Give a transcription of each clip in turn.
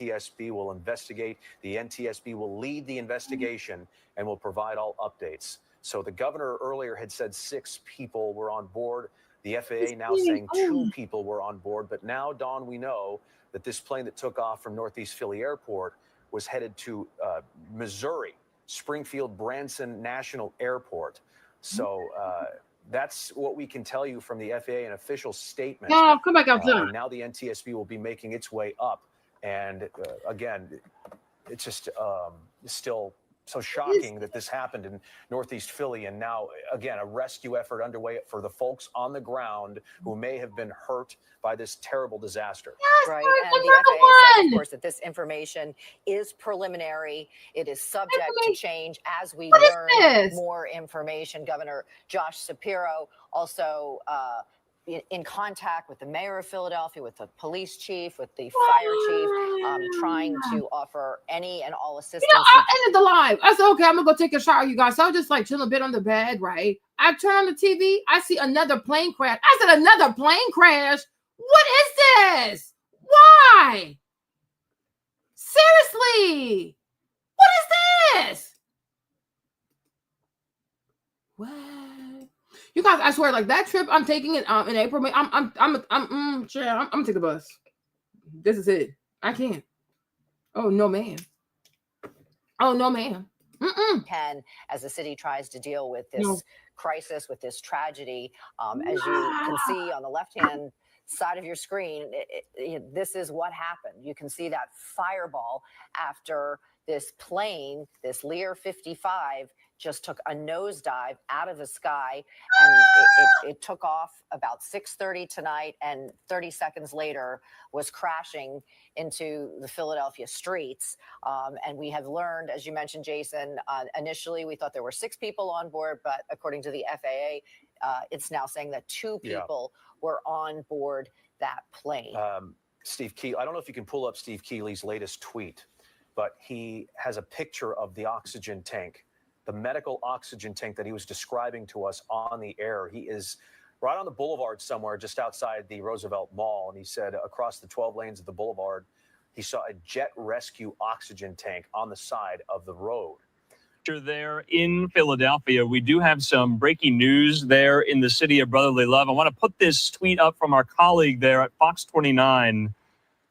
NTSB will investigate. The NTSB will lead the investigation and will provide all updates. So the governor earlier had said 6 people were on board. The FAA now saying 2 people were on board. But now, Dawn, we know that this plane that took off from Northeast Philly Airport was headed to Missouri, Springfield Branson National Airport. So that's what we can tell you from the FAA, an official statement. No, come back outside. And now the NTSB will be making its way up. And again, it's just still so shocking that this happened in Northeast Philly. And now, again, a rescue effort underway for the folks on the ground who may have been hurt by this terrible disaster. Yes, right. And the FAA said, of course, that this information is preliminary. It is subject to change as we learn more information. Governor Josh Shapiro also in contact with the mayor of Philadelphia, with the police chief, with the fire chief, trying to offer any and all assistance. You know, I ended the live. I said, okay, I'm gonna go take a shower, you guys. So I was just like chilling a bit on the bed, right? I turn on the TV, I see another plane crash. I said, another plane crash? What is this? Why? Seriously, what is this? What? You guys, I swear, like that trip I'm taking it in April. I'm gonna take the bus. This is it. I can't. Oh no, man. Oh no, man. Can, as the city tries to deal with this crisis, with this tragedy, as you can see on the left-hand side of your screen, this is what happened. You can see that fireball after this plane, this Lear 55, just took a nosedive out of the sky, and it took off about 6:30 tonight, and 30 seconds later was crashing into the Philadelphia streets. And we have learned, as you mentioned, Jason, initially we thought there were 6 people on board, but according to the FAA, it's now saying that 2 people were on board that plane. Steve Keeley, I don't know if you can pull up Steve Keeley's latest tweet, but he has a picture of the oxygen tank, the medical oxygen tank that he was describing to us on the air. He is right on the boulevard somewhere just outside the Roosevelt Mall. And he said across the 12 lanes of the boulevard, he saw a jet rescue oxygen tank on the side of the road. There in Philadelphia, we do have some breaking news there in the city of brotherly love. I want to put this tweet up from our colleague there at Fox 29.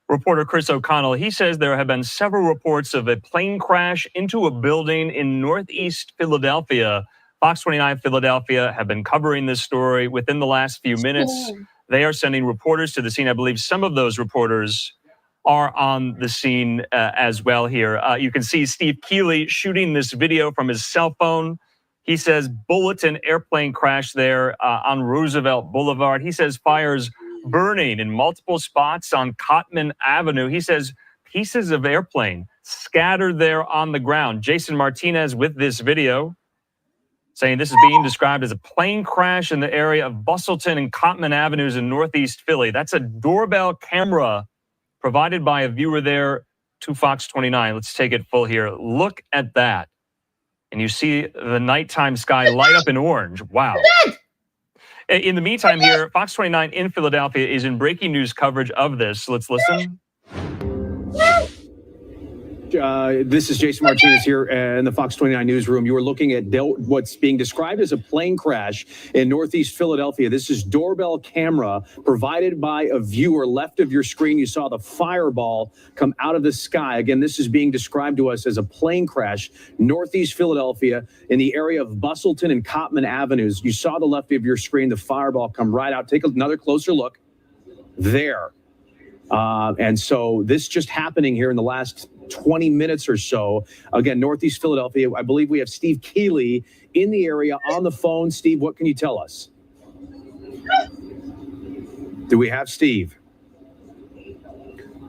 Reporter Chris O'Connell, he says there have been several reports of a plane crash into a building in Northeast Philadelphia. Fox 29 Philadelphia have been covering this story within the last few minutes. They are sending reporters to the scene. I believe some of those reporters are on the scene as well here. You can see Steve Keeley shooting this video from his cell phone. He says bulletin airplane crash there on Roosevelt Boulevard. He says fires burning in multiple spots on Cotman Avenue. He says pieces of airplane scattered there on the ground. Jason Martinez with this video saying this is being described as a plane crash in the area of Bustleton and Cotman Avenues in Northeast Philly. That's a doorbell camera provided by a viewer there to Fox 29. Let's take it full here. Look at that. And you see the nighttime sky light up in orange. Wow. In the meantime here, Fox 29 in Philadelphia is in breaking news coverage of this. Let's listen. This is Jason Martinez here in the Fox 29 newsroom. You were looking at what's being described as a plane crash in Northeast Philadelphia. This is doorbell camera provided by a viewer. Left of your screen, you saw the fireball come out of the sky. Again, this is being described to us as a plane crash, Northeast Philadelphia, in the area of Bustleton and Cotman Avenues. You saw the left of your screen, the fireball come right out. Take another closer look there. And so this just happening here in the last 20 minutes or so. Again, Northeast Philadelphia. I believe we have Steve Keeley in the area on the phone. Steve, what can you tell us? Do we have Steve?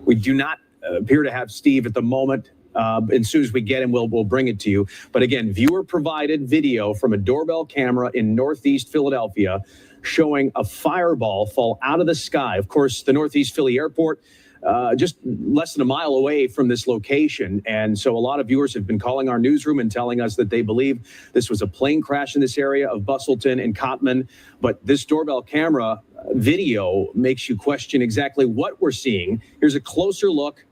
We do not appear to have Steve at the moment. And as soon as we get him, we'll bring it to you. But again, viewer provided video from a doorbell camera in Northeast Philadelphia showing a fireball fall out of the sky. Of course, the Northeast Philly Airport, just less than a mile away from this location. And so a lot of viewers have been calling our newsroom and telling us that they believe this was a plane crash in this area of Bustleton and Cotman. But this doorbell camera video makes you question exactly what we're seeing. Here's a closer look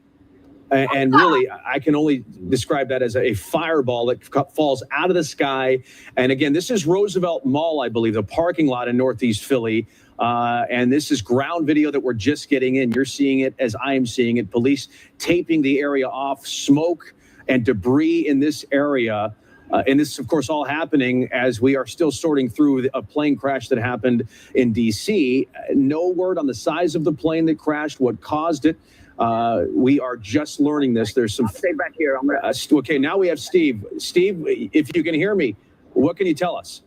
And really, I can only describe that as a fireball that falls out of the sky. And again, this is Roosevelt Mall, I believe, the parking lot in Northeast Philly. And this is ground video that we're just getting in. You're seeing it as I am seeing it. Police taping the area off, smoke and debris in this area. And this, of course, all happening as we are still sorting through a plane crash that happened in D.C. No word on the size of the plane that crashed, what caused it. We are just learning this. There's some. I'll stay back here. Okay, now we have Steve. Steve, if you can hear me, what can you tell us?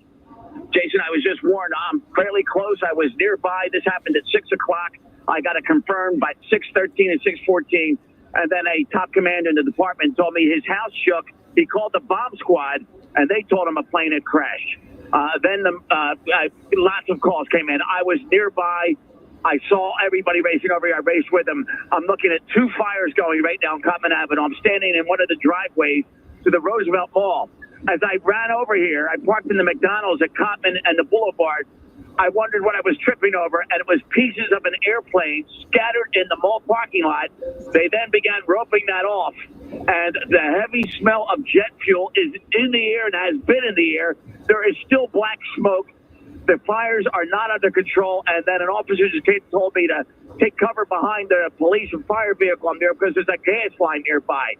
Jason, I was just warned. I'm fairly close. I was nearby. This happened at 6 o'clock. I got it confirmed by 6:13 and 6:14. And then a top commander in the department told me his house shook. He called the bomb squad, and they told him a plane had crashed. Then lots of calls came in. I was nearby. I saw everybody racing over here. I raced with them. I'm looking at 2 fires going right down Cottman Avenue. I'm standing in one of the driveways to the Roosevelt Mall. As I ran over here, I parked in the McDonald's at Cottman and the Boulevard. I wondered what I was tripping over, and it was pieces of an airplane scattered in the mall parking lot. They then began roping that off, and the heavy smell of jet fuel is in the air and has been in the air. There is still black smoke. The fires are not under control, and then an officer just told me to take cover behind the police and fire vehicle on there because there's a gas line nearby.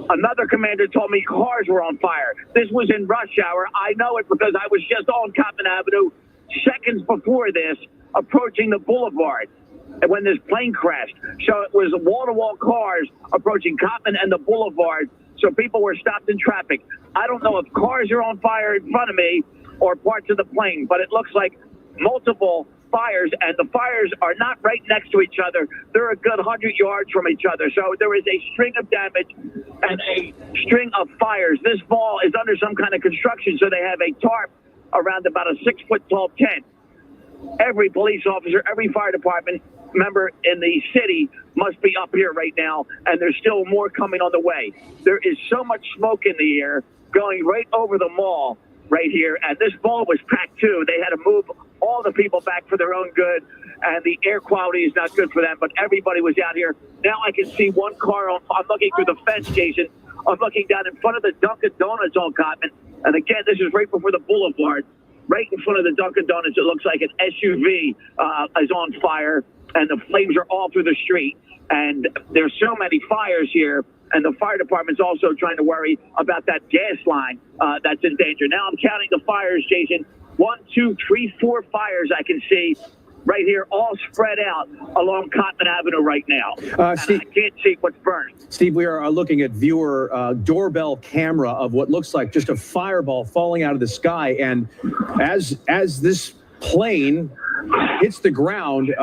Another commander told me cars were on fire. This was in rush hour. I know it because I was just on Cottman Avenue seconds before this, approaching the Boulevard when this plane crashed. So it was wall-to-wall cars approaching Cottman and the Boulevard, so people were stopped in traffic. I don't know if cars are on fire in front of me or parts of the plane, but it looks like multiple fires, and the fires are not right next to each other. They're a good 100 yards from each other. So there is a string of damage and a string of fires. This mall is under some kind of construction, so they have a tarp around about a 6-foot-tall tent. Every police officer, every fire department member in the city must be up here right now, and there's still more coming on the way. There is so much smoke in the air going right over the mall right here, and this mall was packed too. They had to move all the people back for their own good, and the air quality is not good for them, but everybody was out here. Now I can see one car I'm looking through the fence, Jason. I'm looking down in front of the Dunkin' Donuts on Cottman, and again, this is right before the Boulevard. Right in front of the Dunkin' Donuts, it looks like an SUV is on fire, and the flames are all through the street. And there's so many fires here, and the fire department's also trying to worry about that gas line that's in danger. Now I'm counting the fires, Jason. 1, 2, 3, 4 fires I can see right here, all spread out along Cottman Avenue right now. Steve, I can't see what's burned. Steve, we are looking at viewer doorbell camera of what looks like just a fireball falling out of the sky. And as this plane hits the ground,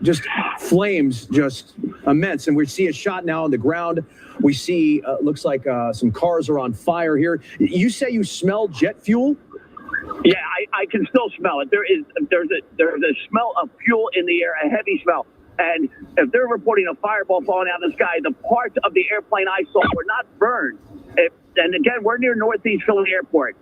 just flames, just immense. And we see a shot now on the ground. We see, looks like some cars are on fire here. You say you smell jet fuel? Yeah, I can still smell it. There's a smell of fuel in the air, a heavy smell. And if they're reporting a fireball falling out of the sky, the parts of the airplane I saw were not burned. And again, we're near Northeast Philly Airport.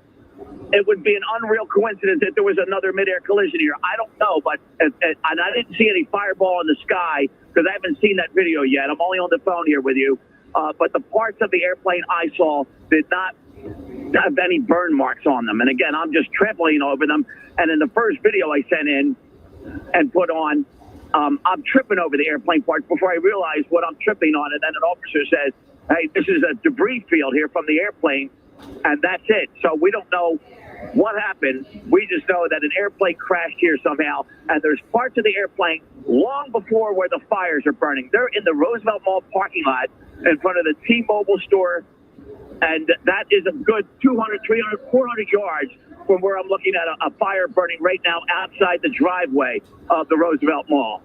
It would be an unreal coincidence if there was another midair collision here. I don't know, but and I didn't see any fireball in the sky because I haven't seen that video yet. I'm only on the phone here with you. But the parts of the airplane I saw did not have any burn marks on them. And again, I'm just trampling over them. And in the first video I sent in and put on, I'm tripping over the airplane parts before I realize what I'm tripping on. And then an officer says, hey, this is a debris field here from the airplane. And that's it. So we don't know what happened. We just know that an airplane crashed here somehow. And there's parts of the airplane long before where the fires are burning. They're in the Roosevelt Mall parking lot in front of the T-Mobile store. And that is a good 200, 300, 400 yards from where I'm looking at a fire burning right now outside the driveway of the Roosevelt Mall.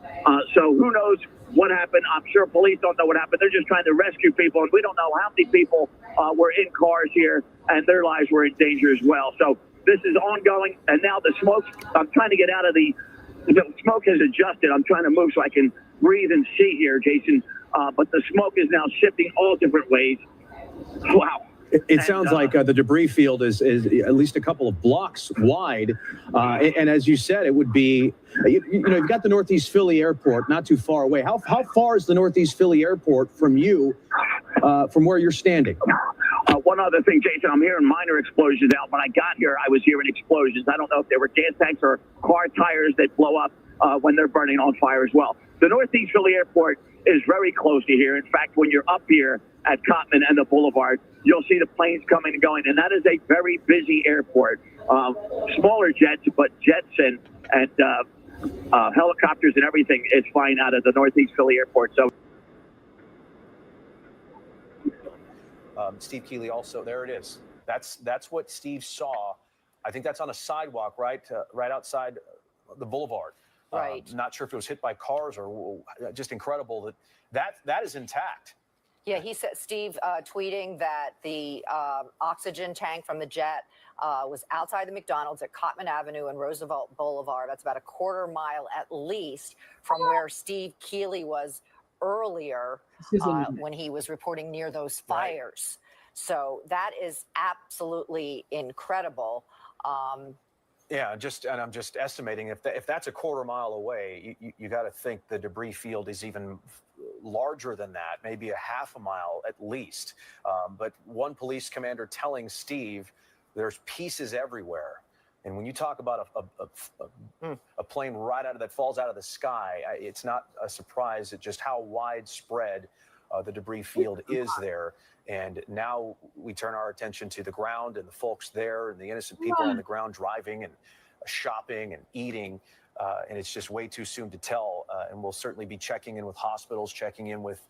So who knows what happened? I'm sure police don't know what happened. They're just trying to rescue people, and we don't know how many people were in cars here, and their lives were in danger as well. So this is ongoing, and now the smoke, I'm trying to get out of the smoke has adjusted. I'm trying to move so I can breathe and see here, Jason. But the smoke is now shifting all different ways. Wow. It sounds like the debris field is at least a couple of blocks wide. And as you said, it would be, you've got the Northeast Philly Airport not too far away. How far is the Northeast Philly Airport from you, from where you're standing? One other thing, Jason, I'm hearing minor explosions out. When I got here, I was hearing explosions. I don't know if they were gas tanks or car tires that blow up when they're burning on fire as well. The Northeast Philly Airport is very close to here. In fact, when you're up here at Cottman and the Boulevard, you'll see the planes coming and going, and that is a very busy airport. Smaller jets, but jets and helicopters and everything is flying out of the Northeast Philly Airport. So. Steve Keeley also, there it is. That's what Steve saw. I think that's on a sidewalk, right outside the Boulevard. Right. Not sure if it was hit by cars or just incredible that is intact. Yeah, he said, Steve tweeting that the oxygen tank from the jet was outside the McDonald's at Cottman Avenue and Roosevelt Boulevard. That's about a quarter mile at least from where Steve Keeley was earlier when he was reporting near those fires. Right. So that is absolutely incredible. Yeah, I'm just estimating if that's a quarter mile away, you got to think the debris field is even larger than that, maybe a half a mile at least. But one police commander telling Steve there's pieces everywhere. And when you talk about a plane that falls out of the sky, it's not a surprise at just how widespread the debris field is there. And now we turn our attention to the ground and the folks there and the innocent people on the ground driving and shopping and eating. And it's just way too soon to tell. And we'll certainly be checking in with hospitals, checking in with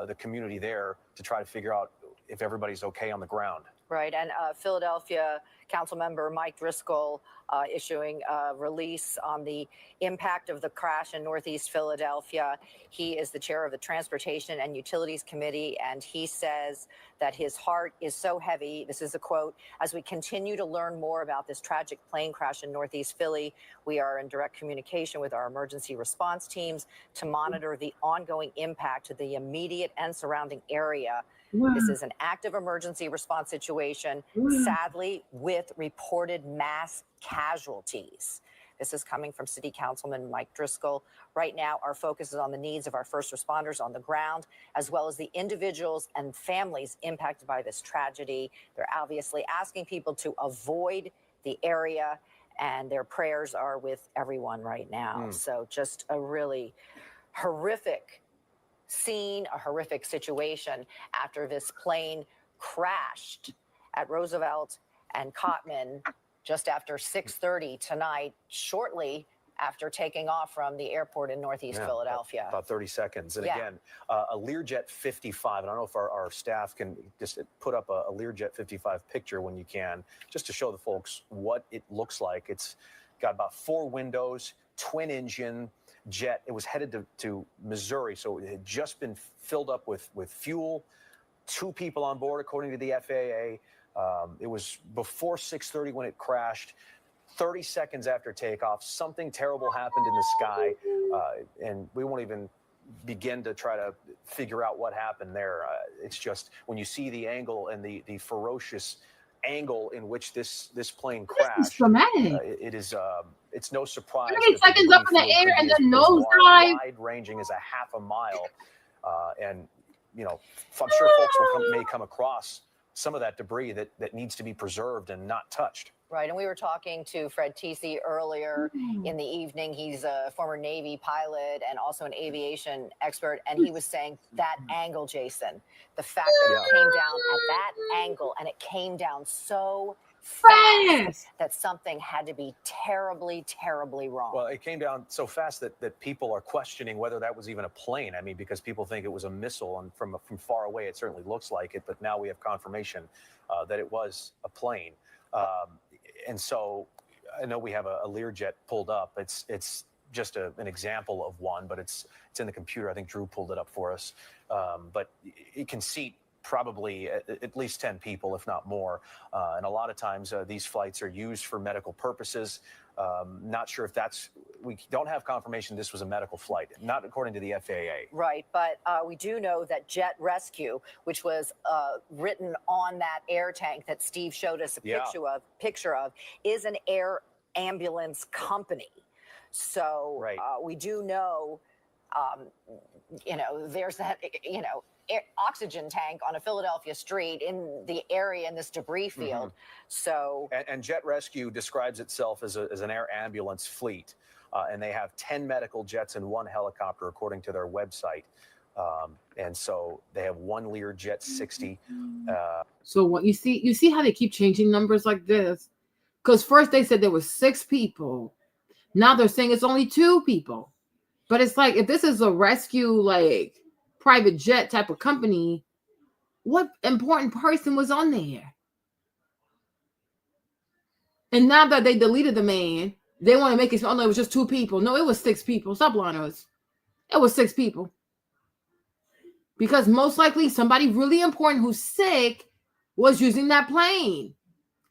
the community there to try to figure out if everybody's okay on the ground. Right. And Philadelphia Council Member Mike Driscoll issuing a release on the impact of the crash in Northeast Philadelphia. He is the chair of the Transportation and Utilities Committee, and he says that his heart is so heavy. This is a quote: "As we continue to learn more about this tragic plane crash in Northeast Philly, we are in direct communication with our emergency response teams to monitor the ongoing impact to the immediate and surrounding area. This is an active emergency response situation, sadly, with reported mass casualties." This is coming from City Councilman Mike Driscoll. Right now, our focus is on the needs of our first responders on the ground, as well as the individuals and families impacted by this tragedy. They're obviously asking people to avoid the area, and their prayers are with everyone right now. So just a really horrific scene, a horrific situation after this plane crashed at Roosevelt and Cottman just after 6:30 tonight, shortly after taking off from the airport in Northeast Philadelphia. About 30 seconds. And again, a Learjet 55, and I don't know if our staff can just put up a Learjet 55 picture when you can, just to show the folks what it looks like. It's got about 4 windows, twin engine jet. It was headed to Missouri, so it had just been filled up with fuel. 2 people on board, according to the FAA. It was before 6:30 when it crashed. 30 seconds after takeoff, something terrible happened in the sky, and we won't even begin to try to figure out what happened there. It's just when you see the angle and the ferocious angle in which this plane crashed, it's no surprise. 30 seconds up in the air and then nosedive. Wide-ranging as a half a mile, and I'm sure folks may come across some of that debris that needs to be preserved and not touched. Right, and we were talking to Fred Teesey earlier in the evening. He's a former Navy pilot and also an aviation expert, and he was saying that angle, Jason, the fact that it came down at that angle, and it came down so fast that something had to be terribly, terribly wrong. Well, it came down so fast that people are questioning whether that was even a plane. I mean, because people think it was a missile, and from far away, it certainly looks like it. But now we have confirmation that it was a plane. And so I know we have a Learjet pulled up. It's just an example of one, but it's in the computer. I think Drew pulled it up for us. But it can seat probably at least 10 people, if not more. And a lot of times these flights are used for medical purposes. Not sure if we don't have confirmation this was a medical flight, not according to the FAA. Right, but we do know that Jet Rescue, which was written on that air tank that Steve showed us a picture of, is an air ambulance company. So we do know, there's that, oxygen tank on a Philadelphia street in the area in this debris field. So and Jet Rescue describes itself as an air ambulance fleet, and they have 10 medical jets and 1 helicopter according to their website, and so they have 1 Learjet 60. So what you see how they keep changing numbers like this, because first they said there was 6 people, now they're saying it's only 2 people. But it's like, if this is a rescue, like private jet type of company, what important person was on there? And now that they deleted the man, they want to make it, oh no, it was just 2 people. No, it was 6 people. Stop lying to us. It was 6 people. Because most likely somebody really important who's sick was using that plane.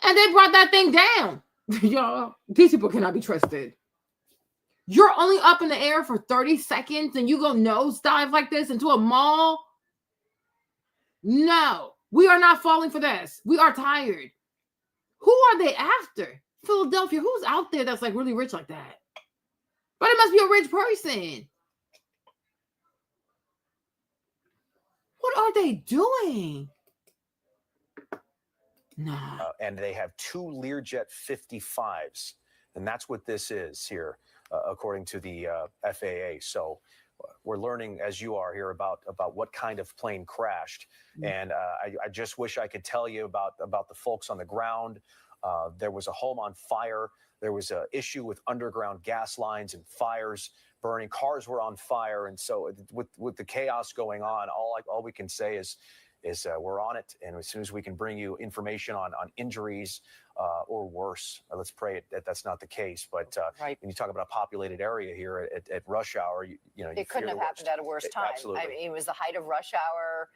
And they brought that thing down. Y'all, these people cannot be trusted. You're only up in the air for 30 seconds and you go nosedive like this into a mall? No, we are not falling for this. We are tired. Who are they after? Philadelphia. Who's out there that's like really rich like that? But it must be a rich person. What are they doing? No. And they have 2 Learjet 55s. And that's what this is here, according to the FAA. So we're learning, as you are here, about what kind of plane crashed. And I just wish I could tell you about the folks on the ground. There was a home on fire. There was an issue with underground gas lines and fires burning. Cars were on fire. And so with the chaos going on, all we can say is we're on it. And as soon as we can bring you information on injuries or worse, let's pray that's not the case. But when you talk about a populated area here at rush hour, it couldn't have happened at a worse time. Absolutely. I mean, it was the height of rush hour.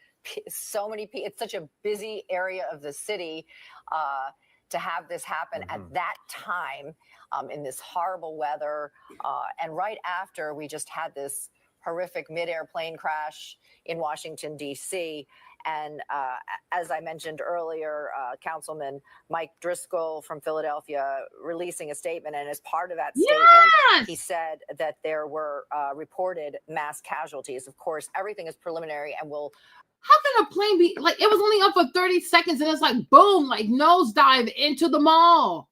So many people. It's such a busy area of the city. To have this happen at that time in this horrible weather. And right after we just had this horrific mid-air plane crash in Washington, D.C. And as I mentioned earlier, Councilman Mike Driscoll from Philadelphia releasing a statement. And as part of that statement, he said that there were reported mass casualties. Of course, everything is preliminary and will. How can a plane be like, it was only up for 30 seconds and it's like, boom, like nosedive into the mall.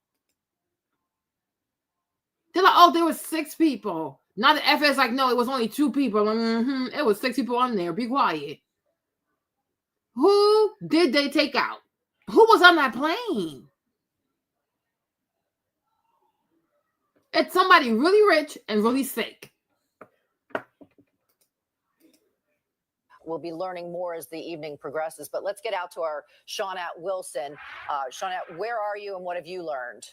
They're like, oh, there was 6 people. Now the FAA is like, no, it was only 2 people. It was 6 people on there. Be quiet. Who did they take out? Who was on that plane? It's somebody really rich and really sick. We'll be learning more as the evening progresses. But let's get out to our Shawnette Wilson. Shawnette, where are you and what have you learned?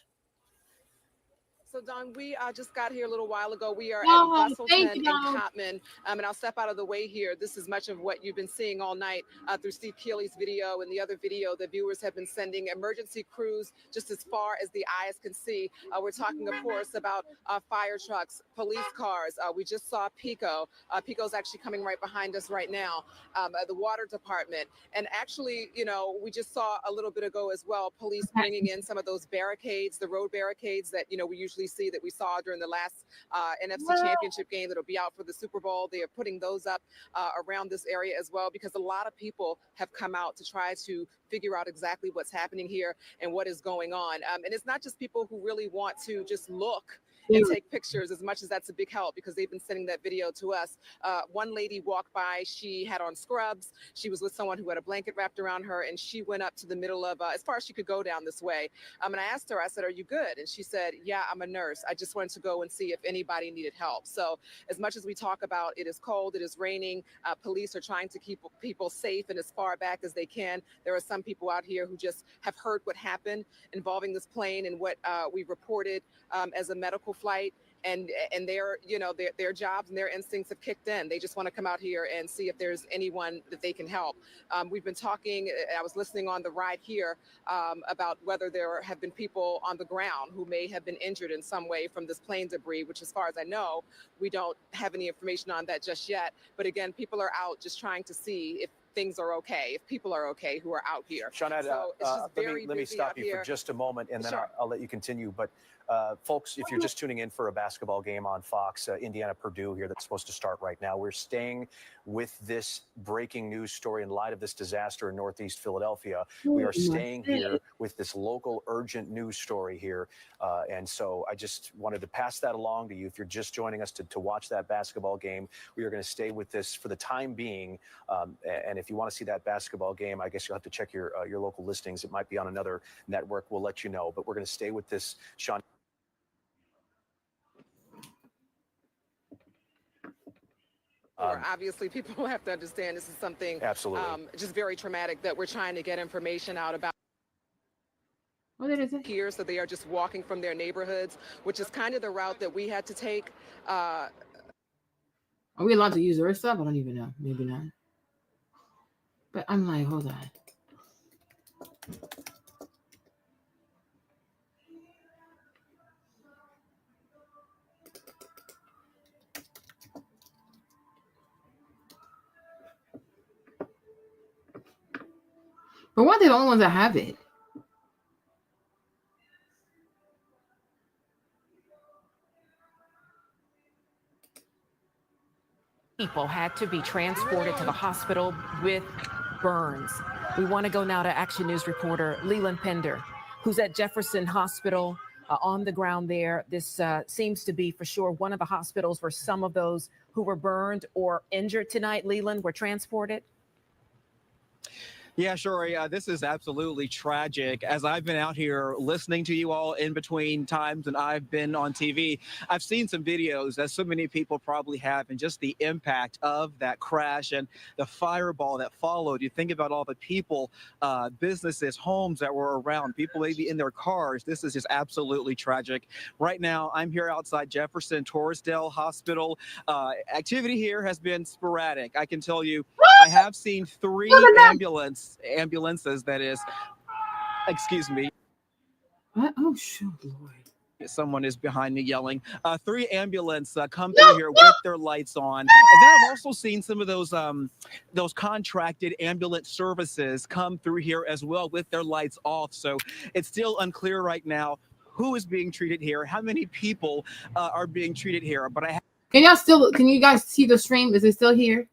So, Dawn, we just got here a little while ago. We are at Bustleton in Cotman, and I'll step out of the way here. This is much of what you've been seeing all night through Steve Keeley's video and the other video that viewers have been sending. Emergency crews just as far as the eyes can see. We're talking, of course, about fire trucks, police cars. We just saw Pico. Pico's actually coming right behind us right now. The water department. And actually, we just saw a little bit ago as well, police bringing in some of those barricades, the road barricades that, we usually see that we saw during the last NFC championship game that'll be out for the Super Bowl. They are putting those up around this area as well, because a lot of people have come out to try to figure out exactly what's happening here and what is going on. And it's not just people who really want to just look and take pictures, as much as that's a big help, because they've been sending that video to us. One lady walked by, she had on scrubs. She was with someone who had a blanket wrapped around her, and she went up to the middle of, as far as she could go down this way. And I asked her, I said, are you good? And she said, yeah, I'm a nurse. I just wanted to go and see if anybody needed help. So as much as we talk about it is cold, it is raining, police are trying to keep people safe and as far back as they can. There are some people out here who just have heard what happened involving this plane and what we reported as a medical flight. and their, their jobs and their instincts have kicked in. They just want to come out here and see if there's anyone that they can help. We've been talking, I was listening on the ride here about whether there have been people on the ground who may have been injured in some way from this plane debris, which as far as I know, we don't have any information on that just yet. But again, people are out just trying to see if things are okay, if people are okay who are out here. Shawnette, So it's just let me stop you for just a moment, and then Sure. I'll let you continue. But folks, if you're just tuning in for a basketball game on Fox, Indiana-Purdue here that's supposed to start right now, we're staying with this breaking news story in light of this disaster in Northeast Philadelphia. We are staying here with this local urgent news story here. And so I just wanted to pass that along to you. If you're just joining us to watch that basketball game, we are going to stay with this for the time being. And if you want to see that basketball game, I guess you'll have to check your local listings. It might be on another network. We'll let you know. But we're going to stay with this, Sean. Obviously, people have to understand this is something absolutely just very traumatic that we're trying to get information out about. What did it say? Here, so they are just walking from their neighborhoods, which is kind of the route that we had to take. Are we allowed to use their stuff? I don't even know. Maybe not. But I'm like, hold on. But why are they the only ones that have it? People had to be transported to the hospital with burns. We want to go now to Action News reporter Leland Pender, who's at Jefferson Hospital on the ground there. This seems to be for sure one of the hospitals where some of those who were burned or injured tonight, Leland, were transported. Yeah, sure. This is absolutely tragic. As I've been out here listening to you all in between times and I've been on TV, I've seen some videos that so many people probably have, and just the impact of that crash and the fireball that followed. You think about all the people, businesses, homes that were around, people maybe in their cars. This is just absolutely tragic. Right now, I'm here outside Jefferson Torresdale Hospital. Activity here has been sporadic. I can tell you, I have seen 3 ambulances, that is, excuse me. What? Oh, shoot, Lord. Someone is behind me yelling. 3 ambulances come through here with their lights on. And then I've also seen some of those contracted ambulance services come through here as well with their lights off. So it's still unclear right now who is being treated here, how many people are being treated here. But can you guys see the stream? Is it still here?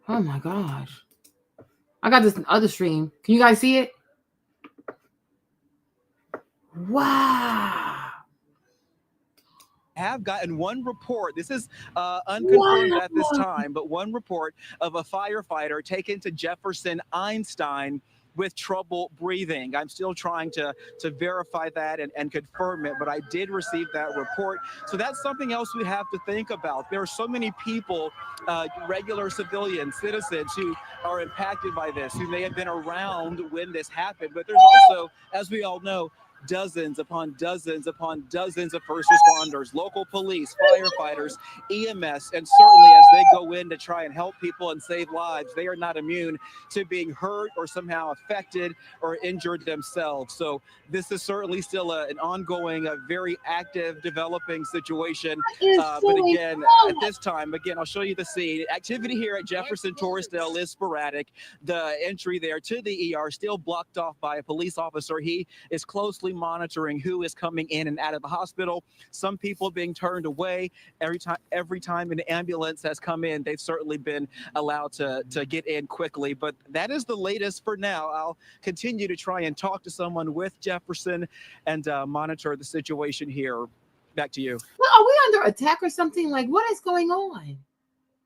Oh my gosh. I got this other stream. Can you guys see it? Wow. Have gotten one report. This is unconfirmed at this time, but one report of a firefighter taken to Jefferson Einstein with trouble breathing. I'm still trying to verify that and confirm it, but I did receive that report. So that's something else we have to think about. There are so many people, regular civilians, citizens who are impacted by this, who may have been around when this happened. But there's also, as we all know, dozens upon dozens upon dozens of first responders, local police, firefighters, EMS, and certainly as they go in to try and help people and save lives, they are not immune to being hurt or somehow affected or injured themselves. So this is certainly still an ongoing, a very active, developing situation. But again, at this time, I'll show you the scene. Activity here at Jefferson Torresdale is sporadic. The entry there to the ER still blocked off by a police officer. He is closely monitoring who is coming in and out of the hospital. Some people being turned away. Every time an ambulance has come in, they've certainly been allowed to get in quickly. But that is the latest for now. I'll continue to try and talk to someone with Jefferson and monitor the situation here. Back to you. Well, are we under attack or something? Like, what is going on?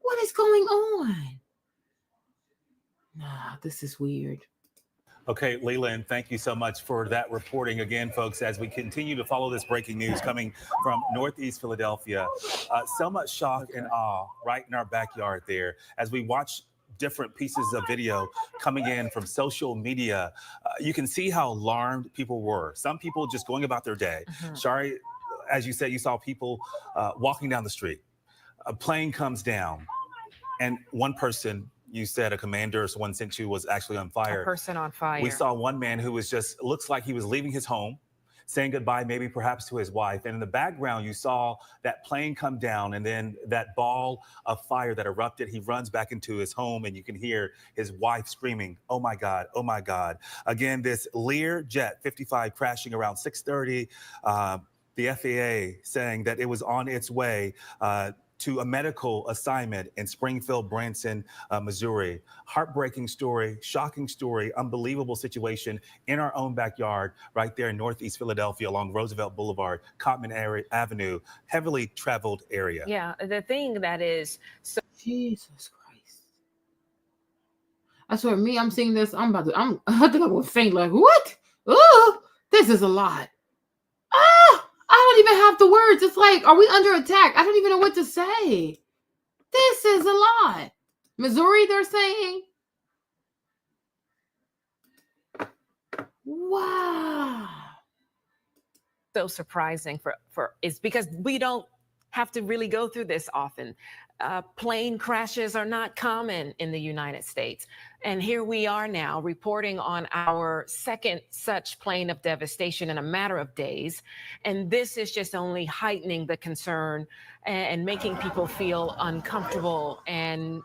What is going on? Nah, this is weird. Okay, Leland, thank you so much for that reporting again, folks, as we continue to follow this breaking news coming from Northeast Philadelphia. So much shock and awe right in our backyard there as we watch different pieces of video coming in from social media, you can see how alarmed people were. Some people just going about their day. Shari, as you said, you saw people walking down the street. A plane comes down, and one person, you said a commander or someone sent you, was actually on fire. A person on fire. We saw one man who was just, looks like he was leaving his home, saying goodbye, maybe perhaps to his wife. And in the background, you saw that plane come down and then that ball of fire that erupted. He runs back into his home and you can hear his wife screaming, "Oh my God, oh my God." Again, this Lear Jet 55 crashing around 6:30. The FAA saying that it was on its way to a medical assignment in Springfield, Branson, Missouri. Heartbreaking story, shocking story, unbelievable situation in our own backyard, right there in Northeast Philadelphia along Roosevelt Boulevard, Cotman Avenue, heavily traveled area. Yeah, the thing that is so. Jesus Christ. I swear, I'm seeing this. I think I'm going to faint. Like, what? Oh, this is a lot. I don't even have the words. It's like, are we under attack? I don't even know what to say. This is a lot. Missouri, they're saying. Wow. So surprising for is because we don't have to really go through this often. Plane crashes are not common in the United States. And here we are now reporting on our second such plane of devastation in a matter of days. And this is just only heightening the concern and making people feel uncomfortable and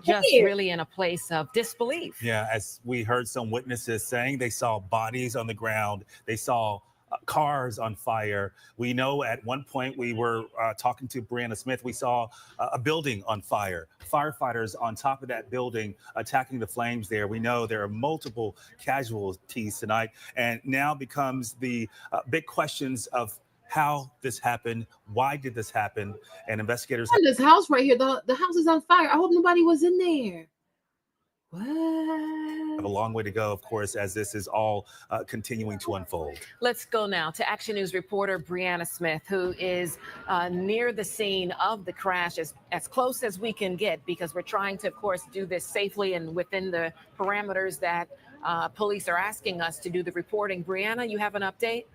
just really in a place of disbelief. Yeah, as we heard some witnesses saying, they saw bodies on the ground. They saw cars on fire. We know at one point we were talking to Brianna Smith, we saw a building on fire, firefighters on top of that building attacking the flames there. We know there are multiple casualties tonight, and now becomes the big questions of how this happened, why did this happen, and investigators. This house right here, the house is on fire. I hope nobody was in there. What? Have a long way to go, of course, as this is all continuing to unfold. Let's go now to Action News reporter Brianna Smith, who is near the scene of the crash, as close as we can get, because we're trying to, of course, do this safely and within the parameters that police are asking us to do the reporting. Brianna, you have an update?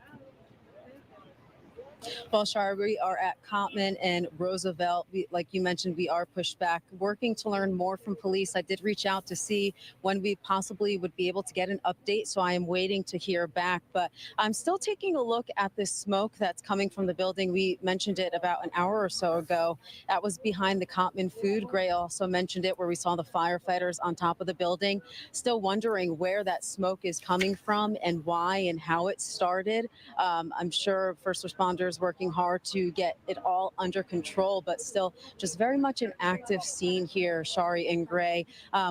Well, Shar, we are at Cotman and Roosevelt. Like you mentioned, we are pushed back, working to learn more from police. I did reach out to see when we possibly would be able to get an update, so I am waiting to hear back. But I'm still taking a look at this smoke that's coming from the building. We mentioned it about an hour or so ago. That was behind the Cotman food. Gray also mentioned it, where we saw the firefighters on top of the building. Still wondering where that smoke is coming from and why and how it started. I'm sure first responders working hard to get it all under control, but still just very much an active scene here, Shari and Gray.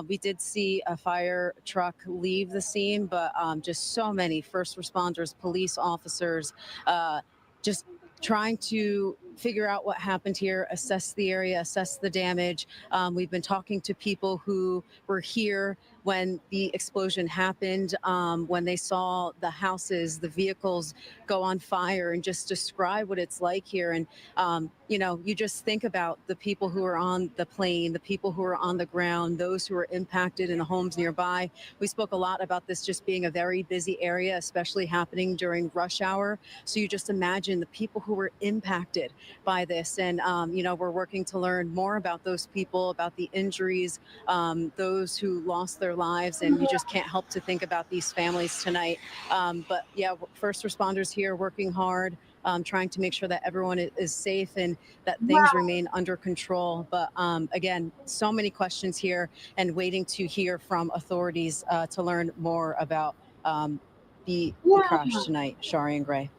We did see a fire truck leave the scene, but just so many first responders, police officers, just trying to figure out what happened here, assess the area, assess the damage. We've been talking to people who were here when the explosion happened, when they saw the houses, the vehicles go on fire, and just describe what it's like here. And, you know, you just think about the people who are on the plane, the people who are on the ground, those who are impacted in the homes nearby. We spoke a lot about this just being a very busy area, especially happening during rush hour. So you just imagine the people who were impacted by this. And, you know, we're working to learn more about those people, about the injuries, those who lost their lives, and you just can't help to think about these families tonight. But yeah, first responders here working hard, trying to make sure that everyone is safe and that things remain under control. But again, so many questions here, and waiting to hear from authorities to learn more about the crash tonight. Shari and Gray.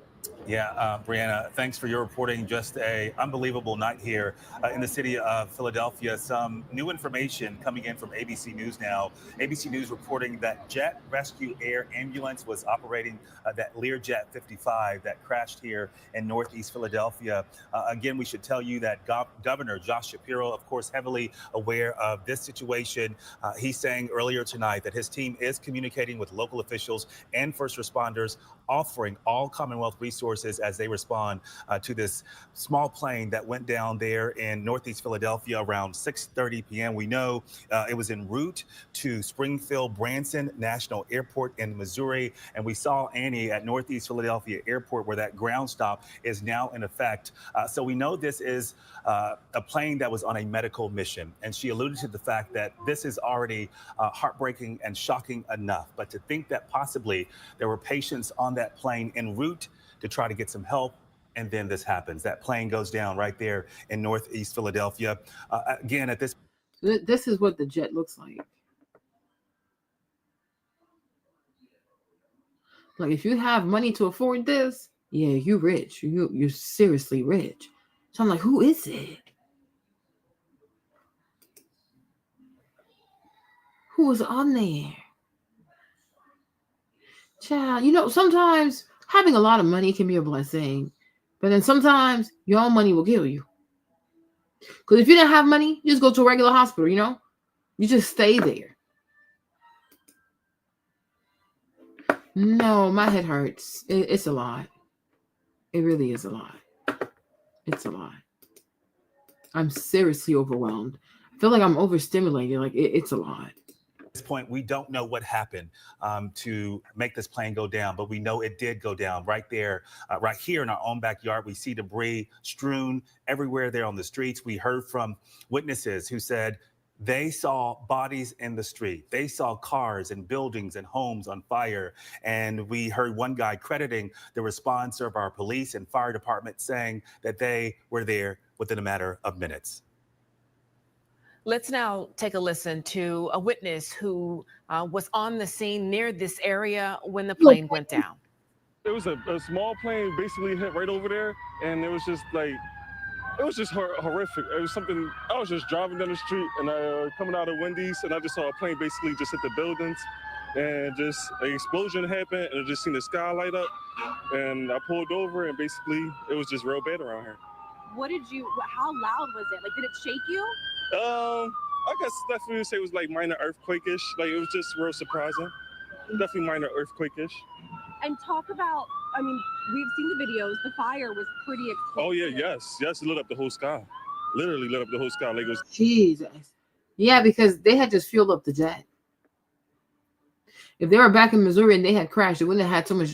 Yeah, Brianna, thanks for your reporting. Just a unbelievable night here in the city of Philadelphia. Some new information coming in from ABC News now. ABC News reporting that Jet Rescue Air Ambulance was operating that Lear Jet 55 that crashed here in Northeast Philadelphia. Again, we should tell you that Governor Josh Shapiro, of course, heavily aware of this situation. He's saying earlier tonight that his team is communicating with local officials and first responders, offering all Commonwealth resources forces as they respond to this small plane that went down there in Northeast Philadelphia around 6:30 p.m. We know it was en route to Springfield Branson National Airport in Missouri. And we saw Annie at Northeast Philadelphia Airport, where that ground stop is now in effect. So we know this is a plane that was on a medical mission. And she alluded to the fact that this is already heartbreaking and shocking enough. But to think that possibly there were patients on that plane en route to try to get some help, and then this happens. That plane goes down right there in Northeast Philadelphia. Again, at this. This is what the jet looks like. Like, if you have money to afford this, yeah, you're rich. You're seriously rich. So I'm like, who is it? Who was on there? Child, sometimes having a lot of money can be a blessing, but then sometimes your own money will kill you. Because if you didn't have money, you just go to a regular hospital, You just stay there. No, my head hurts. It's a lot. It really is a lot. It's a lot. I'm seriously overwhelmed. I feel like I'm overstimulated. Like, it's a lot. At this point, we don't know what happened to make this plane go down, but we know it did go down right there, right here in our own backyard. We see debris strewn everywhere there on the streets. We heard from witnesses who said they saw bodies in the street. They saw cars and buildings and homes on fire. And we heard one guy crediting the response of our police and fire department, saying that they were there within a matter of minutes. Let's now take a listen to a witness who was on the scene near this area when the plane went down. It was a small plane basically hit right over there, and it was just horrific. It was something. I was just driving down the street and coming out of Wendy's, and I just saw a plane basically just hit the buildings, and just an explosion happened, and I just seen the sky light up, and I pulled over, and basically it was just real bad around here. How loud was it? Like, did it shake you? I guess definitely say it was like minor earthquake-ish. Like, it was just real surprising. Definitely minor earthquake-ish. And talk about, we've seen the videos. The fire was pretty explosive. Oh yeah, yes, it lit up the whole sky. Literally lit up the whole sky. Like, it was. Jesus. Yeah, because they had just fueled up the jet. If they were back in Missouri and they had crashed, they wouldn't have had so much.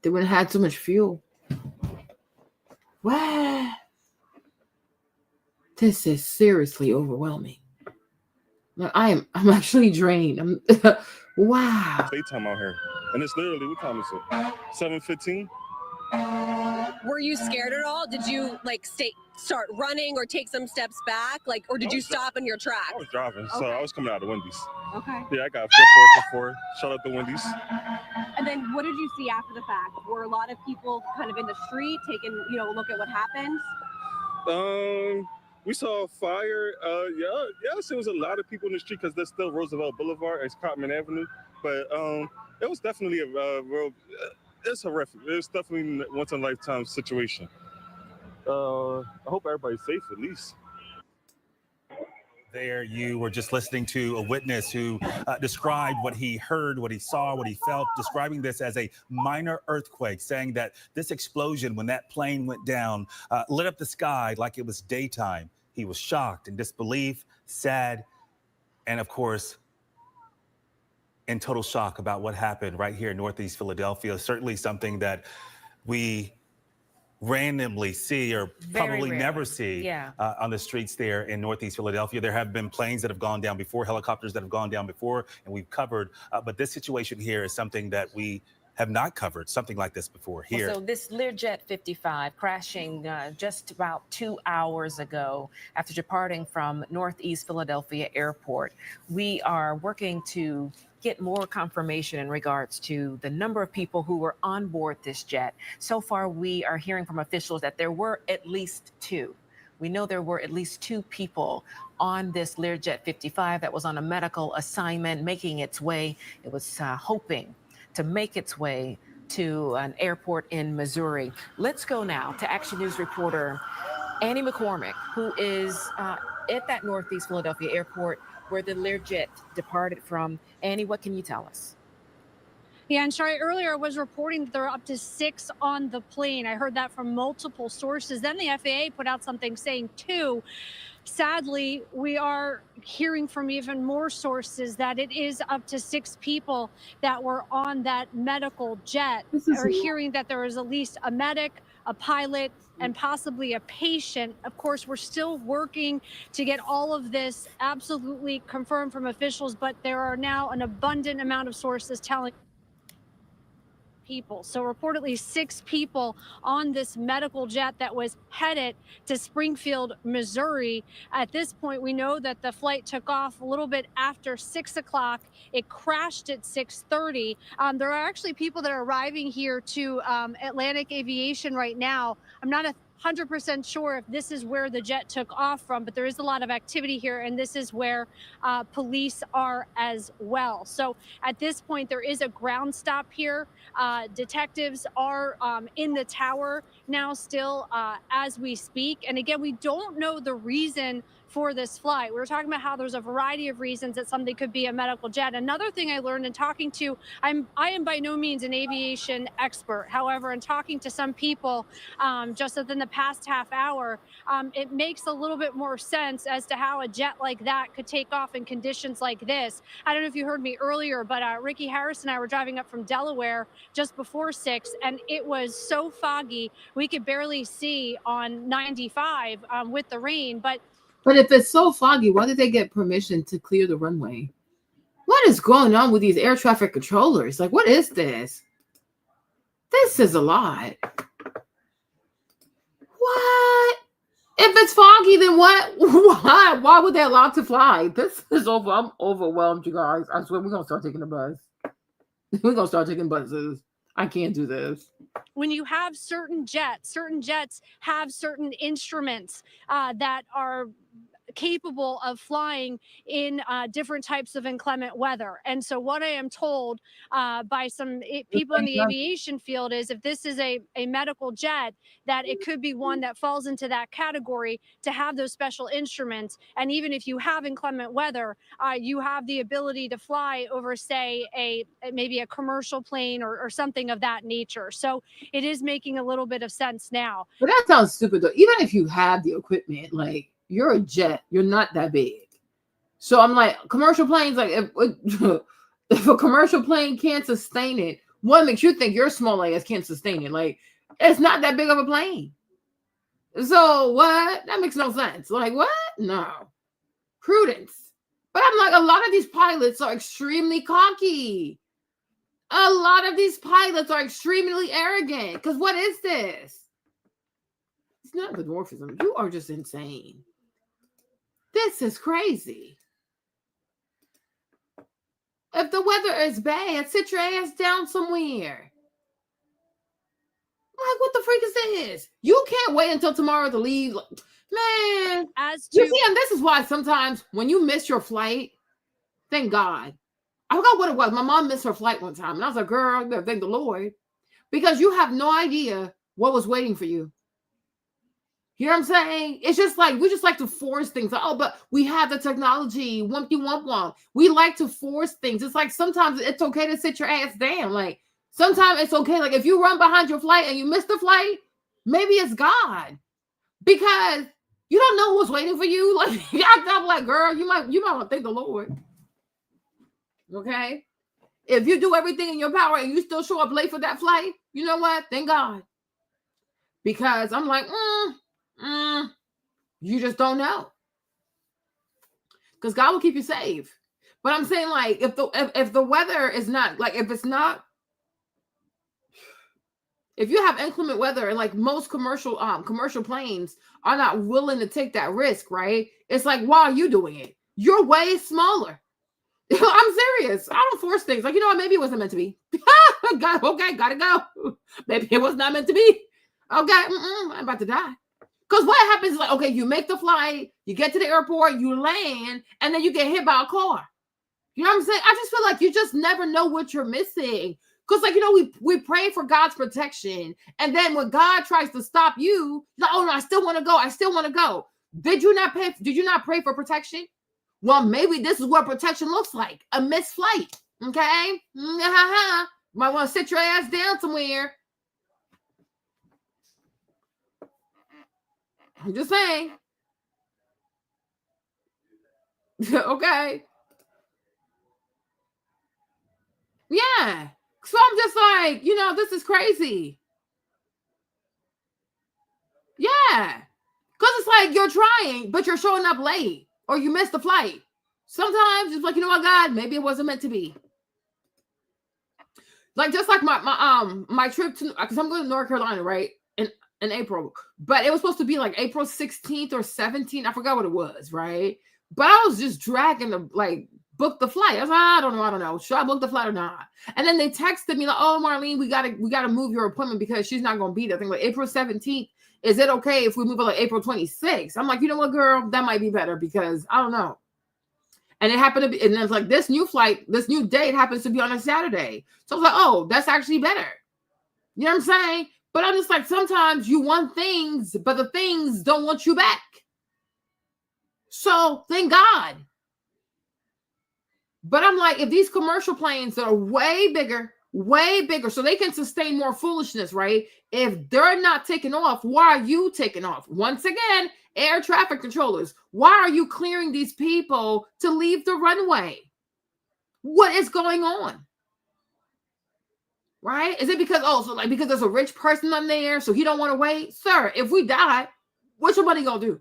They wouldn't have had so much fuel. Wow. This is seriously overwhelming. Like, I'm actually drained. Wow. Daytime out here, and it's literally, what time is it? 7:15. Were you scared at all? Did you start running or take some steps back, or did you stop in your tracks? I was driving, so I was coming out of Wendy's. Okay. Yeah, I got 444. Shout out to Wendy's. And then what did you see after the fact? Were a lot of people kind of in the street taking, a look at what happened? We saw fire. Yes, there was a lot of people in the street because there's still Roosevelt Boulevard, it's Cotman Avenue. But it was definitely a real. It's horrific. It's definitely a once in a lifetime situation. I hope everybody's safe at least. There you were just listening to a witness who described what he heard, what he saw, what he felt, describing this as a minor earthquake, saying that this explosion, when that plane went down, lit up the sky like it was daytime. He was shocked in disbelief, sad, and of course, in total shock about what happened right here in Northeast Philadelphia. Certainly something that we randomly see or probably never see on the streets there in Northeast Philadelphia. There have been planes that have gone down before, helicopters that have gone down before, and we've covered. But this situation here is something that we have not covered, something like this before here. So this Learjet 55 crashing just about 2 hours ago after departing from Northeast Philadelphia Airport. We are working to get more confirmation in regards to the number of people who were on board this jet. So far, we are hearing from officials that there were at least 2. We know there were at least 2 people on this Learjet 55 that was on a medical assignment, making its way. It was hoping to make its way to an airport in Missouri. Let's go now to Action News reporter Annie McCormick, who is at that Northeast Philadelphia airport where the Learjet departed from. Annie, what can you tell us? Yeah, and Shari, earlier I was reporting that there are up to 6 on the plane. I heard that from multiple sources. Then the FAA put out something saying 2. Sadly, we are hearing from even more sources that it is up to 6 people that were on that medical jet. We're hearing that there is at least a medic, a pilot, and possibly a patient. Of course, we're still working to get all of this absolutely confirmed from officials, but there are now an abundant amount of sources telling people. So reportedly 6 people on this medical jet that was headed to Springfield, Missouri. At this point, we know that the flight took off a little bit after 6 o'clock. It crashed at 6:30. There are actually people that are arriving here to Atlantic Aviation right now. I'm not 100% sure if this is where the jet took off from, but there is a lot of activity here, and this is where police are as well. So at this point, there is a ground stop here. Detectives are in the tower now still as we speak. And again, we don't know the reason for this flight. We were talking about how there's a variety of reasons that something could be a medical jet. Another thing I learned in talking to, I am by no means an aviation expert. However, in talking to some people just within the past half hour, it makes a little bit more sense as to how a jet like that could take off in conditions like this. I don't know if you heard me earlier, but Ricky Harris and I were driving up from Delaware just before 6, and it was so foggy we could barely see on 95 with the rain. But if it's so foggy, why did they get permission to clear the runway? What is going on with these air traffic controllers? Like, what is this? This is a lot. What? If it's foggy, then what? Why would they allow it to fly? This is over. I'm overwhelmed, you guys. I swear we're gonna start taking the bus. We're gonna start taking buses. I can't do this. When you have certain jets have certain instruments that are capable of flying in different types of inclement weather. And so what I am told by some people in the aviation field is if this is a medical jet, that it could be one that falls into that category to have those special instruments. And even if you have inclement weather, you have the ability to fly over, say, maybe a commercial plane or something of that nature. So it is making a little bit of sense now. But that sounds stupid though. Even if you have the equipment, like, you're a jet, you're not that big. So I'm like, commercial planes, like if a commercial plane can't sustain it, what makes you think your small ass can't sustain it? Like, it's not that big of a plane. So what? That makes no sense. Like, what? No. Prudence. But I'm like, a lot of these pilots are extremely cocky. A lot of these pilots are extremely arrogant. Because what is this? It's not the dwarfism. You are just insane. This is crazy. If the weather is bad, sit your ass down somewhere. Like, what the freak is this? You can't wait until tomorrow to leave. Man, you see, and this is why sometimes when you miss your flight, thank God. I forgot what it was. My mom missed her flight one time, and I was like, girl, you better thank the Lord. Because you have no idea what was waiting for you. You know what I'm saying? It's just like, we just like to force things. Like, oh, but we have the technology. Wumpty wump wump. We like to force things. It's like sometimes it's okay to sit your ass down. Like sometimes it's okay. Like if you run behind your flight and you miss the flight, maybe it's God. Because you don't know what's waiting for you. Like I'm like, girl, you might want to thank the Lord. Okay? If you do everything in your power and you still show up late for that flight, you know what? Thank God. Because I'm like, you just don't know, because God will keep you safe. But I'm saying, like, if the weather is not like, if you have inclement weather, and like most commercial planes are not willing to take that risk, right? It's like, why are you doing it? You're way smaller. I'm serious. I don't force things. Like, you know what? Maybe it wasn't meant to be. God, okay, gotta go. Maybe it was not meant to be. Okay, I'm about to die. Because what happens is like, okay, you make the flight, you get to the airport, you land, and then you get hit by a car. You know what I'm saying? I just feel like you just never know what you're missing. Because, like, you know, we pray for God's protection. And then when God tries to stop you, like, oh, no, I still want to go. I still want to go. Did you not pray for protection? Well, maybe this is what protection looks like. A missed flight. Okay? Might want to sit your ass down somewhere. I'm just saying. Okay. Yeah. So I'm just like, this is crazy. Yeah. Because it's like you're trying, but you're showing up late or you missed the flight. Sometimes it's like, you know what, God, maybe it wasn't meant to be. Like just like my trip to, because I'm going to North Carolina, right? In April. But it was supposed to be like April 16th or 17th. I forgot what it was, right? But I was just dragging to book the flight. I was like, I don't know. Should I book the flight or not? And then they texted me like, oh, Marlene, we gotta move your appointment because she's not gonna be there. I think like April 17th. Is it okay if we move it like April 26th? I'm like, you know what, girl, that might be better because I don't know. And it happened to be, and it's like this new flight, this new date happens to be on a Saturday. So I was like, oh, that's actually better. You know what I'm saying? But I'm just like, sometimes you want things, but the things don't want you back. So thank God. But I'm like, if these commercial planes that are way bigger, so they can sustain more foolishness, right? If they're not taking off, why are you taking off? Once again, air traffic controllers, why are you clearing these people to leave the runway? What is going on? Right? Is it because, because there's a rich person on there, so he don't want to wait? Sir, if we die, what's your money going to do?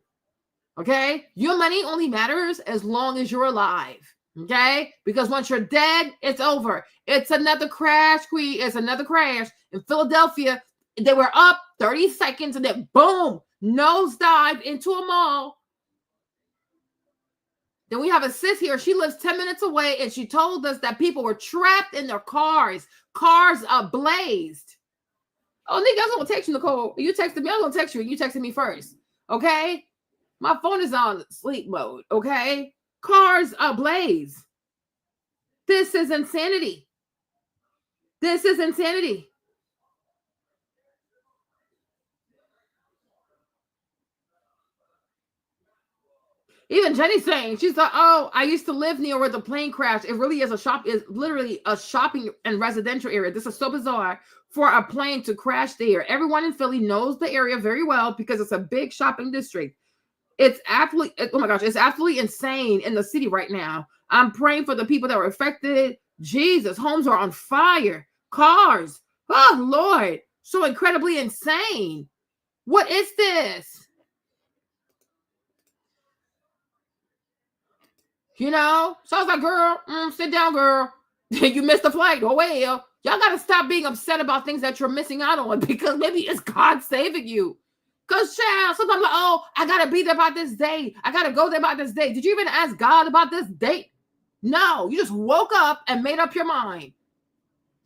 Okay? Your money only matters as long as you're alive. Okay? Because once you're dead, it's over. It's another crash, Queen. It's another crash. In Philadelphia, they were up 30 seconds and then boom, nosedive into a mall. Then we have a sis here. She lives 10 minutes away and she told us that people were trapped in their cars ablazed. Oh, nigga, I was going to text you, Nicole. You texted me. I'm going to text you. You texted me first. Okay? My phone is on sleep mode. Okay? Cars ablaze. This is insanity. This is insanity. Even Jenny's saying, she's like, oh, I used to live near where the plane crashed. It really is literally a shopping and residential area. This is so bizarre for a plane to crash there. Everyone in Philly knows the area very well because it's a big shopping district. It's absolutely, oh my gosh, it's absolutely insane in the city right now. I'm praying for the people that were affected. Jesus, homes are on fire. Cars. Oh, Lord. So incredibly insane. What is this? So I was like, girl, sit down, girl. You missed the flight. Oh, well. Y'all got to stop being upset about things that you're missing out on because maybe it's God saving you. Because, child, sometimes like, oh, I got to be there by this day. I got to go there by this day. Did you even ask God about this date? No, you just woke up and made up your mind.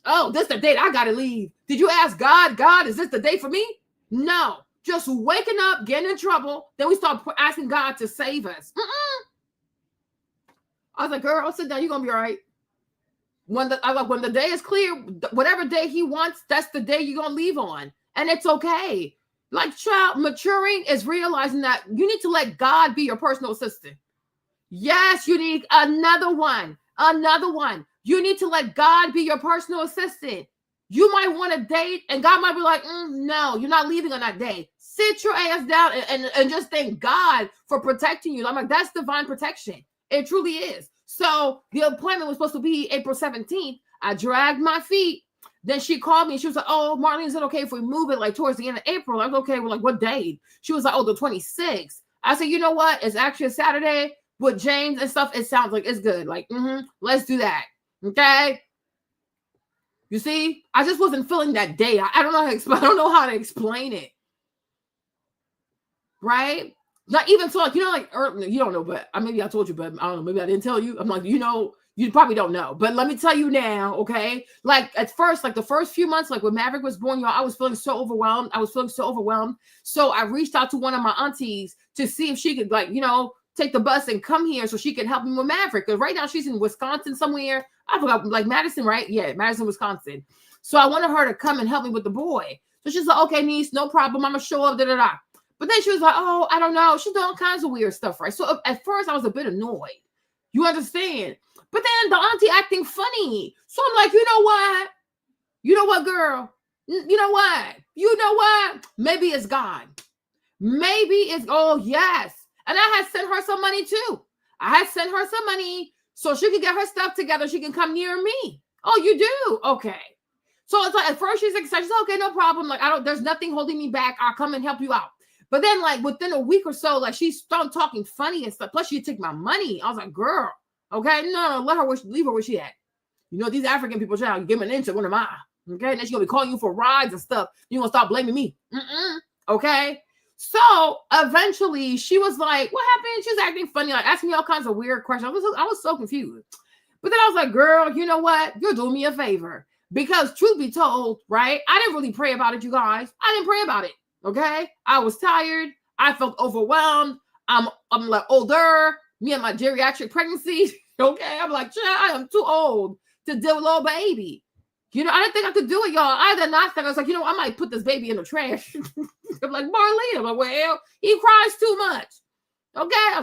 Oh, this is the date I got to leave. Did you ask God, God, is this the date for me? No, just waking up, getting in trouble. Then we start asking God to save us. I was like, girl, sit down. You're going to be all right. When the day is clear, whatever day he wants, that's the day you're going to leave on. And it's okay. Like, child, maturing is realizing that you need to let God be your personal assistant. Yes, you need another one. You need to let God be your personal assistant. You might want a date and God might be like, no, you're not leaving on that day. Sit your ass down and just thank God for protecting you. I'm like, that's divine protection. It truly is. So the appointment was supposed to be April 17th. I dragged my feet. Then she called me. She was like, oh, Marlene, is it okay if we move it like towards the end of April? I was okay. We're like, what day? She was like, oh, the 26th. I said, you know what? It's actually a Saturday with James and stuff. It sounds like it's good. Like, let's do that. Okay. You see, I just wasn't feeling that day. I don't know how to explain. I don't know how to explain it. Right? Not even so, like, you don't know, but maybe I told you, but I don't know. Maybe I didn't tell you. I'm like, you probably don't know, but let me tell you now, okay? Like at first, like the first few months, like when Maverick was born, y'all, I was feeling so overwhelmed. So I reached out to one of my aunties to see if she could, like, take the bus and come here so she could help me with Maverick. Because right now she's in Wisconsin somewhere. I forgot, like Madison, right? Yeah, Madison, Wisconsin. So I wanted her to come and help me with the boy. So she's like, okay, niece, no problem. I'm gonna show up, da-da-da. But then she was like, oh, I don't know. She's doing all kinds of weird stuff, right? So at first I was a bit annoyed. You understand? But then the auntie acting funny. So I'm like, you know what? You know what, girl? You know what? You know what? Maybe it's God. Maybe it's, oh, yes. And I had sent her some money too. I had sent her some money so she could get her stuff together. She can come near me. Oh, you do? Okay. So it's like, at first she's excited. She's like, okay, no problem. Like, there's nothing holding me back. I'll come and help you out. But then, like, within a week or so, like, she started talking funny and stuff. Plus, she took my money. I was like, girl, okay, no, leave her where she at. You know, these African people try to give me an inch of one of mine. Okay, and then she's gonna be calling you for rides and stuff. You're gonna stop blaming me. Okay. So eventually she was like, what happened? She was acting funny, like asking me all kinds of weird questions. I was so confused. But then I was like, girl, you know what? You're doing me a favor. Because truth be told, right? I didn't really pray about it, you guys. I didn't pray about it. Okay. I was tired. I felt overwhelmed. I'm like older. Me and my geriatric pregnancy. Okay. I'm like, I am too old to deal with a little baby. You know, I didn't think I could do it, y'all. I did not think. I was like, you know, I might put this baby in the trash. I'm like, Marlene. I'm like, well, he cries too much. Okay. I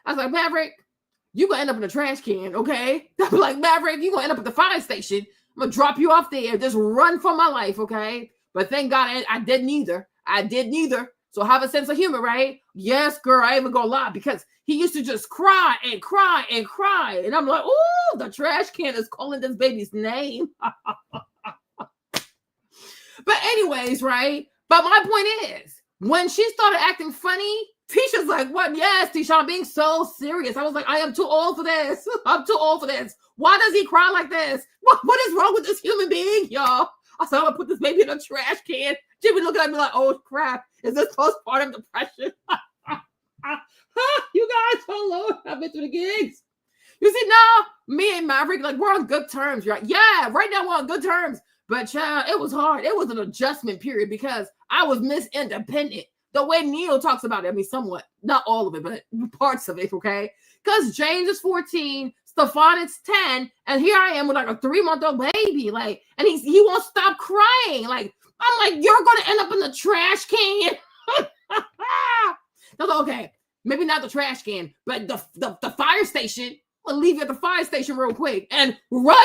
was like, Maverick, you gonna end up in the trash can, okay? I'm like, Maverick, you gonna end up at the fire station. I'm gonna drop you off there. Just run for my life, okay? But thank God I did neither. I did neither. So have a sense of humor, right? Yes, girl, I ain't even gonna lie, because he used to just cry and cry and cry. And I'm like, oh, the trash can is calling this baby's name. But anyways, right? But my point is, when she started acting funny, Tisha's like, what? Yes, Tisha, I'm being so serious. I was like, I am too old for this. I'm too old for this. Why does he cry like this? What is wrong with this human being, y'all? I said, I'm gonna put this baby in a trash can. She be looking at me like, oh crap, is this postpartum depression? You guys, hello, I've been through the gigs. You see, now me and Maverick, like, we're on good terms, right? Yeah, right now we're on good terms. But child, it was hard. It was an adjustment period because I was Miss Independent. The way Neil talks about it, I mean, somewhat, not all of it, but parts of it, okay? Because James is 14, Stefan is 10, and here I am with like a 3-month-old baby, like, and he won't stop crying. Like, I'm like, you're gonna end up in the trash can. I was like, okay, maybe not the trash can, but the fire station. I'll leave you at the fire station real quick and run.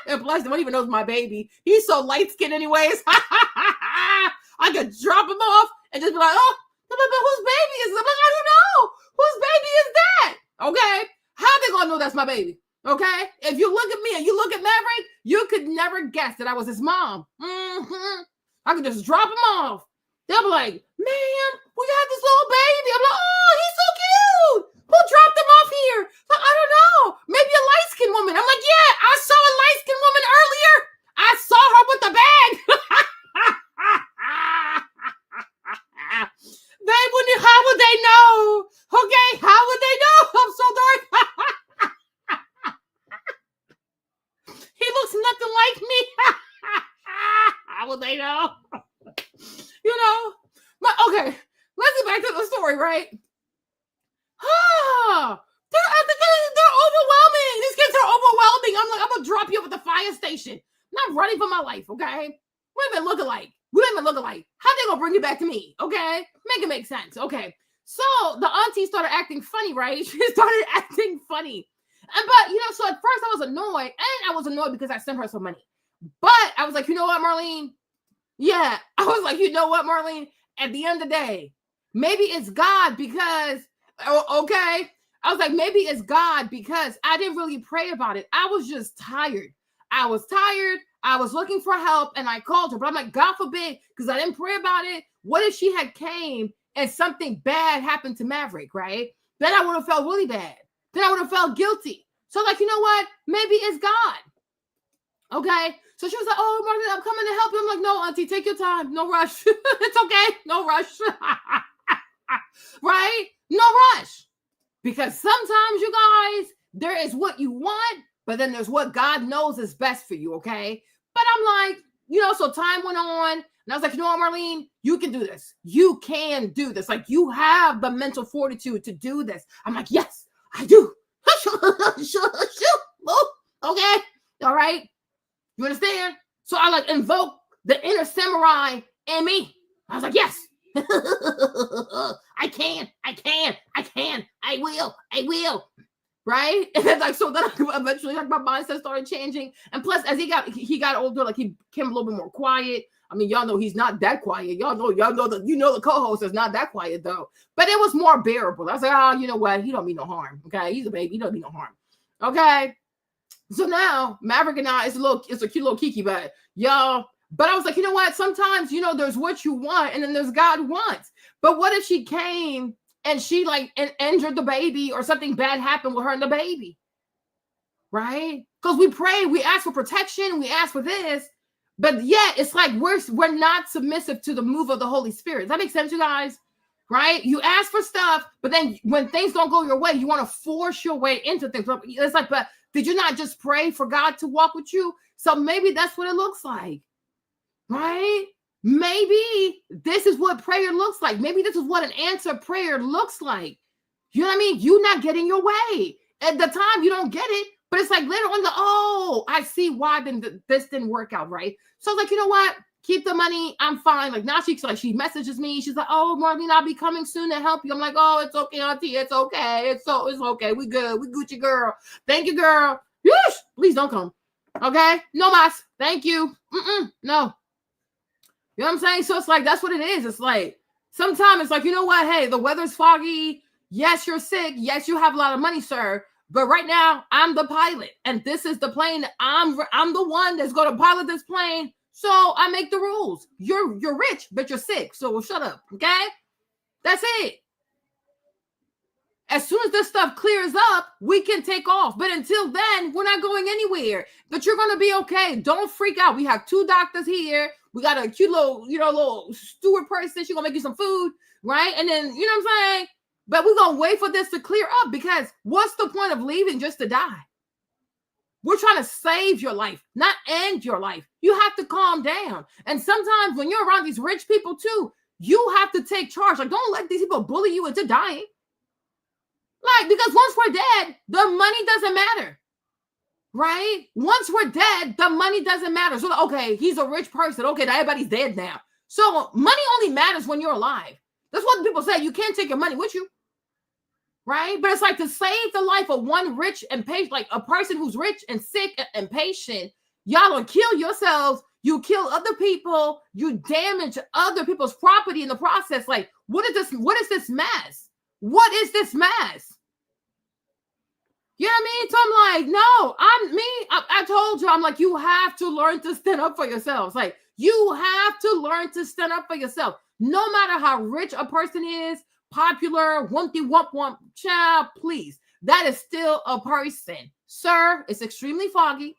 And plus, no one even knows my baby. He's so light-skinned anyways. I could drop him off and just be like, oh, but whose baby is it? I'm like, I don't know. Whose baby is that? Okay. How they gonna know that's my baby? Okay. If you look at me and you look at Maverick, you could never guess that I was his mom. I could just drop him off. They'll be like, man, we got this little baby. I'm like, oh, he's so cute. Who dropped him off here? Like, I don't know. Maybe a light-skinned woman. I'm like, yeah, I saw a light-skinned woman earlier. I saw her with the bag. They wouldn't. How would they know? Okay, how would they know? I'm so dark. He looks nothing like me. How would they know? You know. But okay, let's get back to the story, right? They're overwhelming. These kids are overwhelming. I'm like, I'm gonna drop you up at the fire station. I'm not running for my life, okay? We don't even look alike. How they gonna bring you back to me? Okay, make it make sense. Okay, so the auntie started acting funny, right? She started acting funny, but you know, so at first I was annoyed, and I was annoyed because I sent her some money. But I was like, you know what, Marlene? Yeah, I was like, you know what, Marlene? At the end of the day, maybe it's God because, okay, I was like, maybe it's God because I didn't really pray about it. I was just tired. I was looking for help and I called her, but I'm like, God forbid, because I didn't pray about it. What if she had came and something bad happened to Maverick, right? Then I would have felt really bad. Then I would have felt guilty. So like, you know what? Maybe it's God. Okay. So she was like, oh, Marlene, I'm coming to help you. I'm like, no, auntie, take your time. No rush. It's okay. No rush. Right? No rush. Because sometimes, you guys, there is what you want, but then there's what God knows is best for you, okay? But I'm like, you know, so time went on, and I was like, you know what, Marlene? You can do this. You can do this. Like, you have the mental fortitude to do this. I'm like, yes, I do. Okay? All right? You understand? So I, like, invoke the inner samurai in me. I was like, yes. I will. right? And then like, so then eventually like my mindset started changing. And plus, as he got older, like he became a little bit more quiet. I mean, y'all know he's not that quiet. Y'all know the co-host is not that quiet though. But it was more bearable. I was like, oh, you know what? He don't mean no harm. Okay, he's a baby. He don't mean no harm. Okay. So now Maverick and I, it's a cute little kiki, but y'all. But I was like, you know what? Sometimes, there's what you want, and then there's God wants. But what if she came and she and injured the baby, or something bad happened with her and the baby? Right? Because we pray, we ask for protection, we ask for this. But yet it's like we're not submissive to the move of the Holy Spirit. Does that make sense, you guys? Right? You ask for stuff, but then when things don't go your way, you want to force your way into things. It's like, but did you not just pray for God to walk with you? So maybe that's what it looks like. Right? Maybe this is what prayer looks like. Maybe this is what an answered prayer looks like. You know what I mean? You're not getting your way. At the time, you don't get it. But it's like later on, I see why this didn't work out, right? So I was like, you know what? Keep the money. I'm fine. Like now she messages me. She's like, oh, Marlene, I'll be coming soon to help you. I'm like, oh, it's okay, auntie. It's okay. It's okay. We good. We Gucci, girl. Thank you, girl. Yeesh. Please don't come. Okay? No mas. Thank you. No. You know what I'm saying? So it's like, that's what it is. It's like, sometimes it's like, you know what? Hey, the weather's foggy. Yes, you're sick. Yes, you have a lot of money, sir. But right now, I'm the pilot, and this is the plane. I'm the one that's going to pilot this plane. So I make the rules. You're rich, but you're sick. So shut up, okay? That's it. As soon as this stuff clears up, we can take off. But until then, we're not going anywhere. But you're going to be okay. Don't freak out. We have 2 doctors here. We got a cute little, little steward person. She's going to make you some food, right? And then, you know what I'm saying? But we're going to wait for this to clear up, because what's the point of leaving just to die? We're trying to save your life, not end your life. You have to calm down. And sometimes when you're around these rich people too, you have to take charge. Like, don't let these people bully you into dying. Like, because once we're dead, the money doesn't matter. Right? Once we're dead, the money doesn't matter. So, okay, he's a rich person. Okay, now everybody's dead now. So money only matters when you're alive. That's what people say. You can't take your money with you. Right? But it's like, to save the life of one rich and patient, like a person who's rich and sick and patient, y'all don't kill yourselves. You kill other people. You damage other people's property in the process. Like, what is this? What is this mess? What is this mess? You know what I mean? So I'm like, no, I told you, I'm like, you have to learn to stand up for yourselves. Like, you have to learn to stand up for yourself. No matter how rich a person is, popular, wumpy wump wump, child, please. That is still a person. Sir, it's extremely foggy.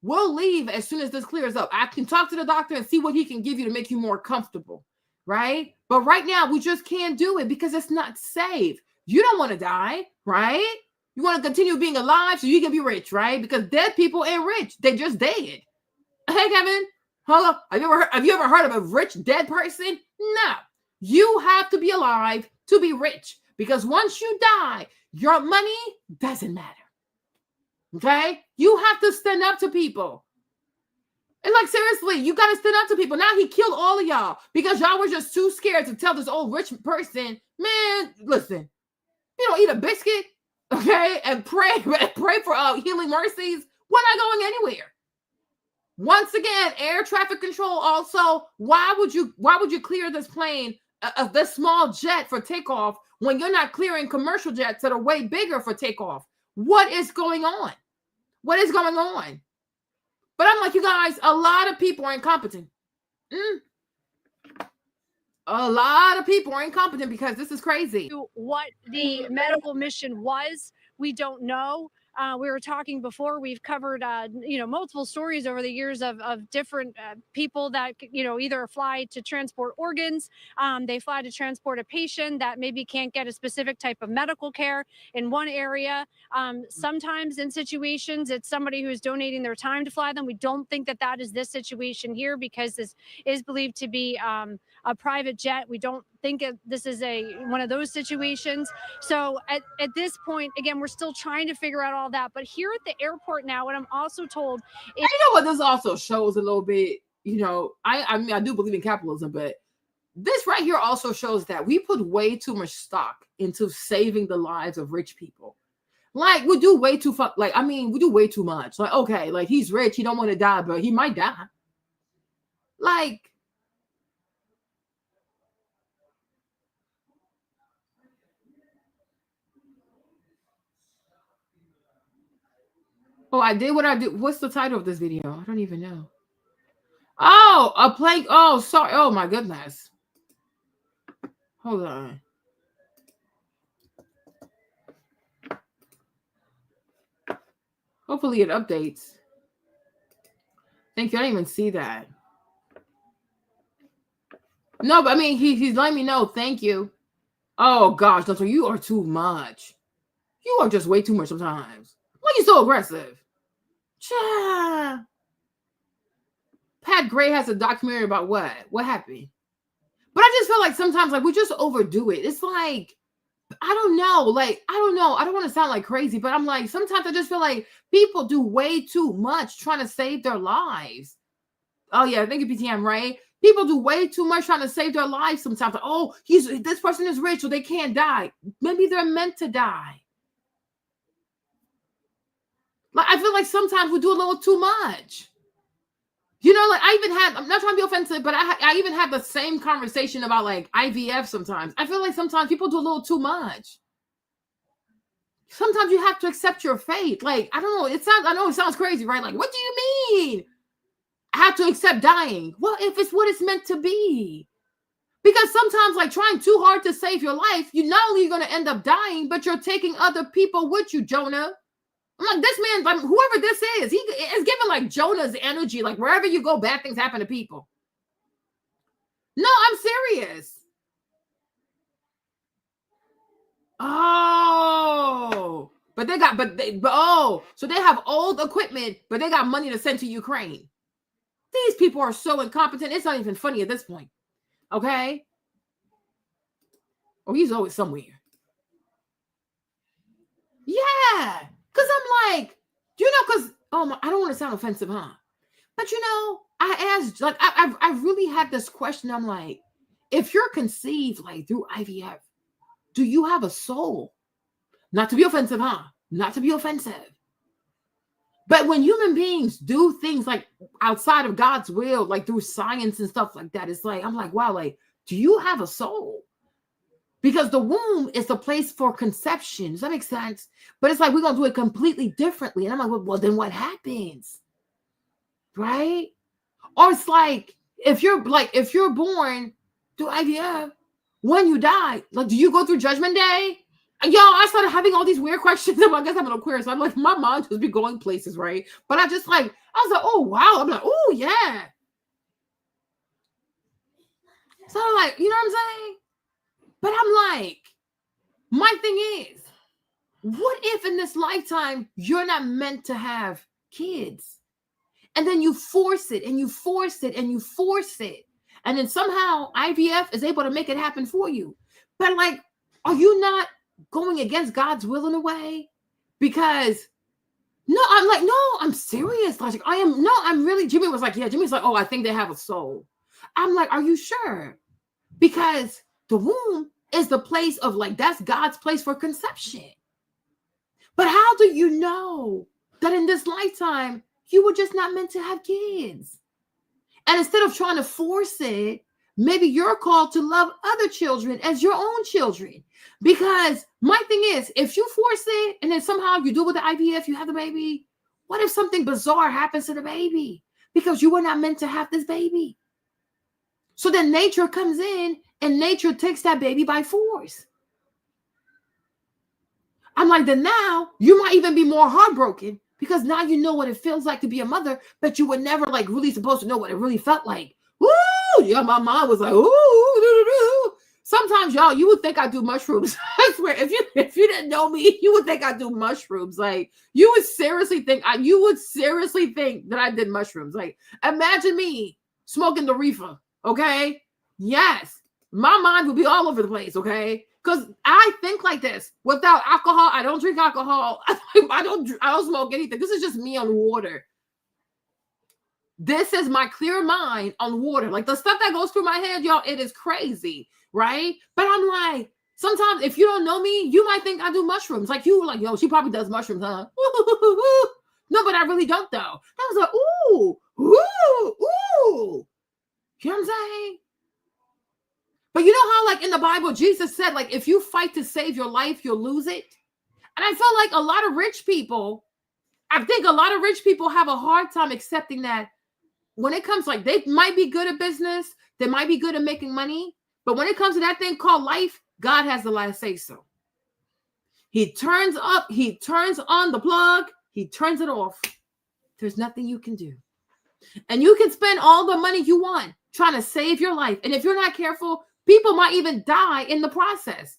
We'll leave as soon as this clears up. I can talk to the doctor and see what he can give you to make you more comfortable, right? But right now, we just can't do it because it's not safe. You don't want to die, right? You want to continue being alive so you can be rich, right? Because dead people ain't rich. They just dead. Hey, Kevin. Hello. Have you ever heard of a rich dead person? No. You have to be alive to be rich, because once you die, your money doesn't matter. Okay? You have to stand up to people. And like, seriously, you got to stand up to people. Now he killed all of y'all because y'all were just too scared to tell this old rich person, man, listen, you don't eat a biscuit, okay? And pray for healing mercies. We're not going anywhere. Once again, air traffic control also, why would you clear this plane, this small jet for takeoff, when you're not clearing commercial jets that are way bigger for takeoff? What is going on? What is going on? But I'm like, you guys, a lot of people are incompetent. A lot of people are incompetent because this is crazy. What the medical mission was, we don't know. We were talking before, we've covered, multiple stories over the years of different people that, either fly to transport organs, they fly to transport a patient that maybe can't get a specific type of medical care in one area. Sometimes in situations, it's somebody who's donating their time to fly them. We don't think that is this situation here, because this is believed to be a private jet. We don't think this is one of those situations. So at this point, again, we're still trying to figure out all that. But here at the airport now, what I'm also told is, you know what this also shows a little bit, I mean, I do believe in capitalism, but this right here also shows that we put way too much stock into saving the lives of rich people. Like, we do way too we do way too much. Like, okay, like he's rich, he don't want to die, but he might die. Like, oh, I did what I did. What's the title of this video? I don't even know. Oh, a plane. Oh, sorry. Oh my goodness. Hold on. Hopefully it updates. Thank you. I didn't even see that. No, but I mean, he's letting me know. Thank you. Oh gosh, Dr. You are too much. You are just way too much sometimes. Why are you so aggressive? Cha. Pat Gray has a documentary about what? What happened? But I just feel like sometimes like we just overdo it. It's like, I don't know. Like, I don't know. I don't want to sound like crazy, but I'm like, sometimes I just feel like people do way too much trying to save their lives. Oh yeah, thank you, PTM, right? People do way too much trying to save their lives sometimes. Like, oh, this person is rich, so they can't die. Maybe they're meant to die. Like, I feel like sometimes we do a little too much. You know, like I'm not trying to be offensive, but I even had the same conversation about like IVF sometimes. I feel like sometimes people do a little too much. Sometimes you have to accept your fate. Like, I don't know. I know it sounds crazy, right? Like, what do you mean? I have to accept dying. Well, if it's what it's meant to be. Because sometimes, like, trying too hard to save your life, you not only are going to end up dying, but you're taking other people with you, Jonah. I'm like, this man, like, whoever this is, he is giving like Jonah's energy. Like, wherever you go, bad things happen to people. No, I'm serious. Oh, so they have old equipment, but they got money to send to Ukraine. These people are so incompetent. It's not even funny at this point. Okay. Oh, he's always somewhere. Yeah. Because I'm like, because, I don't want to sound offensive, huh? But, I asked, like, I really had this question. I'm like, if you're conceived, like, through IVF, do you have a soul? Not to be offensive, huh? Not to be offensive. But when human beings do things like outside of God's will, like through science and stuff like that, it's like, I'm like, wow, like, do you have a soul? Because the womb is the place for conception. Does that make sense? But it's like, we're going to do it completely differently. And I'm like, well, then what happens? Right? Or it's like, if you're born through IVF, when you die, like, do you go through Judgment Day? I started having all these weird questions. I guess I'm an Aquarius, so I'm like, my mind just be going places, right? But I was like, oh wow. I'm like, oh yeah. So I'm like, you know what I'm saying? But I'm like, my thing is, what if in this lifetime you're not meant to have kids? And then you force it and you force it and you force it. And then somehow IVF is able to make it happen for you. But like, are you not going against God's will in a way? Because I'm serious. Like, I'm really, Jimmy was like, yeah, Jimmy's like, oh, I think they have a soul. I'm like, are you sure? Because the womb is the place of like, that's God's place for conception. But how do you know that in this lifetime, you were just not meant to have kids? And instead of trying to force it, maybe you're called to love other children as your own children. Because my thing is, if you force it and then somehow you do with the IVF, you have the baby, what if something bizarre happens to the baby? Because you were not meant to have this baby. So then nature comes in and nature takes that baby by force. I'm like, then now you might even be more heartbroken because now you know what it feels like to be a mother, but you were never like really supposed to know what it really felt like. Woo! Yeah, my mom was like, ooh. Sometimes, y'all, you would think I do mushrooms. I swear, if you didn't know me, you would think I do mushrooms. Like, you would seriously think that I did mushrooms. Like, imagine me smoking the reefer, okay? Yes, my mind would be all over the place, okay? Because I think like this. Without alcohol, I don't drink alcohol. I don't smoke anything. This is just me on water. This is my clear mind on water. Like the stuff that goes through my head, y'all, it is crazy, right? But I'm like, Sometimes if you don't know me, you might think I do mushrooms. Like you were like, yo, she probably does mushrooms, huh? No, but I really don't though. I was like, ooh, ooh, ooh. You know what I'm saying? But you know how like in the Bible, Jesus said, like, if you fight to save your life, you'll lose it. And I feel like a lot of rich people, I think a lot of rich people have a hard time accepting that when it comes, like, they might be good at business, they might be good at making money, but when it comes to that thing called life, God has the last say so. He turns up, he turns on the plug, he turns it off. There's nothing you can do. And you can spend all the money you want trying to save your life. And if you're not careful, people might even die in the process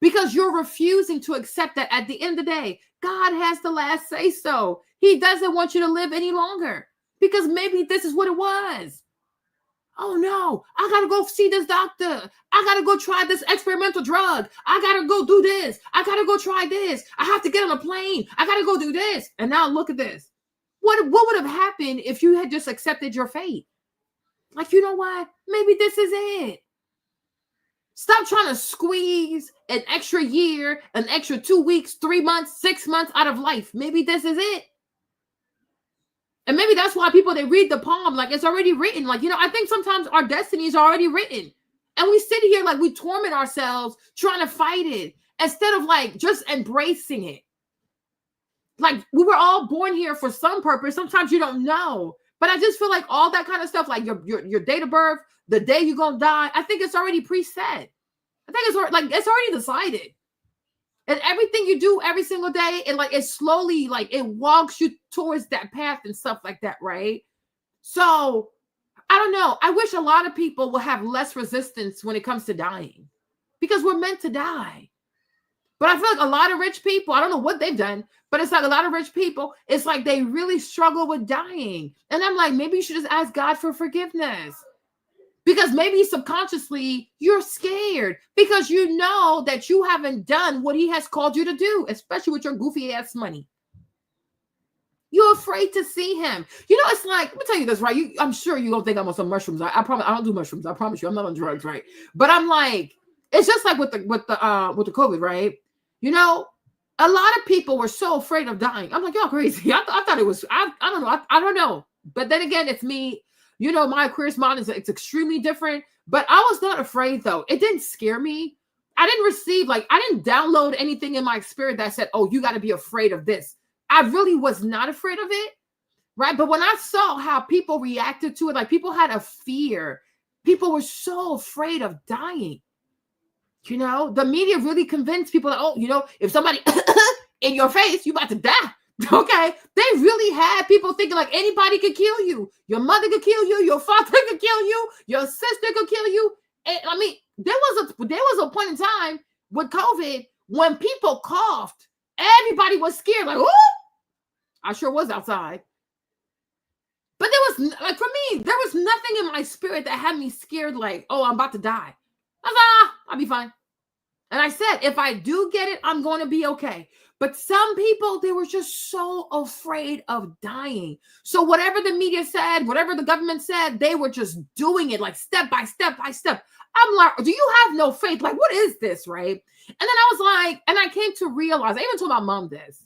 because you're refusing to accept that at the end of the day, God has the last say so. He doesn't want you to live any longer because maybe this is what it was. Oh no, I got to go see this doctor. I got to go try this experimental drug. I got to go do this. I got to go try this. I have to get on a plane. I got to go do this. And now look at this. What would have happened if you had just accepted your fate? Like, you know what? Maybe this is it. Stop trying to squeeze an extra year, an extra 2 weeks, 3 months, 6 months out of life. Maybe this is it. And maybe that's why people, they read the poem like it's already written. Like, you know, I think sometimes our destiny is already written. And we sit here like we torment ourselves trying to fight it instead of like just embracing it. Like, we were all born here for some purpose. Sometimes you don't know. But I just feel like all that kind of stuff, like your date of birth, the day you're going to die, I think it's already preset. I think it's already decided. And everything you do every single day, it slowly, like, it walks you towards that path and stuff like that, right? So, I don't know. I wish a lot of people will have less resistance when it comes to dying because we're meant to die. But I feel like a lot of rich people, I don't know what they've done, but it's like a lot of rich people, it's like they really struggle with dying. And I'm like, maybe you should just ask God for forgiveness. Because maybe subconsciously you're scared because you know that you haven't done what he has called you to do, especially with your goofy ass money. You're afraid to see him. You know, it's like, let me tell you this, right? I'm sure you don't think I'm on some mushrooms. I promise I don't do mushrooms. I promise you, I'm not on drugs, right? But I'm like, it's just like with the COVID, right? You know, a lot of people were so afraid of dying. I'm like, y'all crazy. I thought it was, I don't know. I don't know. But then again, it's me. You know, my Aquarius mind it's extremely different. But I was not afraid, though. It didn't scare me. I didn't download anything in my spirit that said, oh, you got to be afraid of this. I really was not afraid of it, right? But when I saw how people reacted to it, like people had a fear. People were so afraid of dying. You know, the media really convinced people that, oh, you know, if somebody in your face, you about to die. Okay. They really had people thinking like anybody could kill you. Your mother could kill you. Your father could kill you. Your sister could kill you. And I mean, there was a point in time with COVID when people coughed, everybody was scared. Like, oh, I sure was outside. But there was, like, for me, there was nothing in my spirit that had me scared like, oh, I'm about to die. I was like, I'll be fine. And I said, if I do get it, I'm going to be okay. But some people, they were just so afraid of dying. So whatever the media said, whatever the government said, they were just doing it like step by step by step. I'm like, do you have no faith? Like, what is this, right? And then I was like, and I came to realize, I even told my mom this.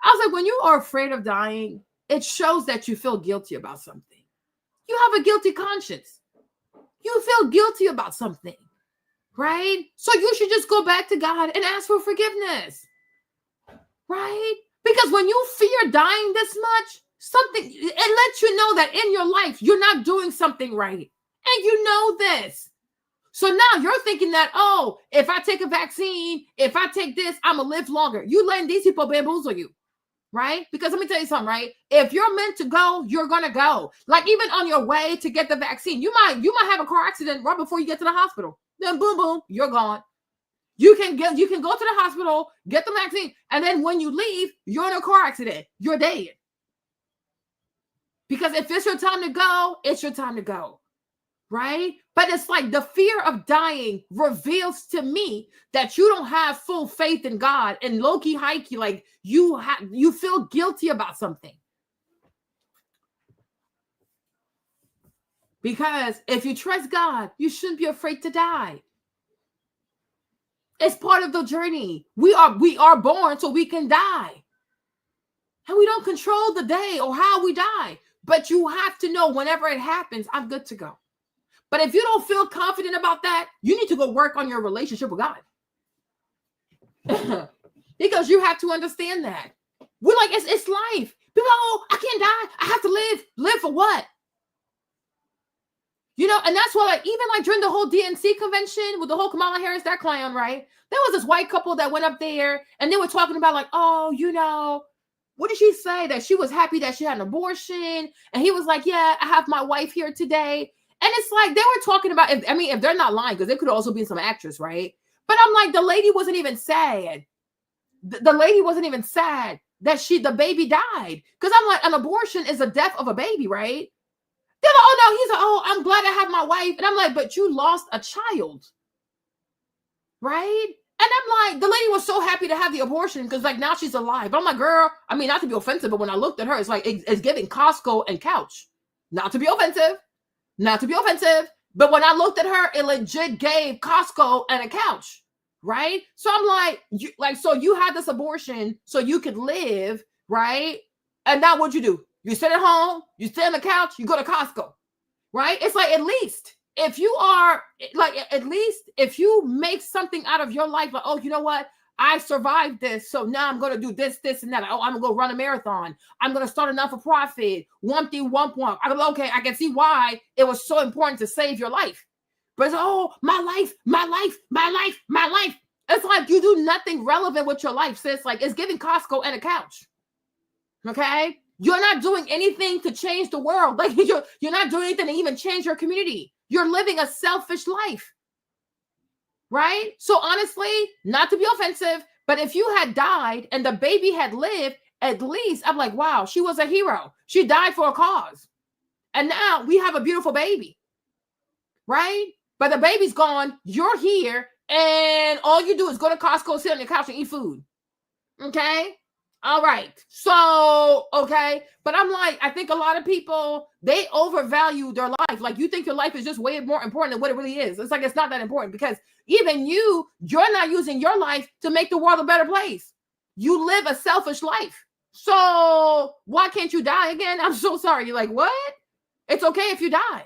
I was like, when you are afraid of dying, it shows that you feel guilty about something. You have a guilty conscience. You feel guilty about something. Right? So you should just go back to God and ask for forgiveness. Right? Because when you fear dying this much, it lets you know that in your life, you're not doing something right. And you know this. So now you're thinking that, oh, if I take a vaccine, if I take this, I'm going to live longer. You letting these people bamboozle you. Right? Because let me tell you something, right? If you're meant to go, you're going to go. Like even on your way to get the vaccine, you might have a car accident right before you get to the hospital. Then boom, boom, you're gone. You can go to the hospital, get the vaccine, and then when you leave, you're in a car accident. You're dead. Because if it's your time to go, it's your time to go. Right? But it's like the fear of dying reveals to me that you don't have full faith in God, and low-key, high-key, like you feel guilty about something. Because if you trust God, you shouldn't be afraid to die. It's part of the journey. We are born so we can die. And we don't control the day or how we die. But you have to know whenever it happens, I'm good to go. But if you don't feel confident about that, you need to go work on your relationship with God. Because you have to understand that. We're like, it's life. People are, oh, I can't die. I have to live. Live for what? You know, and that's why, like, even like during the whole DNC convention with the whole Kamala Harris, that clown, right? There was this white couple that went up there and they were talking about like, oh, you know, what did she say? That she was happy that she had an abortion. And he was like, yeah, I have my wife here today. And it's like, they were talking about, if they're not lying, because they could also be some actress, right? But I'm like, the lady wasn't even sad. The lady wasn't even sad that the baby died. Because I'm like, an abortion is the death of a baby, right? They're like, oh no, he's like, oh, I'm glad I have my wife. And I'm like, but you lost a child, right? And I'm like, the lady was so happy to have the abortion because like now she's alive. I'm like, girl, I mean, not to be offensive, but when I looked at her, it's like, it's giving Costco and couch. Not to be offensive. But when I looked at her, it legit gave Costco and a couch, right? So I'm like, so you had this abortion so you could live, right? And now what'd you do? You sit at home, you sit on the couch, you go to Costco, right? It's like, at least if you are like, at least if you make something out of your life, like, oh, you know what? I survived this. So now I'm going to do this, this, and that. Oh, I'm going to go run a marathon. I'm going to start a non-for-profit. Womp. I go, okay, I can see why it was so important to save your life. But it's, oh, my life. It's like you do nothing relevant with your life, sis. Like, it's giving Costco and a couch. Okay? You're not doing anything to change the world. Like, you're not doing anything to even change your community. You're living a selfish life. Right? So honestly, not to be offensive, but if you had died and the baby had lived, at least I'm like, wow, she was a hero. She died for a cause. And now we have a beautiful baby. Right? But the baby's gone. You're here. And all you do is go to Costco, sit on your couch and eat food. Okay? All right. So, okay. But I'm like, I think a lot of people, they overvalue their life. Like, you think your life is just way more important than what it really is. It's like, it's not that important because even you're not using your life to make the world a better place. You live a selfish life. So why can't you die again? I'm so sorry. You're like, what? It's okay if you die.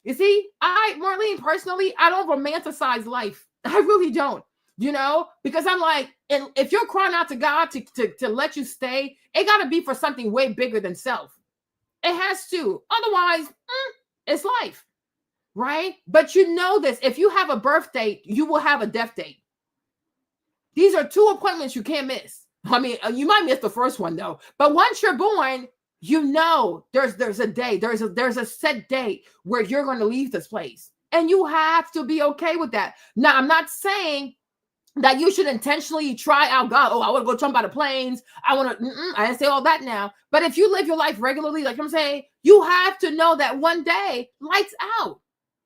You see, Marlene, personally, I don't romanticize life. I really don't. You know, because I'm like, and if you're crying out to God to let you stay, it got to be for something way bigger than self. It has to. Otherwise, it's life, right? But you know this. If you have a birth date, you will have a death date. These are two appointments you can't miss. I mean, you might miss the first one, though. But once you're born, you know there's a day, there's a set date where you're going to leave this place. And you have to be okay with that. Now, I'm not saying that you should intentionally try out God. Oh, I want to go jump out of planes. I want to, I didn't say all that now. But if you live your life regularly, like I'm saying, you have to know that one day, lights out.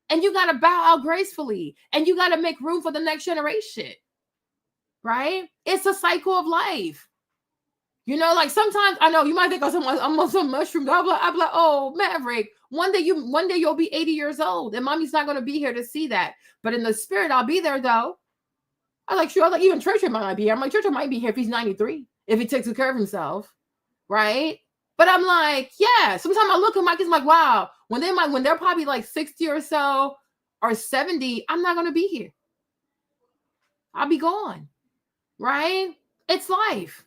And you got to bow out gracefully. And you got to make room for the next generation. Right? It's a cycle of life. You know, like sometimes, I know you might think I'm on some mushroom. I'm like, oh, Maverick, one day you'll be 80 years old. And mommy's not going to be here to see that. But in the spirit, I'll be there, though. I'm like, sure, like even Churchill might not be here. I'm like, Churchill might be here if he's 93, if he takes care of himself, right? But I'm like, yeah. Sometimes I look at my kids, I'm like, wow, when they're probably like 60 or so or 70, I'm not gonna be here. I'll be gone, right? It's life,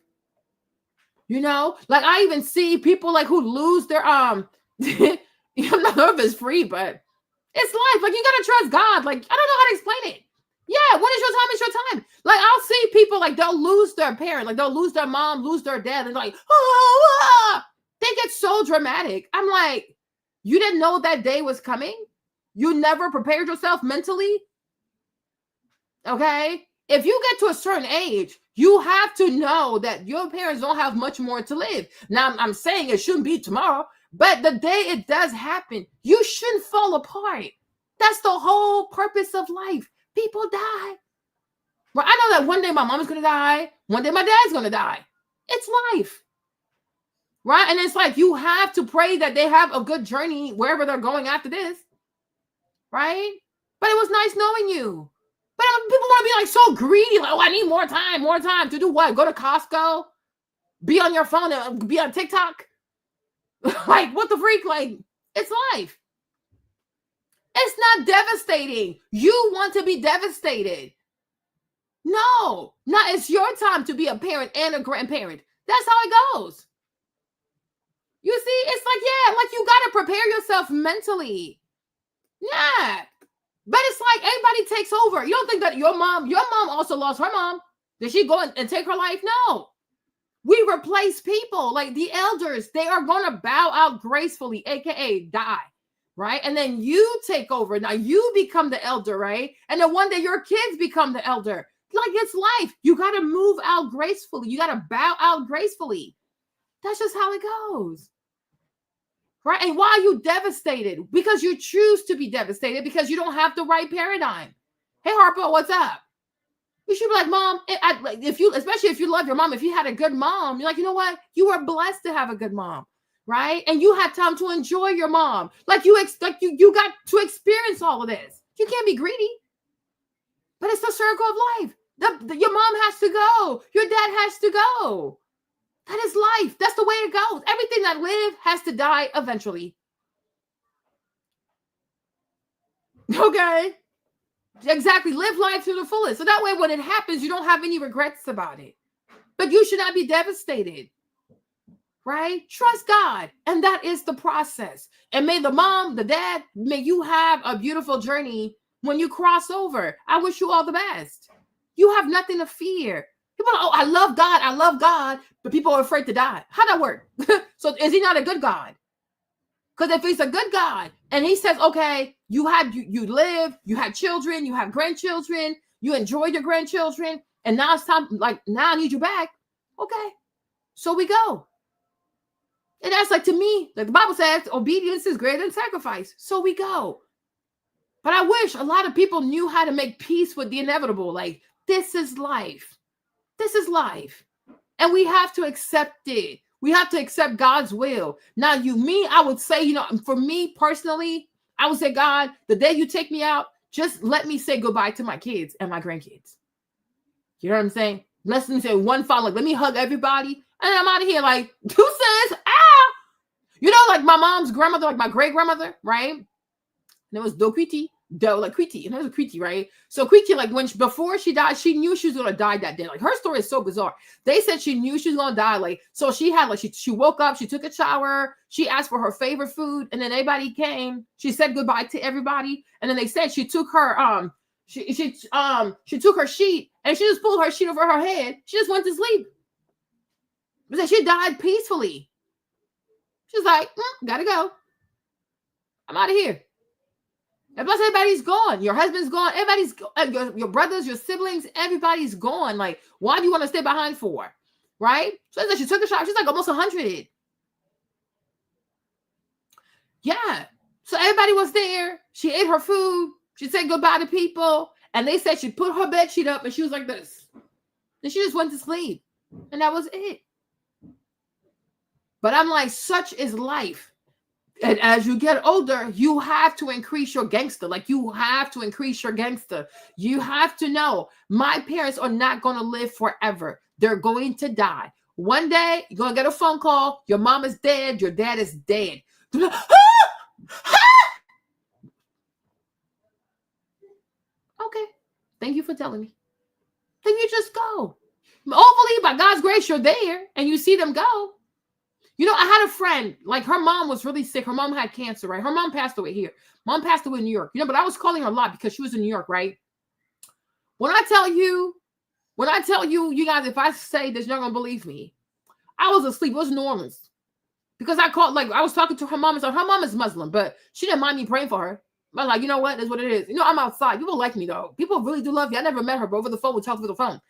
you know. Like I even see people like who lose their I'm not sure if it's free, but it's life. Like you gotta trust God. Like I don't know how to explain it. Yeah, when is your time? It's your time. Like I'll see people like they'll lose their parent, like they'll lose their mom, lose their dad, and like, they get so dramatic. I'm like, you didn't know that day was coming? You never prepared yourself mentally? Okay? If you get to a certain age, you have to know that your parents don't have much more to live. Now, I'm saying it shouldn't be tomorrow, but the day it does happen, you shouldn't fall apart. That's the whole purpose of life. People die. Well, I know that one day my mom is going to die. One day my dad's going to die. It's life. Right? And it's like you have to pray that they have a good journey wherever they're going after this. Right? But it was nice knowing you. But people want to be like so greedy. Like, oh, I need more time to do what? Go to Costco, be on your phone, and be on TikTok. Like, what the freak? Like, it's life. It's not devastating. You want to be devastated. No, it's your time to be a parent and a grandparent. That's how it goes. You see, it's like, yeah, like you got to prepare yourself mentally. Yeah. But it's like everybody takes over. You don't think that your mom also lost her mom. Did she go and take her life? No. We replace people. Like the elders, they are going to bow out gracefully, AKA die. Right? And then you take over. Now you become the elder, right? And then one day your kids become the elder. Like it's life. You got to move out gracefully. You got to bow out gracefully. That's just how it goes. Right? And why are you devastated? Because you choose to be devastated because you don't have the right paradigm. Hey, Harpo, what's up? You should be like, Mom, especially if you love your mom, if you had a good mom, you're like, you know what? You are blessed to have a good mom, right? And you had time to enjoy your mom. Like you got to experience all of this. You can't be greedy. But it's the circle of life. Your mom has to go. Your dad has to go. That is life. That's the way it goes. Everything that lives has to die eventually. Okay? Exactly. Live life to the fullest. So that way when it happens, you don't have any regrets about it. But you should not be devastated. Right? Trust God. And that is the process. And may the mom, the dad, may you have a beautiful journey when you cross over. I wish you all the best. You have nothing to fear. People are, oh, I love God, but people are afraid to die. How'd that work? So is he not a good God? Because if he's a good God and he says, okay, you live, you had children, you have grandchildren, you enjoyed your grandchildren, and now it's time, like, now I need you back. Okay. So we go. And that's like, to me, like the Bible says, obedience is greater than sacrifice. So we go. But I wish a lot of people knew how to make peace with the inevitable. Like, this is life. This is life. And we have to accept it. We have to accept God's will. Now, I would say, for me personally, I would say, God, the day you take me out, just let me say goodbye to my kids and my grandkids. You know what I'm saying? Let me say one final, like, let me hug everybody. And I'm out of here. Like, who says, like my mom's grandmother, like my great grandmother, right? And it was Quiti, and it was Quiti, right? So Quiti, like before she died, she knew she was gonna die that day. Like her story is so bizarre. They said she knew she was gonna die. Like, so she had she woke up, she took a shower, she asked for her favorite food, and then everybody came. She said goodbye to everybody, and then they said she took her she took her sheet and she just pulled her sheet over her head. She just went to sleep. Because she died peacefully. She's like, gotta go. I'm out of here. And plus, everybody's gone. Your husband's gone. Everybody's your brothers, your siblings, everybody's gone. Like, why do you want to stay behind for? Right? So she took a shot. She's like almost 100. Yeah. So everybody was there. She ate her food. She said goodbye to people. And they said she put her bed sheet up and she was like this. Then she just went to sleep. And that was it. But I'm like, such is life. And as you get older, you have to increase your gangster. Like, you have to increase your gangster. You have to know my parents are not going to live forever. They're going to die. One day, you're going to get a phone call. Your mom is dead. Your dad is dead. Okay. Thank you for telling me. Then you just go. Hopefully, by God's grace, you're there and you see them go. I had a friend, like her mom was really sick. Her mom had cancer, right? Her mom passed away here. Mom passed away in New York, but I was calling her a lot because she was in New York, right? When I tell you, you guys, if I say this, you're not going to believe me. I was asleep. It was normal. Because I was talking to her mom and said, her mom is Muslim, but she didn't mind me praying for her. I was like, you know what? That's what it is. I'm outside. People like me, though. People really do love you. I never met her, but over the phone, we talked over the phone.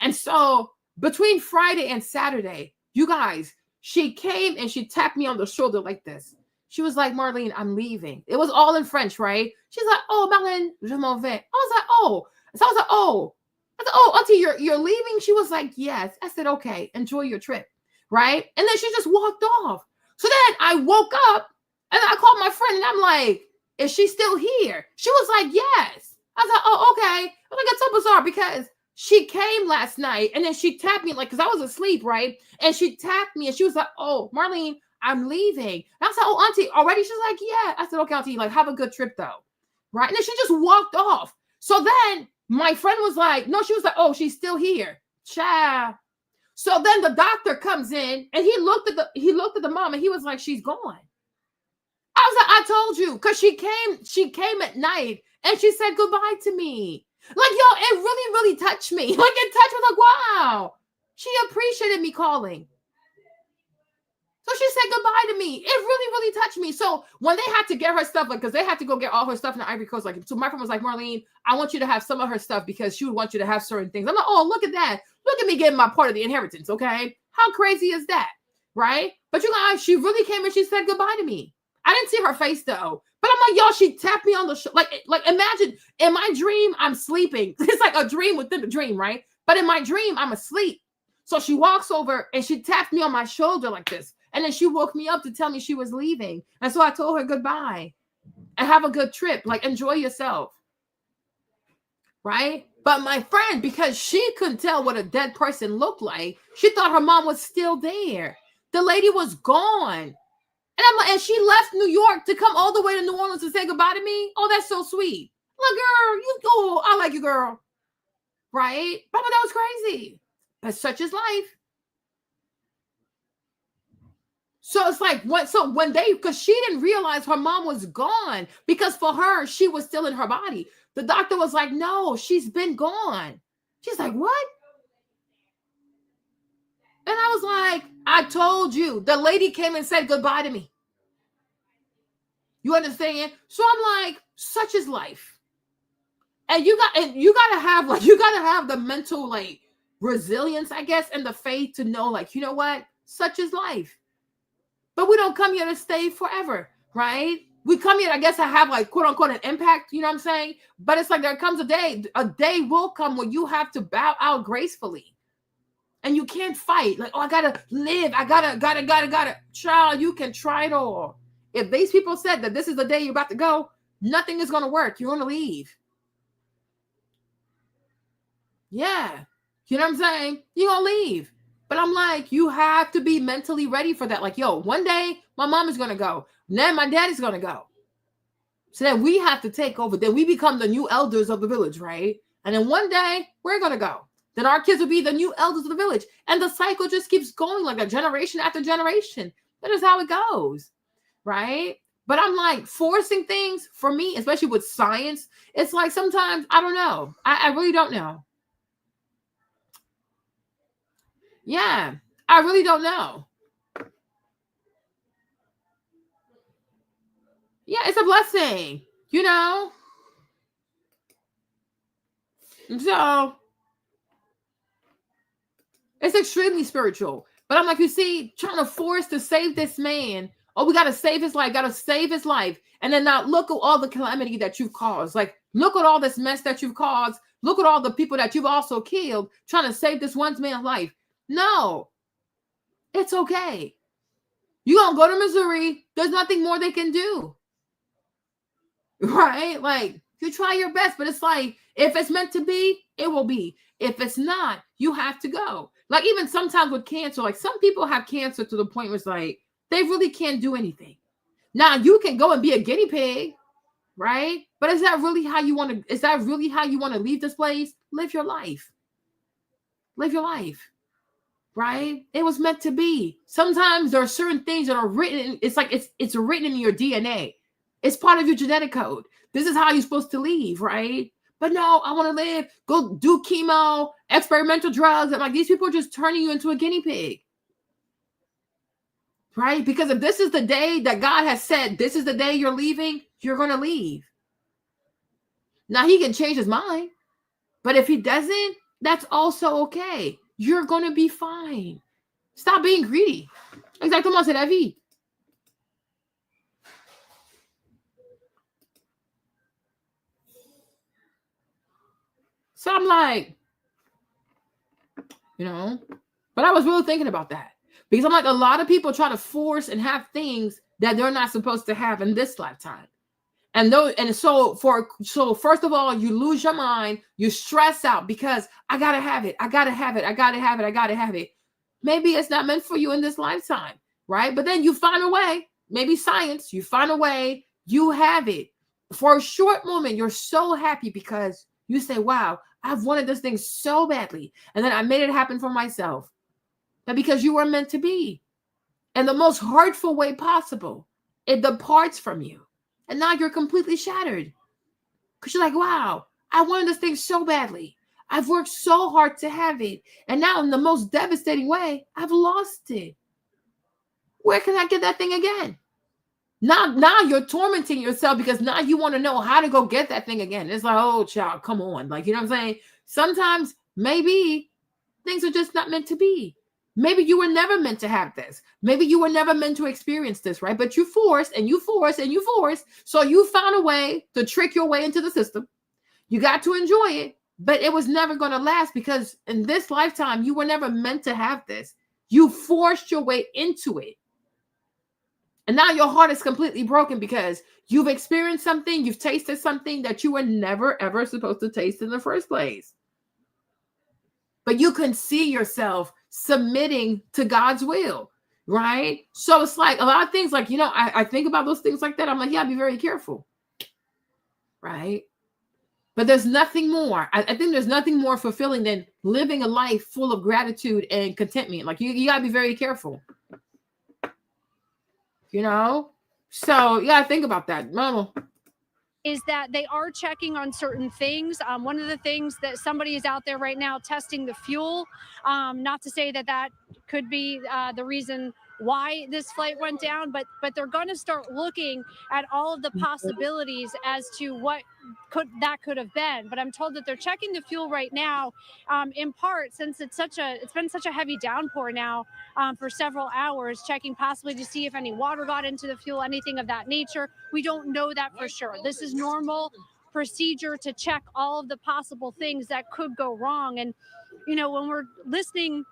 And so between Friday and Saturday, you guys, she came and she tapped me on the shoulder like this. She was like, Marlene, I'm leaving. It was all in French, right? She's like, oh, Marlene, je m'en vais. I was like, oh. So I was like, oh. I said, oh, auntie, you're leaving? She was like, yes. I said, okay, enjoy your trip, right? And then she just walked off. So then I woke up and I called my friend and I'm like, is she still here? She was like, yes. I was like, oh, okay. I'm like, it's so bizarre because she came last night and then she tapped me, like, because I was asleep, right? And she tapped me and she was like, oh, Marlene, I'm leaving. And I said, oh, Auntie, already? She's like, yeah. I said, okay, Auntie, like, have a good trip though. Right? And then she just walked off. So then my friend was like, no, she was like, oh, she's still here. Ciao. So then the doctor comes in and he looked at the mom and he was like, she's gone. I was like, I told you, because she came at night and she said goodbye to me. Like, yo, it really, really touched me. Like, it touched me, like, wow. She appreciated me calling. So she said goodbye to me. It really, really touched me. So when they had to get her stuff, like, because they had to go get all her stuff in the Ivory Coast, like, so my friend was like, Marlene, I want you to have some of her stuff because she would want you to have certain things. I'm like, oh, look at that. Look at me getting my part of the inheritance, okay? How crazy is that, right? But you guys, she really came and she said goodbye to me. I didn't see her face though. But I'm like, y'all, she tapped me on the shoulder. Like imagine in my dream, I'm sleeping. It's like a dream within a dream, right? But in my dream, I'm asleep. So she walks over and she tapped me on my shoulder like this. And then she woke me up to tell me she was leaving. And so I told her goodbye and have a good trip. Like, enjoy yourself. Right? But my friend, because she couldn't tell what a dead person looked like, she thought her mom was still there. The lady was gone. And I'm like, and she left New York to come all the way to New Orleans to say goodbye to me. Oh, that's so sweet. Look, girl, you go. I like you, girl. Right? But that was crazy. But such is life. So it's like, because she didn't realize her mom was gone, because for her, she was still in her body. The doctor was like, no, she's been gone. She's like, what? And I was like, I told you. The lady came and said goodbye to me. You understand? So I'm like, such is life. And you gotta have the mental, like, resilience, I guess, and the faith to know, like, you know what? Such is life. But we don't come here to stay forever, right? We come here, I guess, to have, like, quote unquote, an impact, you know what I'm saying? But it's like there comes a day will come when you have to bow out gracefully. And you can't fight. Like, oh, I gotta live. I gotta. Child, you can try it all. If these people said that this is the day you're about to go, nothing is gonna work. You're gonna leave. Yeah. You know what I'm saying? You're gonna leave. But I'm like, you have to be mentally ready for that. Like, yo, one day my mom is going to go. Then my daddy's going to go. So then we have to take over. Then we become the new elders of the village, right? And then one day we're going to go. Then our kids will be the new elders of the village. And the cycle just keeps going like a generation after generation. That is how it goes, right? But I'm like, forcing things for me, especially with science, it's like sometimes, I don't know. I really don't know. Yeah, I really don't know. Yeah, it's a blessing, you know? So, it's extremely spiritual. But I'm like, you see, trying to force to save this man. Oh, we got to save his life. And then now look at all the calamity that you've caused. Like, look at all this mess that you've caused. Look at all the people that you've also killed trying to save this one man's life. No. It's okay. You gonna go to Missouri. There's nothing more they can do. Right? Like, you try your best, but it's like, if it's meant to be, it will be. If it's not, you have to go. Like, even sometimes with cancer, like, some people have cancer to the point where it's like, they really can't do anything. Now, you can go and be a guinea pig, right? But is that really how you want to leave this place? Live your life. Live your life. Right? It was meant to be. Sometimes there are certain things that are written. It's like it's written in your DNA. It's part of your genetic code. This is how you're supposed to leave, right? But no, I want to live. Go do chemo, experimental drugs. And like, these people are just turning you into a guinea pig. Right? Because if this is the day that God has said, this is the day you're leaving, you're going to leave. Now, he can change his mind. But if he doesn't, that's also okay. You're going to be fine. Stop being greedy. Exactement, c'est la vie. So I'm like, you know, but I was really thinking about that. Because I'm like, a lot of people try to force and have things that they're not supposed to have in this lifetime. So first of all, you lose your mind, you stress out because I gotta have it, I gotta have it, I gotta have it, I gotta have it. Maybe it's not meant for you in this lifetime, right? But then you find a way, maybe science, you find a way, you have it. For a short moment, you're so happy because you say, wow, I've wanted this thing so badly. And then I made it happen for myself. But because you were meant to be. In the most hurtful way possible, it departs from you. And now you're completely shattered. Because you're like, wow, I wanted this thing so badly. I've worked so hard to have it. And now in the most devastating way, I've lost it. Where can I get that thing again? Now you're tormenting yourself because now you want to know how to go get that thing again. It's like, oh, child, come on. Like, you know what I'm saying? Sometimes maybe things are just not meant to be. Maybe you were never meant to have this. Maybe you were never meant to experience this, right? But you forced and you forced and you forced. So you found a way to trick your way into the system. You got to enjoy it, but it was never going to last because in this lifetime, you were never meant to have this. You forced your way into it. And now your heart is completely broken because you've experienced something, you've tasted something that you were never, ever supposed to taste in the first place. But you can see yourself submitting to God's will, right? So it's like a lot of things like, I think about those things like that. I'm like, yeah, be very careful, right? But there's nothing more. I think there's nothing more fulfilling than living a life full of gratitude and contentment. Like you got to be very careful, So you got to think about that, Mama. Is that they are checking on certain things. One of the things that somebody is out there right now testing the fuel, not to say that could be the reason why this flight went down, but they're going to start looking at all of the possibilities as to what could have been. But I'm told that they're checking the fuel right now, in part since it's been such a heavy downpour now for several hours, checking possibly to see if any water got into the fuel, anything of that nature. We don't know that for sure. This is normal procedure to check all of the possible things that could go wrong. And when we're listening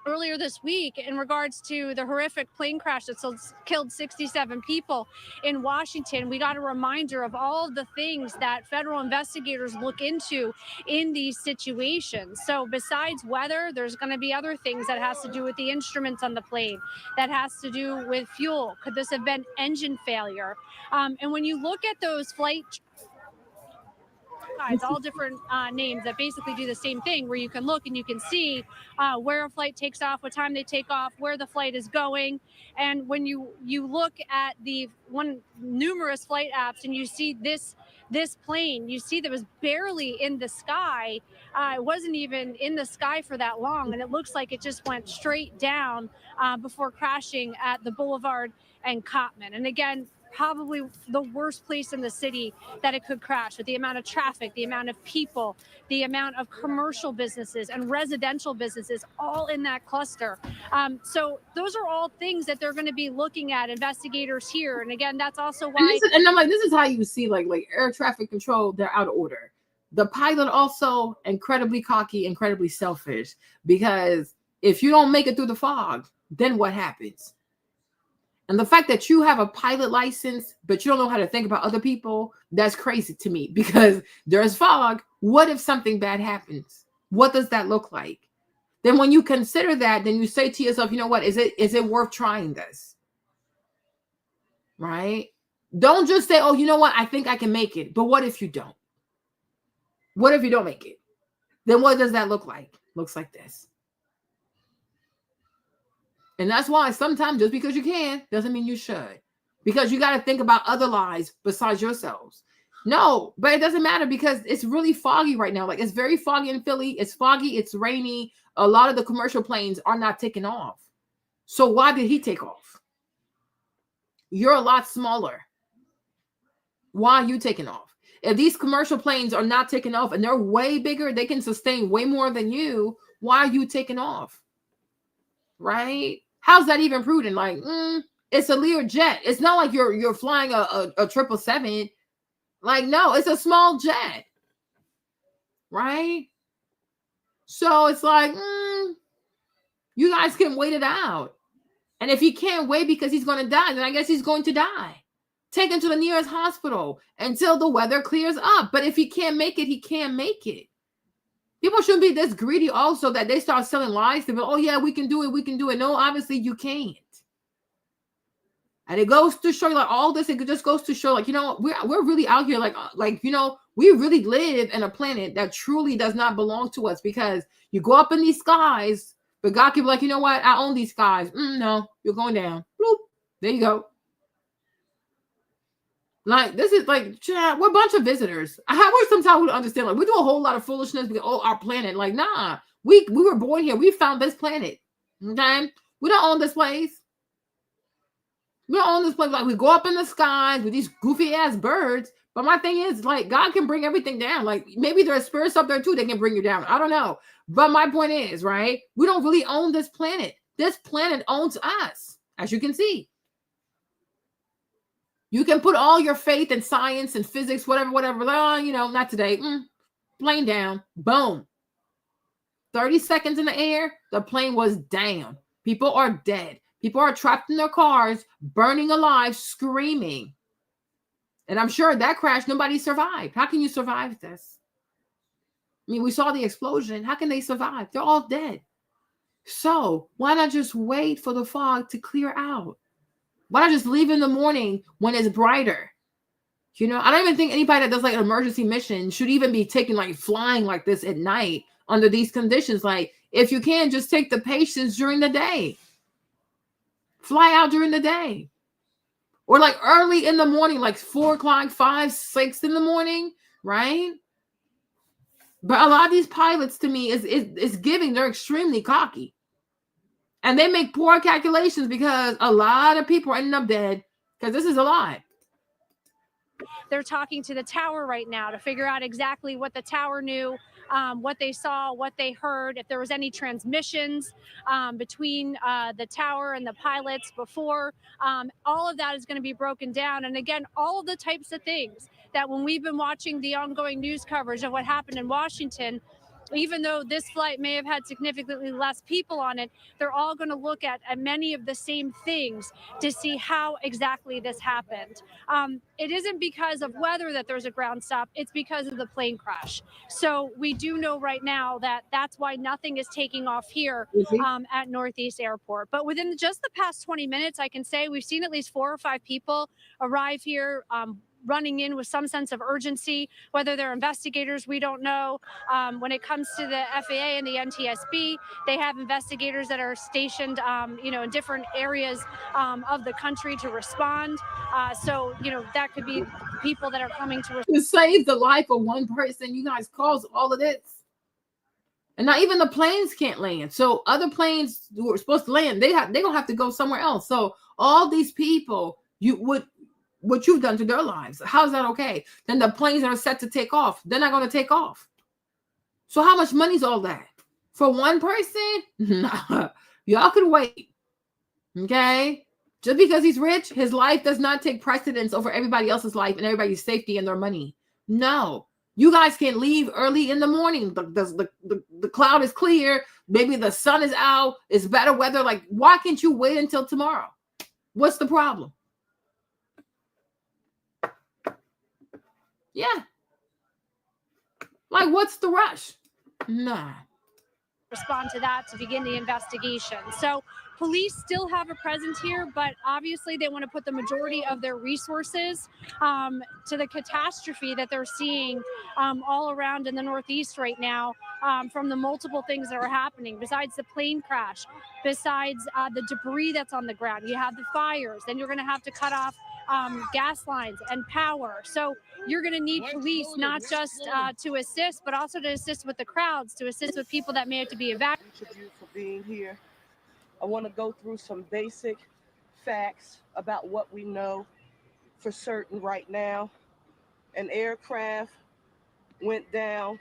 earlier this week in regards to the horrific plane crash that killed 67 people in Washington, we got a reminder of all of the things that federal investigators look into in these situations. So besides weather, there's going to be other things that has to do with the instruments on the plane, that has to do with fuel. Could this have been engine failure? And when you look at those flight all different names that basically do the same thing, where you can look and you can see where a flight takes off, what time they take off, where the flight is going. And when you look at the numerous flight apps and you see this plane, you see that was barely in the sky. It wasn't even in the sky for that long, and it looks like it just went straight down before crashing at the Boulevard and Cottman. And again, probably the worst place in the city that it could crash, with the amount of traffic, the amount of people, the amount of commercial businesses and residential businesses all in that cluster. So those are all things that they're going to be looking at, investigators here. And again, that's also why. And I'm like, this is how you see like air traffic control, they're out of order. The pilot also incredibly cocky, incredibly selfish, because if you don't make it through the fog, then what happens? And the fact that you have a pilot license, but you don't know how to think about other people, that's crazy to me, because there's fog. What if something bad happens? What does that look like? Then when you consider that, then you say to yourself, you know what, is it worth trying this? Right? Don't just say, oh, you know what, I think I can make it. But what if you don't? What if you don't make it? Then what does that look like? Looks like this. And that's why sometimes just because you can doesn't mean you should. Because you got to think about other lives besides yourselves. No, but it doesn't matter because it's really foggy right now. Like, it's very foggy in Philly. It's foggy. It's rainy. A lot of the commercial planes are not taking off. So why did he take off? You're a lot smaller. Why are you taking off? If these commercial planes are not taking off and they're way bigger, they can sustain way more than you. Why are you taking off? Right? How's that even prudent? Like, it's a Lear jet. It's not like you're flying a 777. Like, no, it's a small jet. Right? So it's like, you guys can wait it out. And if he can't wait because he's going to die, then I guess he's going to die. taken to the nearest hospital until the weather clears up. But if he can't make it, he can't make it. People shouldn't be this greedy also that they start selling lies to people. Oh, yeah, we can do it. We can do it. No, obviously you can't. And it goes to show, like, all this, it just goes to show, like, you know, we're really out here, like, you know, we really live in a planet that truly does not belong to us, because you go up in these skies, but God can be like, you know what? I own these skies. No, you're going down. Bloop. There you go. Like, this is like, we're a bunch of visitors. I wish sometimes we understand, like, we do a whole lot of foolishness because, oh, our planet. Like, nah, we were born here. We found this planet. Okay? We don't own this place. We don't own this place. Like, we go up in the skies with these goofy ass birds. But my thing is, like, God can bring everything down. Like, maybe there are spirits up there too that can bring you down. I don't know. But my point is, right? We don't really own this planet. This planet owns us, as you can see. You can put all your faith in science and physics, whatever. You know, not today. Plane down. Boom. 30 seconds in the air, the plane was down. People are dead. People are trapped in their cars, burning alive, screaming. And I'm sure that crash, nobody survived. How can you survive this? I mean, we saw the explosion. How can they survive? They're all dead. So why not just wait for the fog to clear out? Why not just leave in the morning when it's brighter? You know, I don't even think anybody that does like an emergency mission should even be taking, like, flying like this at night under these conditions. Like, if you can, just take the patients during the day. Fly out during the day. Or like early in the morning, like 4 o'clock, 5, 6 in the morning, right? But a lot of these pilots, to me, is giving, they're extremely cocky. And they make poor calculations because a lot of people are ending up dead because this is a lie. They're talking to the tower right now to figure out exactly what the tower knew, what they saw, what they heard, if there was any transmissions between the tower and the pilots before. All of that is going to be broken down. And again, all of the types of things that when we've been watching the ongoing news coverage of what happened in Washington, even though this flight may have had significantly less people on it, they're all going to look at many of the same things to see how exactly this happened. It isn't because of weather that there's a ground stop. It's because of the plane crash. So we do know right now that that's why nothing is taking off here at Northeast Airport. But within just the past 20 minutes, I can say we've seen at least 4 or 5 people arrive here, running in with some sense of urgency. Whether they're investigators, we don't know. When it comes to the FAA and the NTSB, they have investigators that are stationed, in different areas of the country to respond. So, that could be people that are coming to save the life of one person. You guys caused all of this. And not even the planes can't land. So other planes who are supposed to land, they're gonna have to go somewhere else. So all these people, what you've done to their lives, how's that okay? Then the planes are set to take off. They're not going to take off. So how much money is all that? For one person? Nah, y'all can wait. Okay? Just because he's rich, his life does not take precedence over everybody else's life and everybody's safety and their money. No. You guys can leave early in the morning. The cloud is clear. Maybe the sun is out. It's better weather. Like, why can't you wait until tomorrow? What's the problem? Yeah. Like, what's the rush? Nah. Respond to that to begin the investigation. So police still have a presence here, but obviously they want to put the majority of their resources to the catastrophe that they're seeing all around in the Northeast right now, from the multiple things that are happening. Besides the plane crash, besides the debris that's on the ground, you have the fires, then you're going to have to cut off gas lines and power. So you're going to need police not just to assist, but also to assist with the crowds, to assist with people that may have to be evacuated. Each of you for being here. I want to go through some basic facts about what we know for certain right now. An aircraft went down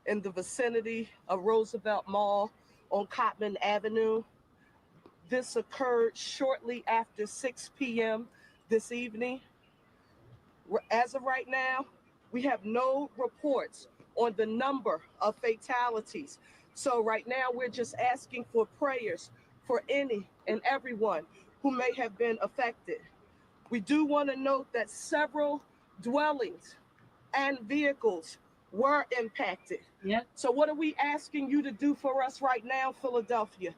in the vicinity of Roosevelt Mall on Cottman Avenue. This occurred shortly after 6 p.m. this evening. As of right now, we have no reports on the number of fatalities. So right now, we're just asking for prayers for any and everyone who may have been affected. We do want to note that several dwellings and vehicles were impacted. Yeah. So what are we asking you to do for us right now, Philadelphia?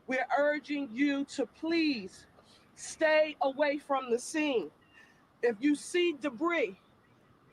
We're urging you to please stay away from the scene. If you see debris,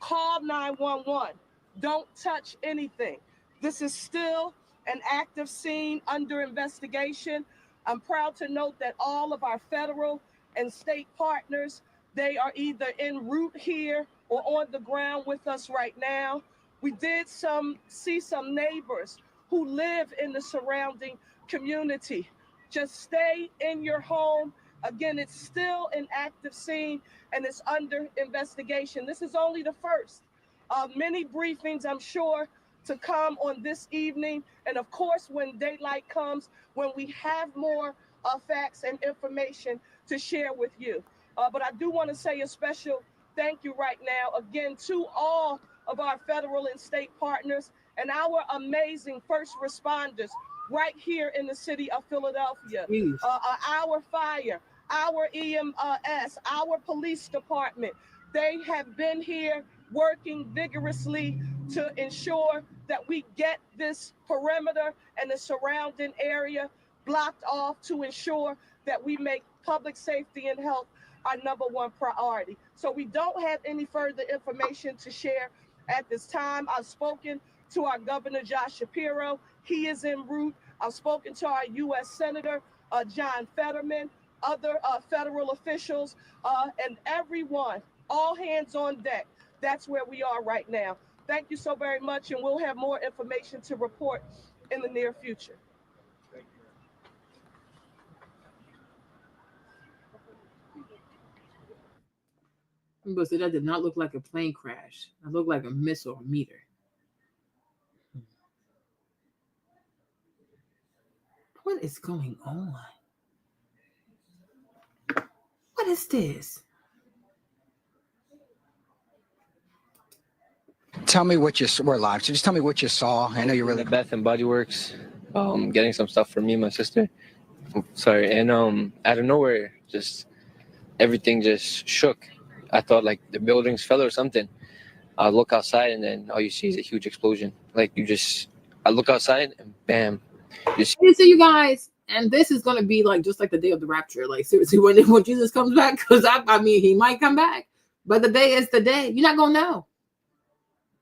call 911. Don't touch anything. This is still an active scene under investigation. I'm proud to note that all of our federal and state partners, they are either en route here or on the ground with us right now. We did see some neighbors who live in the surrounding community. Just stay in your home. Again, it's still an active scene and it's under investigation. This is only the first of many briefings, I'm sure, to come on this evening. And of course, when daylight comes, when we have more facts and information to share with you. But I do want to say a special thank you right now, again, to all of our federal and state partners and our amazing first responders right here in the city of Philadelphia. Our fire, our EMS, our police department, they have been here working vigorously to ensure that we get this perimeter and the surrounding area blocked off to ensure that we make public safety and health our #1 priority. So we don't have any further information to share at this time. I've spoken to our Governor Josh Shapiro. He is en route. I've spoken to our U.S. Senator John Fetterman, other federal officials, and everyone, all hands on deck. That's where we are right now. Thank you so very much, and we'll have more information to report in the near future. But so that did not look like a plane crash. It looked like a missile meter. What is going on? What is this? Tell me what we're live. So just tell me what you saw. I know you're really. Bath and Body Works, getting some stuff for me and my sister. Sorry, and out of nowhere, just everything just shook. I thought like the buildings fell or something. I look outside and then all you see is a huge explosion. Like I look outside and bam. See you guys, and this is gonna be like just like the day of the rapture. Like seriously, when Jesus comes back, because I mean he might come back, but the day is the day. You're not gonna know,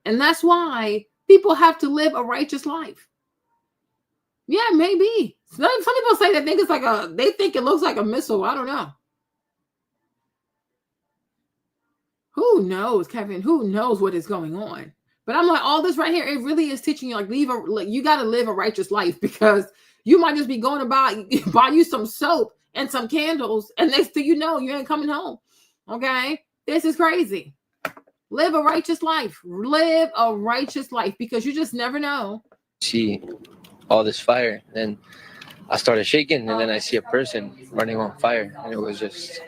and that's why people have to live a righteous life. Yeah, maybe some people say they think it's like they think it looks like a missile. I don't know. Who knows, Kevin? Who knows what is going on? But I'm like, all this right here, it really is teaching you, you got to live a righteous life, because you might just be going about, buy you some soap and some candles, and next thing you know, you ain't coming home. Okay? This is crazy. Live a righteous life. Live a righteous life, because you just never know. See all this fire, and I started shaking, and then I see a person running on fire, and it was just.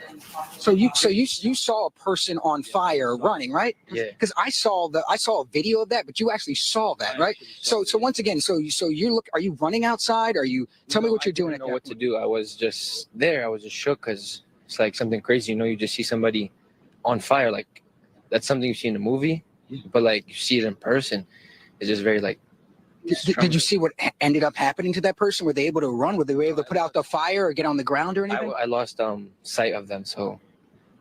So you saw a person on fire running, right? Yeah. Because I saw a video of that, but you actually saw that, right? So once again, are you running outside? Tell me what you're doing. I didn't know what to do. I was just there. I was just shook because it's like something crazy. You just see somebody on fire. Like that's something you see in a movie, but like you see it in person. It's just very like. Did you see what ended up happening to that person? Were they able to run? Were they able to put out the fire or get on the ground or anything? I lost sight of them,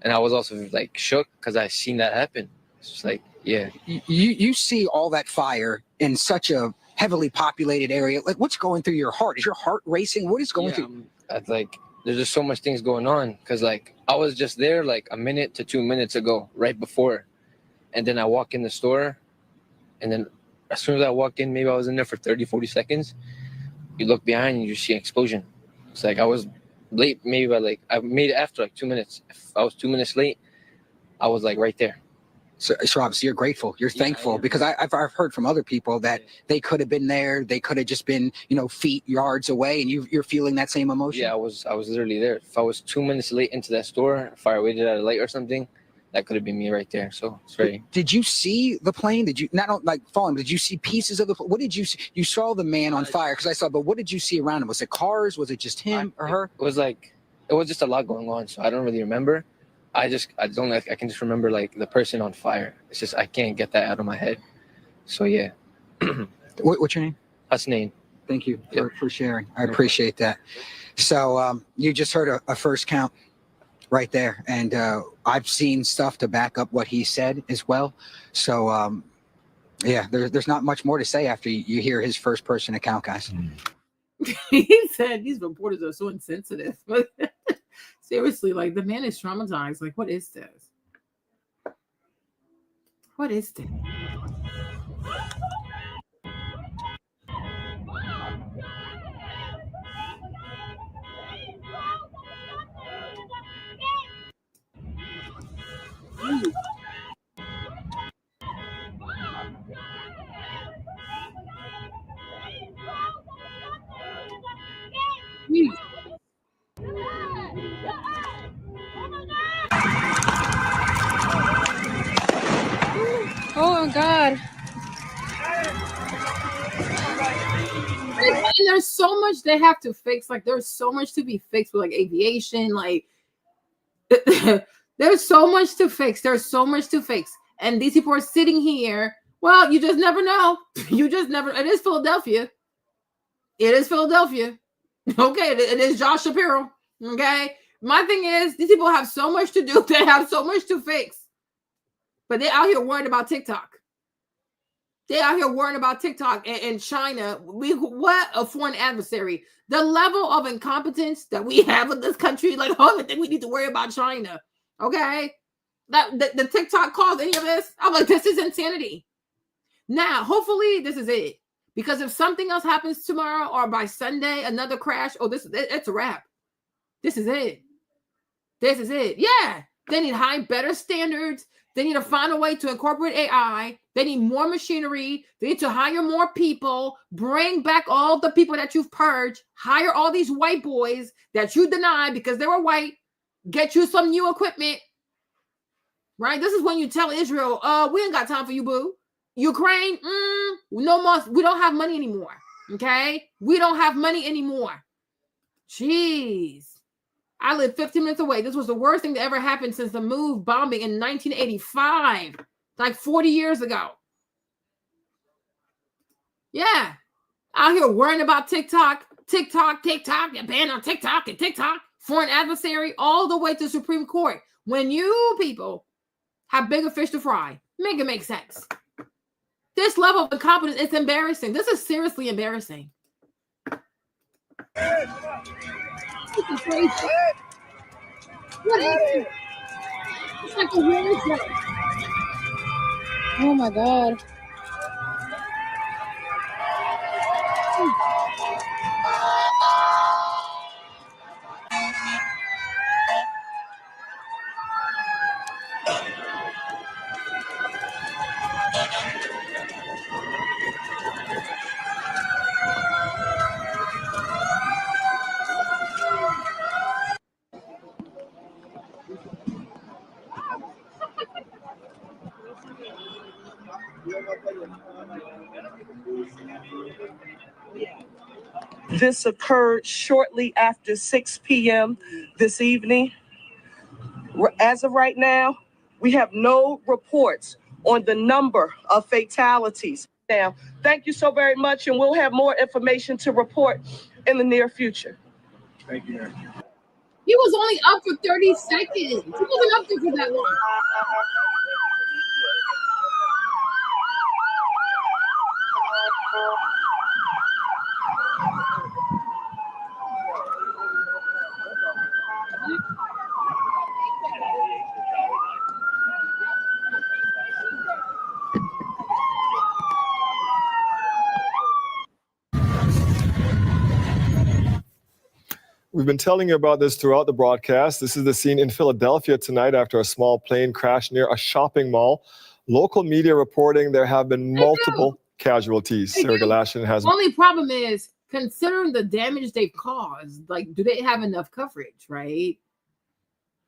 and I was also like shook because I seen that happen. It's just like, yeah. You see all that fire in such a heavily populated area. Like, what's going through your heart? Is your heart racing? What is going through? Like, there's just so much things going on because like I was just there like a minute to 2 minutes ago, right before, and then I walk in the store, and then. As soon as I walk in, maybe I was in there for 30, 40 seconds. You look behind and you see an explosion. It's like I was late, maybe by I made it after like 2 minutes. If I was 2 minutes late, I was like right there. So obviously you're grateful, you're thankful, because I've heard from other people that they could have been there. They could have just been, feet, yards away, and you're feeling that same emotion. Yeah, I was literally there. If I was 2 minutes late into that store, if I waited at a light or something, that could have been me right there. So it's very. Did you see the plane? Did you not like falling? Did you see pieces of the? What did you see? You saw the man on fire because I saw. But what did you see around him? Was it cars? Was it just him or her? It was just a lot going on. So I don't really remember. I don't like, I can just remember like the person on fire. It's just, I can't get that out of my head. So yeah. What's your name? Hasnain. Thank you for sharing. I appreciate that. So you just heard a first count right there. And I've seen stuff to back up what he said as well. So yeah, there's not much more to say after you hear his first person account, guys. He said these reporters are so insensitive. But seriously, like the man is traumatized. Like, what is this? What is this? Oh God. And there's so much they have to fix. Like, there's so much to be fixed with like aviation. Like, there's so much to fix. There's so much to fix. And these people are sitting here. Well, you just never know. You just never. It is Philadelphia. It is Philadelphia. Okay, it is Josh Shapiro. Okay. My thing is, these people have so much to do. They have so much to fix. But they're out here worried about TikTok. They're out here worrying about TikTok and China. What a foreign adversary. The level of incompetence that we have in this country, like, I don't think we need to worry about China. Okay? The TikTok caused any of this. I'm like, this is insanity. Now, hopefully, this is it. Because if something else happens tomorrow or by Sunday, another crash, it's a wrap. This is it. This is it. Yeah. They need better standards. They need to find a way to incorporate AI. They need more machinery. They need to hire more people. Bring back all the people that you've purged. Hire all these white boys that you denied because they were white. Get you some new equipment. Right? This is when you tell Israel, we ain't got time for you, boo. Ukraine, no more. We don't have money anymore. Okay? We don't have money anymore. Jeez. I live 15 minutes away. This was the worst thing that ever happened since the move bombing in 1985, like 40 years ago. Yeah. Out here worrying about TikTok, they're banned on TikTok and TikTok, foreign adversary, all the way to Supreme Court. When you people have bigger fish to fry, make it make sense. This level of incompetence, it's embarrassing. This is seriously embarrassing. This is crazy. What is it? It's like a war zone. Oh my God. This occurred shortly after 6 p.m. this evening. As of right now, we have no reports on the number of fatalities. Now, thank you so very much, and we'll have more information to report in the near future. Thank you, Mary. He was only up for 30 seconds. He wasn't up there for that long. We've been telling you about this throughout the broadcast. This is the scene in Philadelphia tonight after a small plane crashed near a shopping mall. Local media reporting there have been multiple casualties. Sarah Galashian has. The only problem is, considering the damage they've caused, like, do they have enough coverage, right?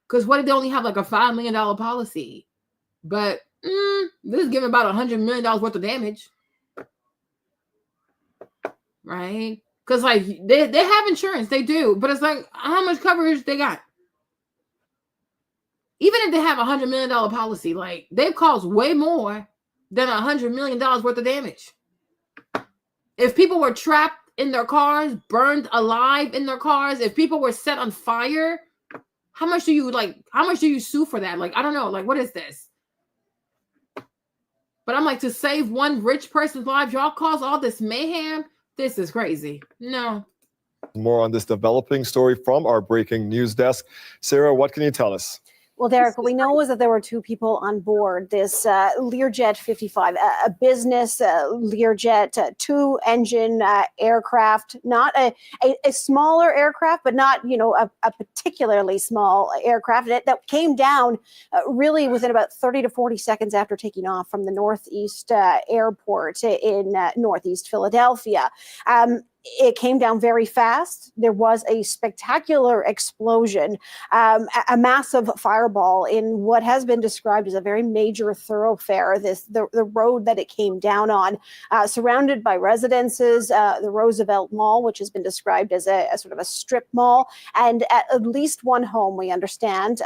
Because what if they only have like a $5 million policy? But this is giving about $100 million worth of damage, right? Because like they have insurance, they do, but it's like how much coverage they got. Even if they have $100 million policy, like they've caused way more than $100 million worth of damage. If people were trapped in their cars, burned alive in their cars, if people were set on fire, how much do you sue for that? Like, I don't know. Like, what is this? But I'm like, to save one rich person's life, y'all cause all this mayhem? This is crazy. No. More on this developing story from our breaking news desk. Sarah, what can you tell us? Well, Derek, what we know is that there were two people on board this Learjet 55, a business Learjet two-engine aircraft, not a smaller aircraft, but not, a particularly small aircraft that came down really within about 30 to 40 seconds after taking off from the Northeast airport in Northeast Philadelphia. It came down very fast. There was a spectacular explosion, a massive fireball in what has been described as a very major thoroughfare, the road that it came down on, surrounded by residences, the Roosevelt Mall, which has been described as a sort of a strip mall, and at least one home, we understand,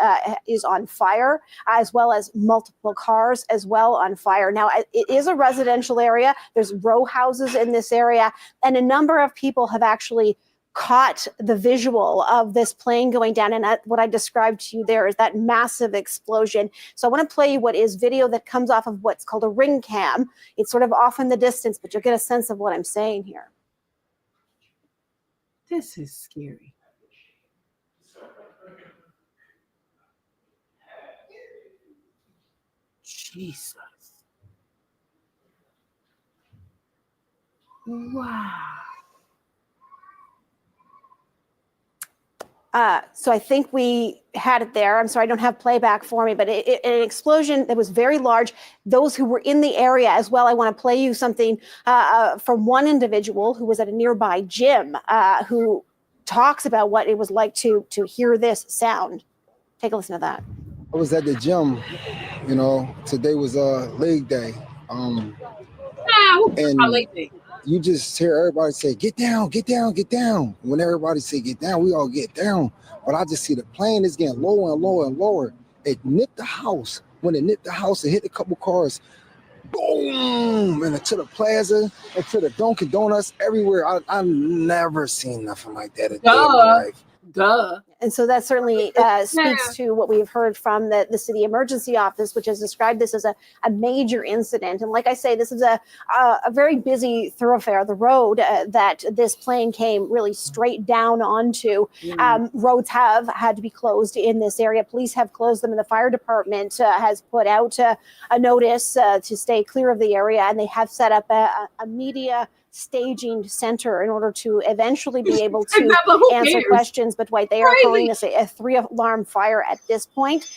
is on fire, as well as multiple cars as well on fire. Now, it is a residential area. There's row houses in this area, and a number of people have actually caught the visual of this plane going down. And what I described to you there is that massive explosion. So I want to play you what is video that comes off of what's called a ring cam. It's sort of off in the distance, but you'll get a sense of what I'm saying here. This is scary. Jesus. Wow. So I think we had it there. I'm sorry, I don't have playback for me, but an explosion that was very large. Those who were in the area as well, I want to play you something from one individual who was at a nearby gym who talks about what it was like to hear this sound. Take a listen to that. I was at the gym, today was leg day. And you just hear everybody say, get down, get down, get down. When everybody say get down, we all get down. But I just see the plane is getting lower and lower and lower. It nipped the house. When it nipped the house, it hit a couple cars. Boom! And to the plaza, and to the Dunkin' Donuts, everywhere. I've never seen nothing like that a day in my life. Duh. And so that certainly speaks to what we've heard from the city emergency office, which has described this as a major incident. And like I say, this is a very busy thoroughfare, the road that this plane came really straight down onto. Roads have had to be closed in this area. Police have closed them, and the fire department has put out a notice to stay clear of the area. And they have set up a media staging center in order to eventually be able to answer questions. But Dwight, they are calling this a 3-alarm fire at this point.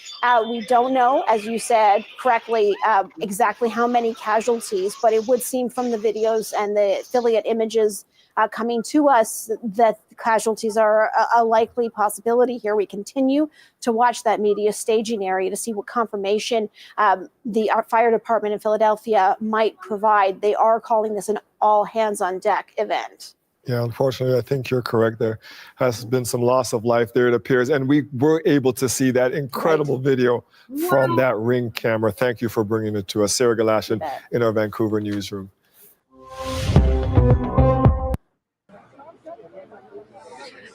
We don't know, as you said correctly, exactly how many casualties, but it would seem from the videos and the affiliate images coming to us that casualties are a likely possibility here. We continue to watch that media staging area to see what confirmation the fire department in Philadelphia might provide. They are calling this an all hands on deck event. Yeah, unfortunately, I think you're correct. There has been some loss of life there, it appears. And we were able to see that incredible video from that ring camera. Thank you for bringing it to us. Sarah Galashan in our Vancouver newsroom.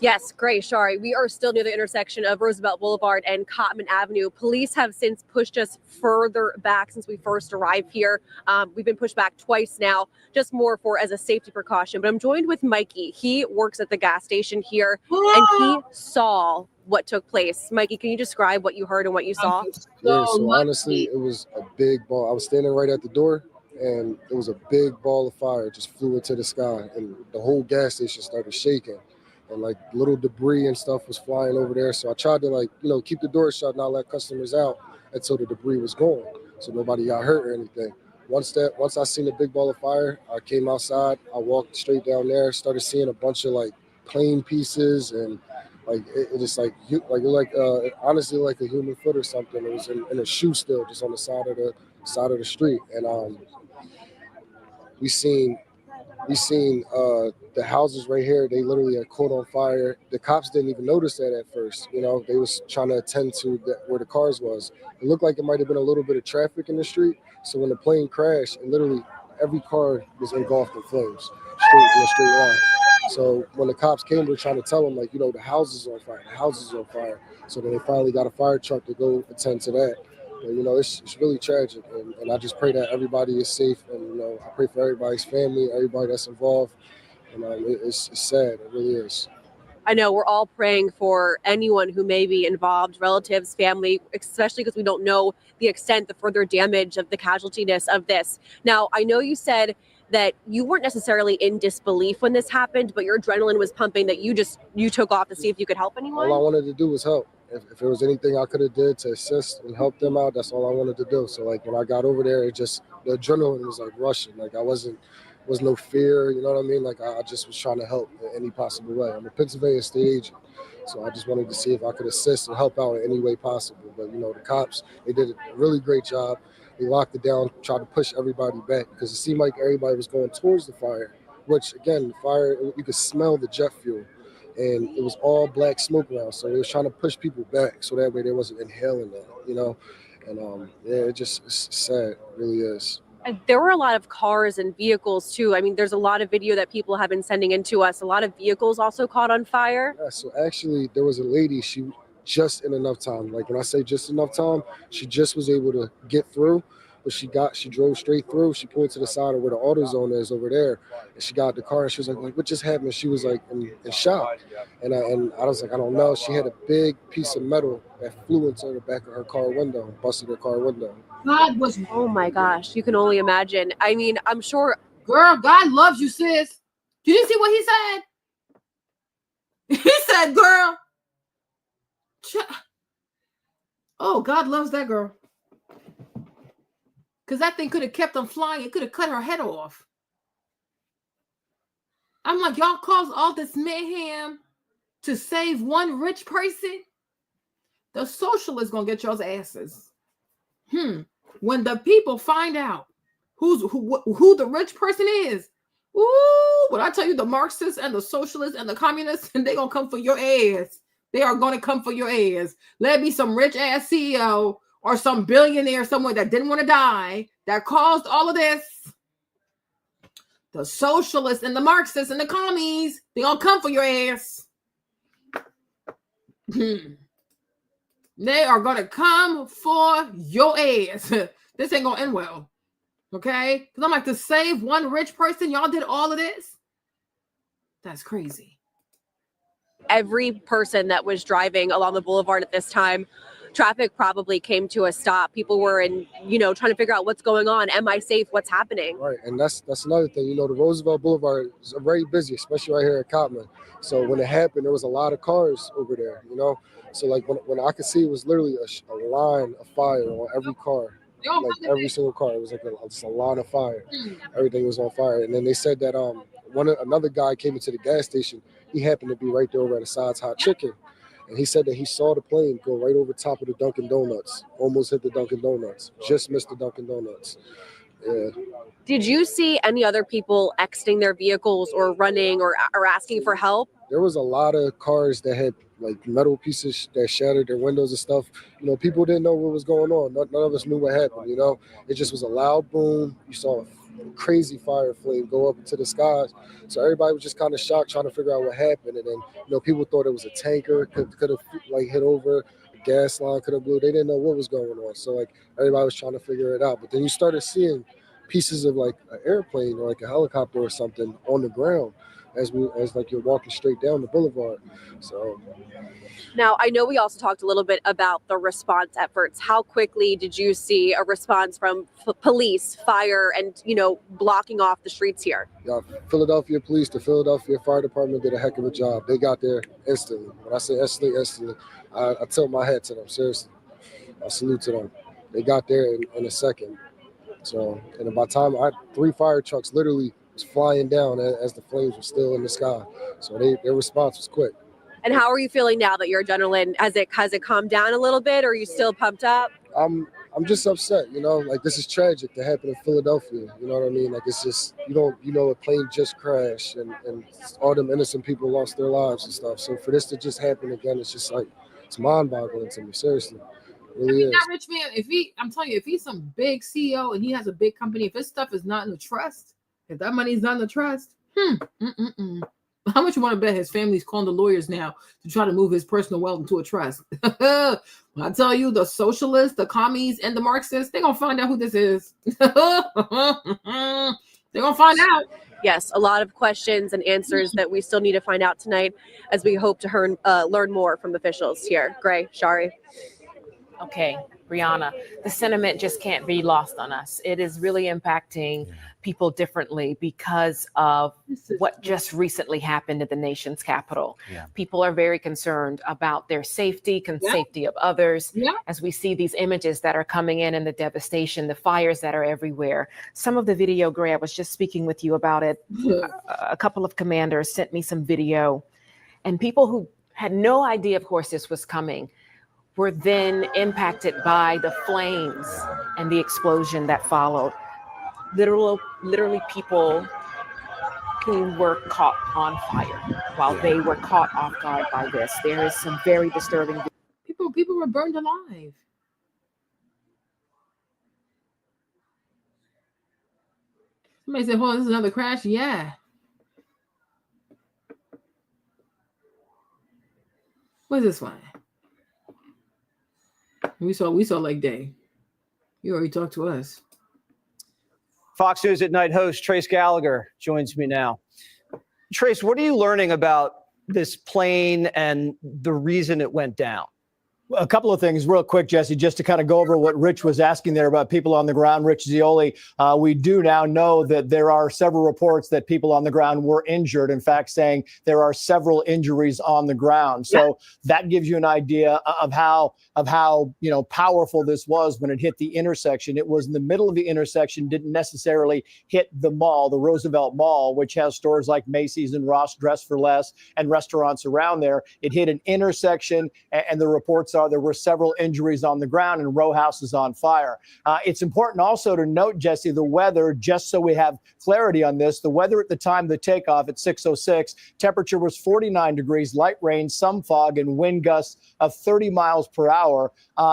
Yes, great, Shari. We are still near the intersection of Roosevelt Boulevard and Cottman Avenue. Police have since pushed us further back since we first arrived here. We've been pushed back twice now, just more as a safety precaution. But I'm joined with Mikey. He works at the gas station here, and he saw what took place. Mikey, can you describe what you heard and what you saw? Yeah, so honestly, it was a big ball. I was standing right at the door, and it was a big ball of fire just flew into the sky, and the whole gas station started shaking. And like little debris and stuff was flying over there. So I tried to keep the door shut, not let customers out until the debris was gone. So nobody got hurt or anything. Once I seen the big ball of fire, I came outside, I walked straight down there, started seeing a bunch of plane pieces and it just honestly like a human foot or something. It was in a shoe still just on the side of the street. And we seen We seen the houses right here. They literally had caught on fire. The cops didn't even notice that at first. You know, they was trying to attend to where the cars was. It looked like it might have been a little bit of traffic in the street. So when the plane crashed, it literally every car was engulfed in flames, straight in a straight line. So when the cops came, we were trying to tell them, like, you know, the house is on fire. The house is on fire. So then they finally got a fire truck to go attend to that. But, you know, it's really tragic, and I just pray that everybody is safe, and, you know, I pray for everybody's family, everybody that's involved, and it's sad, it really is. I know we're all praying for anyone who may be involved, relatives, family, especially because we don't know the extent, the further damage of the casualtiness of this. Now, I know you said that you weren't necessarily in disbelief when this happened, but your adrenaline was pumping, that you took off to see if you could help anyone. All I wanted to do was help. If there was anything I could have did to assist and help them out, that's all I wanted to do. So like when I got over there, it just, the adrenaline was like rushing. Like was no fear, you know what I mean? Like I just was trying to help in any possible way. I'm a Pennsylvania state agent, so I just wanted to see if I could assist and help out in any way possible. But you know, the cops, they did a really great job. They locked it down, tried to push everybody back because it seemed like everybody was going towards the fire, which again, the fire, you could smell the jet fuel. And it was all black smoke around, so they was trying to push people back so that way they wasn't inhaling that, you know. And yeah, it's sad, it really is. And there were a lot of cars and vehicles too. I mean, there's a lot of video that people have been sending in to us. A lot of vehicles also caught on fire. Yeah, so actually there was a lady, she just in enough time. Like when I say just enough time, she just was able to get through. But she drove straight through. She pulled to the side of where the AutoZone is over there, and she got the car. And she was like, "What just happened?" She was like in shock, and I was like, "I don't know." She had a big piece of metal that flew into the back of her car window, busted her car window. God was. Oh my gosh, you can only imagine. I mean, I'm sure. Girl, God loves you, sis. Did you see what he said? He said, "Girl." Oh, God loves that girl. Because that thing could have kept on flying. It could have cut her head off. I'm like, y'all caused all this mayhem to save one rich person? The socialists going to get y'all's asses. When the people find out who the rich person is, ooh, when I tell you the Marxists and the socialists and the communists, and they're going to come for your ass. They are going to come for your ass. Let it be some rich-ass CEO or some billionaire somewhere that didn't want to die, that caused all of this. The socialists and the Marxists and the commies, they all come for your ass. They are going to come for your ass. This ain't going to end well. Okay? Because I'm like, to save one rich person, y'all did all of this? That's crazy. Every person that was driving along the boulevard at this time, traffic probably came to a stop. People were trying to figure out what's going on. Am I safe? What's happening? Right, and that's another thing. You know, the Roosevelt Boulevard is very busy, especially right here at Cotman. So when it happened, there was a lot of cars over there, you know. So like when I could see, it was literally a line of fire on every car. Like every single car, it was like just a line of fire. Everything was on fire. And then they said that another guy came into the gas station. He happened to be right there over at Assad's Hot Chicken, and he said that he saw the plane go right over top of the Dunkin' Donuts, almost hit the Dunkin' Donuts, just missed the Dunkin' Donuts. Yeah. Did you see any other people exiting their vehicles or running or asking for help? There was a lot of cars that had like metal pieces that shattered their windows and stuff. You know, people didn't know what was going on. None of us knew what happened, you know. It just was a loud boom. You saw a crazy fire flame go up into the skies. So everybody was just kind of shocked, trying to figure out what happened. And then, you know, people thought it was a tanker, could have like hit over, a gas line could have blew. They didn't know what was going on. So like everybody was trying to figure it out. But then you started seeing pieces of like an airplane or like a helicopter or something on the ground as like you're walking straight down the boulevard. So now, I know we also talked a little bit about the response efforts. How quickly did you see a response from police, fire, and, blocking off the streets here? Yeah, Philadelphia police, the Philadelphia Fire Department did a heck of a job. They got there instantly. When I say instantly, I tilt my hat to them, seriously. I salute to them. They got there in a second. So, and by the time 3 fire trucks literally was flying down as the flames were still in the sky. So their response was quick. And how are you feeling now that your adrenaline has it calmed down a little bit, or are you still pumped up? I'm I'm just upset, you know, like this is tragic to happen in Philadelphia. You know what I mean? Like it's just, a plane just crashed and all them innocent people lost their lives and stuff. So for this to just happen again, it's just like, it's mind boggling to me. Seriously. It really is. That rich man, I'm telling you, if he's some big CEO and he has a big company, if his stuff is not in the trust, if that money's not in the trust, how much you want to bet his family's calling the lawyers now to try to move his personal wealth into a trust? I tell you, the socialists, the commies, and the Marxists, they're going to find out who this is. They're going to find out. Yes, a lot of questions and answers that we still need to find out tonight as we hope to learn more from officials here. Gray, Shari. Okay, Brianna, the sentiment just can't be lost on us. It is really impacting people differently because of what just recently happened at the nation's capital. People are very concerned about their safety, safety of others, as we see these images that are coming in and the devastation, the fires that are everywhere. Some of the video, Gray, I was just speaking with you about it. A couple of commanders sent me some video, and people who had no idea, of course, this was coming, were then impacted by the flames and the explosion that followed. Literally people who were caught on fire while they were caught off guard by this. There is some very disturbing. People were burned alive. Somebody said, "Oh, this is another crash." Yeah. What's this one? We saw Lake Day. You already talked to us. Fox News at Night host Trace Gallagher joins me now. Trace, what are you learning about this plane and the reason it went down? A couple of things real quick, Jesse, just to kind of go over what Rich was asking there about people on the ground. Rich Zioli, we do now know that there are several reports that people on the ground were injured. In fact, saying there are several injuries on the ground. So that gives you an idea of how powerful this was when it hit the intersection. It was in the middle of the intersection, didn't necessarily hit the mall, the Roosevelt Mall, which has stores like Macy's and Ross Dress for Less and restaurants around there. It hit an intersection, and the reports there were several injuries on the ground and row houses on fire. It's important also to note, Jesse, the weather, just so we have clarity on this, the weather at the time of the takeoff at 6:06, temperature was 49 degrees, light rain, some fog, and wind gusts of 30 miles per hour.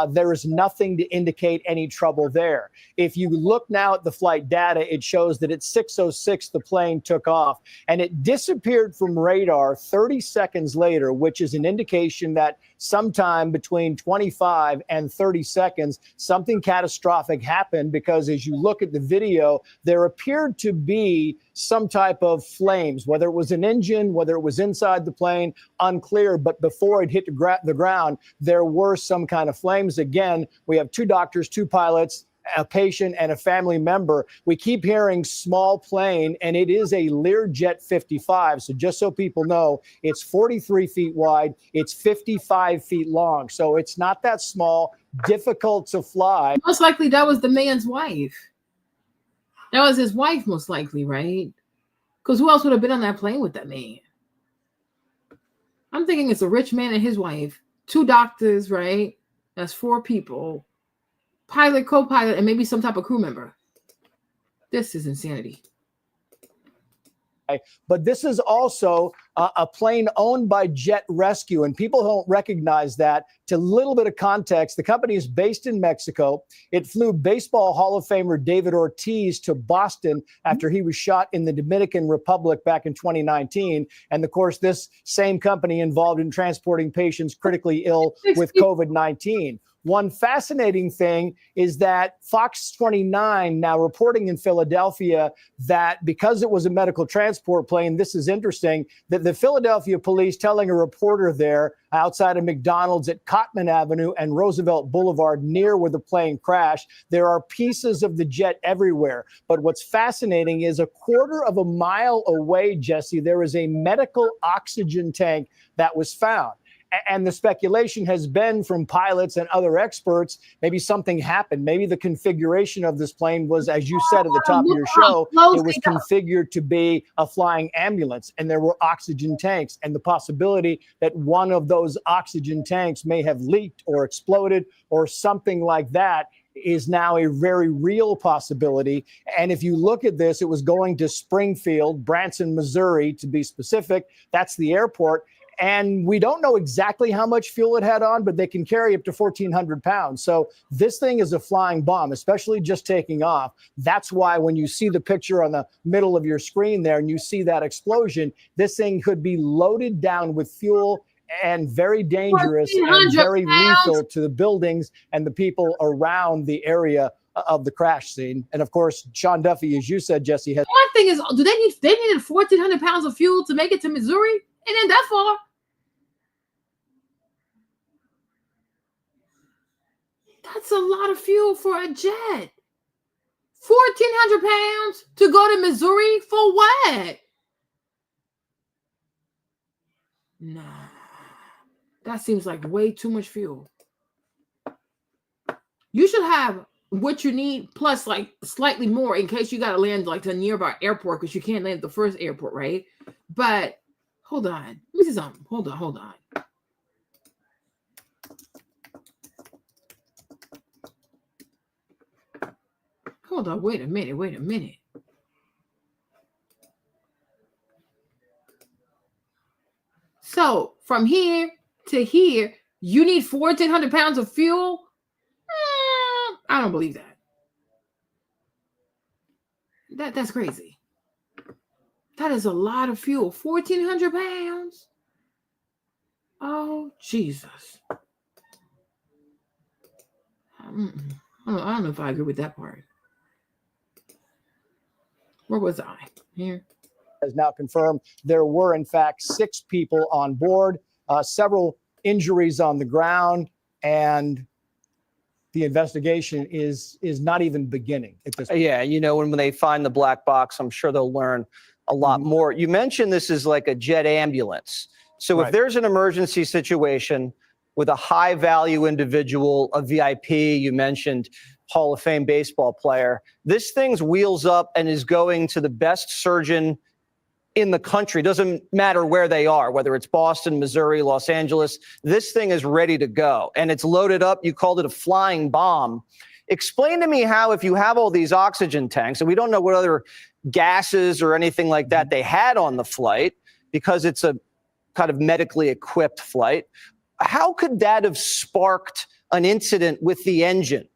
There is nothing to indicate any trouble there. If you look now at the flight data, it shows that at 6:06, the plane took off and it disappeared from radar 30 seconds later, which is an indication that sometime between 25 and 30 seconds, something catastrophic happened, because as you look at the video, there appeared to be some type of flames, whether it was an engine, whether it was inside the plane, unclear. But before it hit the ground, there were some kind of flames. Again, we have two doctors, two pilots, a patient, and a family member. We keep hearing small plane, and it is a Learjet 55. So just so people know, it's 43 feet wide, it's 55 feet long. So it's not that small, difficult to fly. Most likely that was the man's wife. That was his wife, most likely, right? Because who else would have been on that plane with that man? I'm thinking it's a rich man and his wife, two doctors, right? That's four people. Pilot, co-pilot, and maybe some type of crew member. This is insanity. But this is also a plane owned by Jet Rescue, and people don't recognize that. To a little bit of context, the company is based in Mexico. It flew Baseball Hall of Famer David Ortiz to Boston after he was shot in the Dominican Republic back in 2019. And of course, this same company involved in transporting patients critically ill with COVID-19. One fascinating thing is that Fox 29 now reporting in Philadelphia that because it was a medical transport plane, this is interesting, that the Philadelphia police telling a reporter there outside of McDonald's at Cottman Avenue and Roosevelt Boulevard near where the plane crashed, there are pieces of the jet everywhere. But what's fascinating is a quarter of a mile away, Jesse, there is a medical oxygen tank that was found. And the speculation has been from pilots and other experts, maybe something happened. Maybe the configuration of this plane was, as you said at the top of your show, it was configured to be a flying ambulance, and there were oxygen tanks. And the possibility that one of those oxygen tanks may have leaked or exploded or something like that is now a very real possibility. And if you look at this, it was going to Springfield, Branson, Missouri, to be specific. That's the airport. And we don't know exactly how much fuel it had on, but they can carry up to 1,400 pounds. So this thing is a flying bomb, especially just taking off. That's why when you see the picture on the middle of your screen there and you see that explosion, this thing could be loaded down with fuel and very dangerous and very lethal to the buildings and the people around the area of the crash scene. And of course, Sean Duffy, as you said, Jesse, has. One thing is, they needed 1,400 pounds of fuel to make it to Missouri? And then that far. That's a lot of fuel for a jet. 1,400 pounds to go to Missouri for what? Nah, that seems like way too much fuel. You should have what you need plus like slightly more in case you got to land like to a nearby airport because you can't land at the first airport, right? But hold on. Let me see something. Hold on. Hold on. Wait a minute. So from here to here, you need 1,400 pounds of fuel? I don't believe that. That's crazy. That is a lot of fuel. 1,400 pounds? Oh, Jesus. I don't know if I agree with that part. Where was I? Here. Has now confirmed there were, in fact, 6 people on board, several injuries on the ground, and the investigation is not even beginning at this point. Yeah, you know, when they find the black box, I'm sure they'll learn a lot more. You mentioned this is like a jet ambulance. So if there's an emergency situation with a high-value individual, a VIP, you mentioned Hall of Fame baseball player, this thing's wheels up and is going to the best surgeon in the country. Doesn't matter where they are, whether it's Boston, Missouri, Los Angeles. This thing is ready to go, and it's loaded up. You called it a flying bomb. Explain to me how, if you have all these oxygen tanks, and we don't know what other gases or anything like that they had on the flight, because it's a kind of medically equipped flight, how could that have sparked an incident with the engine?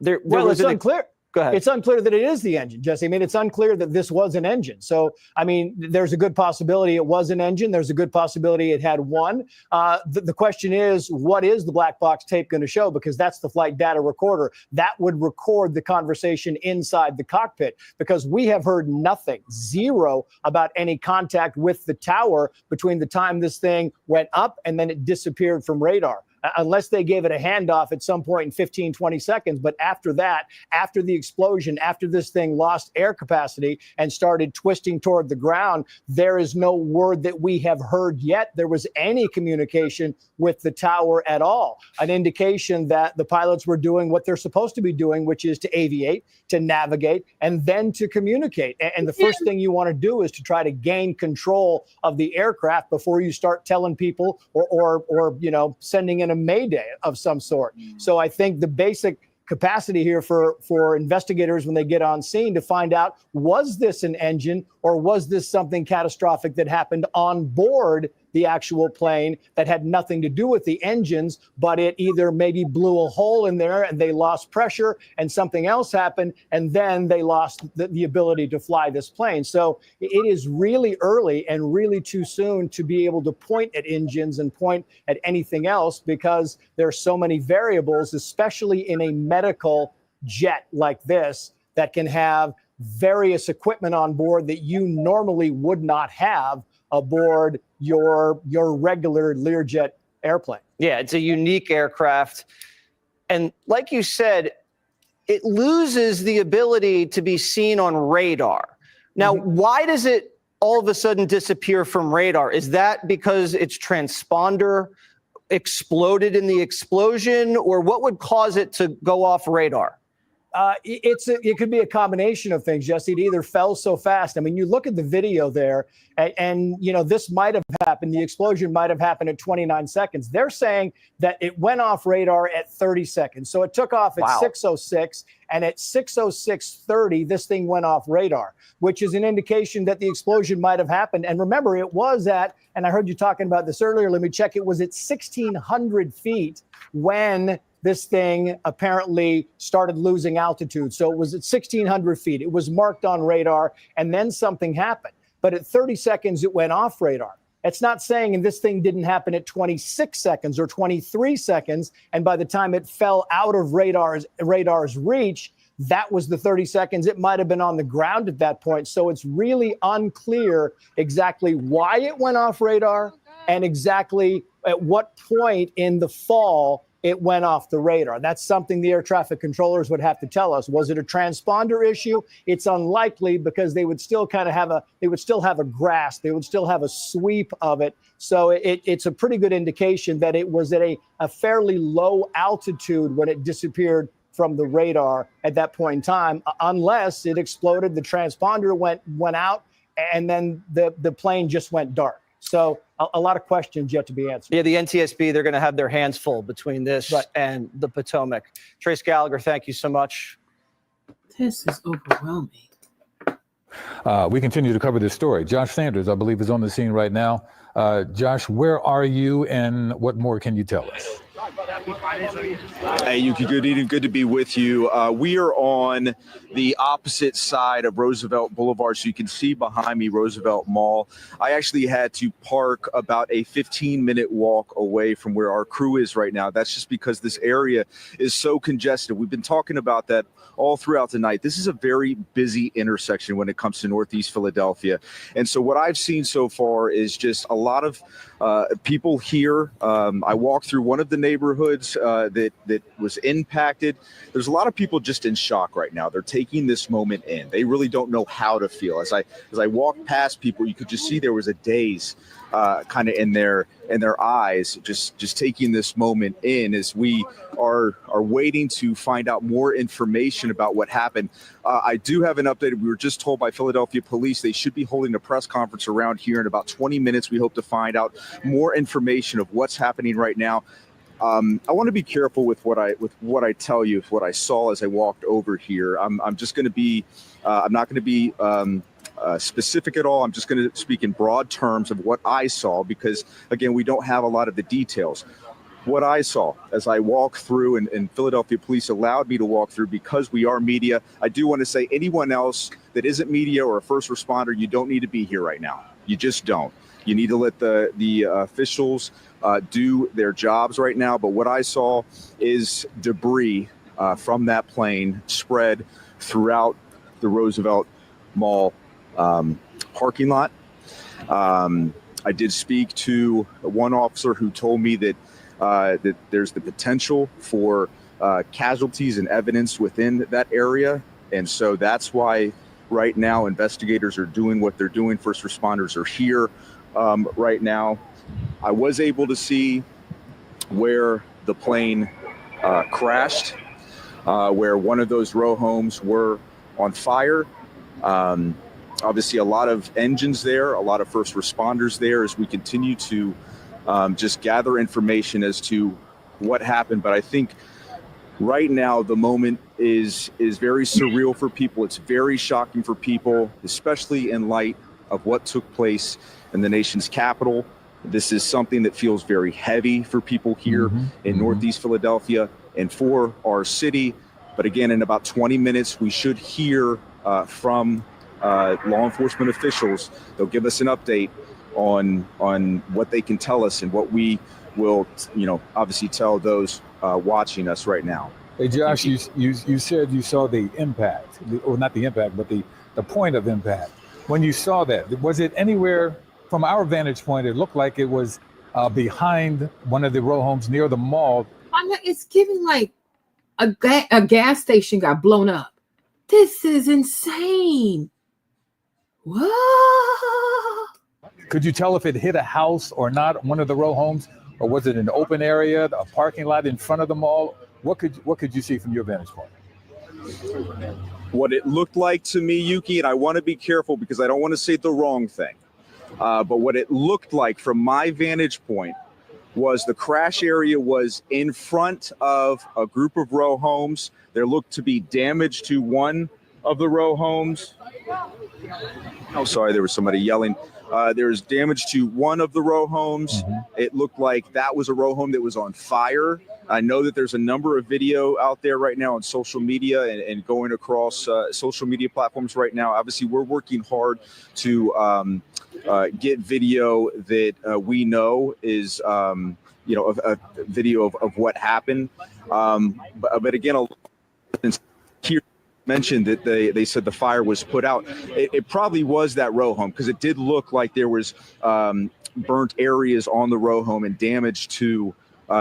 Well, it's unclear. Go ahead. It's unclear that it is the engine, Jesse. I mean, it's unclear that this was an engine. So, I mean, there's a good possibility it was an engine. There's a good possibility it had one. The question is, what is the black box tape going to show? Because that's the flight data recorder. That would record the conversation inside the cockpit, because we have heard nothing, zero, about any contact with the tower between the time this thing went up and then it disappeared from radar. Unless they gave it a handoff at some point in 15, 20 seconds. But after that, after the explosion, after this thing lost air capacity and started twisting toward the ground, there is no word that we have heard yet there was any communication with the tower at all. An indication that the pilots were doing what they're supposed to be doing, which is to aviate, to navigate, and then to communicate. And the first thing you want to do is to try to gain control of the aircraft before you start telling people or you know, sending in a mayday of some sort. So I think the basic capacity here for investigators when they get on scene to find out, was this an engine or was this something catastrophic that happened on board the actual plane that had nothing to do with the engines, but it either maybe blew a hole in there and they lost pressure and something else happened, and then they lost the ability to fly this plane. So it is really early and really too soon to be able to point at engines and point at anything else, because there are so many variables, especially in a medical jet like this that can have various equipment on board that you normally would not have aboard your regular Learjet airplane. Yeah, it's a unique aircraft. And like you said, it loses the ability to be seen on radar. Now, why does it all of a sudden disappear from radar? Is that because its transponder exploded in the explosion, or what would cause it to go off radar? It could be a combination of things, Jesse. It either fell so fast. I mean, you look at the video there, and this might have happened. The explosion might have happened at 29 seconds. They're saying that it went off radar at 30 seconds. So it took off at 6:06, and at 6:06:30, this thing went off radar, which is an indication that the explosion might have happened. And remember, it was at, and I heard you talking about this earlier. Let me check. It was at 1,600 feet when this thing apparently started losing altitude. So it was at 1,600 feet. It was marked on radar, and then something happened. But at 30 seconds, it went off radar. It's not saying, and this thing didn't happen at 26 seconds or 23 seconds, and by the time it fell out of radar's reach, that was the 30 seconds. It might have been on the ground at that point. So it's really unclear exactly why it went off radar and exactly at what point in the fall it went off the radar. That's something the air traffic controllers would have to tell us. Was it a transponder issue? It's unlikely, because they would still kind of have a grasp. They would still have a sweep of it. So it's a pretty good indication that it was at a fairly low altitude when it disappeared from the radar at that point in time, unless it exploded, the transponder went out, and then the plane just went dark. So a lot of questions yet to be answered. Yeah, the NTSB, they're going to have their hands full between this and the Potomac. Trace Gallagher, thank you so much. This is overwhelming. We continue to cover this story. Josh Sanders, I believe, is on the scene right now. Josh, where are you, and what more can you tell us? Hey, Yuki, good evening. Good to be with you. We are on the opposite side of Roosevelt Boulevard, so you can see behind me Roosevelt Mall. I actually had to park about a 15-minute walk away from where our crew is right now. That's just because this area is so congested. We've been talking about that all throughout the night. This is a very busy intersection when it comes to Northeast Philadelphia. And so what I've seen so far is just a lot of people here. I walked through one of the neighborhoods that was impacted. There's a lot of people just in shock right now. They're taking this moment in. They really don't know how to feel. As I walked past people, you could just see there was a daze kind of in their eyes, just taking this moment in as we are waiting to find out more information about what happened. I do have an update. We were just told by Philadelphia police they should be holding a press conference around here in about 20 minutes. We hope to find out more information of what's happening right now. I want to be careful with what I tell you, what I saw as I walked over here. I'm just going to be, I'm not going to be specific at all. I'm just going to speak in broad terms of what I saw, because again, we don't have a lot of the details. What I saw as I walked through, and Philadelphia police allowed me to walk through because we are media. I do want to say anyone else that isn't media or a first responder, you don't need to be here right now. You just don't. You need to let the officials do their jobs right now. But what I saw is debris from that plane spread throughout the Roosevelt Mall parking lot. I did speak to one officer who told me that that there's the potential for casualties and evidence within that area. And so that's why right now investigators are doing what they're doing. First responders are here right now. I was able to see where the plane crashed, where one of those row homes were on fire. Obviously, a lot of engines there, a lot of first responders there as we continue to just gather information as to what happened. But I think right now the moment is very surreal for people. It's very shocking for people, especially in light of what took place in the nation's capital. This is something that feels very heavy for people here in Northeast Philadelphia and for our city. But again, in about 20 minutes, we should hear from law enforcement officials. They'll give us an update on what they can tell us and what we will, obviously tell those watching us right now. Hey, Josh, you said you saw the impact, or not the impact, but the point of impact. When you saw that, was it anywhere from our vantage point? It looked like it was behind one of the row homes near the mall. It's giving like a gas station got blown up. This is insane. Whoa. Could you tell if it hit a house or not, one of the row homes, or was it an open area, a parking lot in front of the mall? What could you see from your vantage point? What it looked like to me, Yuki, and I want to be careful because I don't want to say the wrong thing, but what it looked like from my vantage point was the crash area was in front of a group of row homes. There looked to be damage to one of the row homes. Oh, sorry, there was somebody yelling. There's damage to one of the row homes. It looked like that was a row home that was on fire. I know that there's a number of video out there right now on social media and going across social media platforms right now. Obviously, we're working hard to get video that we know is, a video of what happened. But again, here mentioned that they said the fire was put out. It probably was that row home because it did look like there was burnt areas on the row home and damage to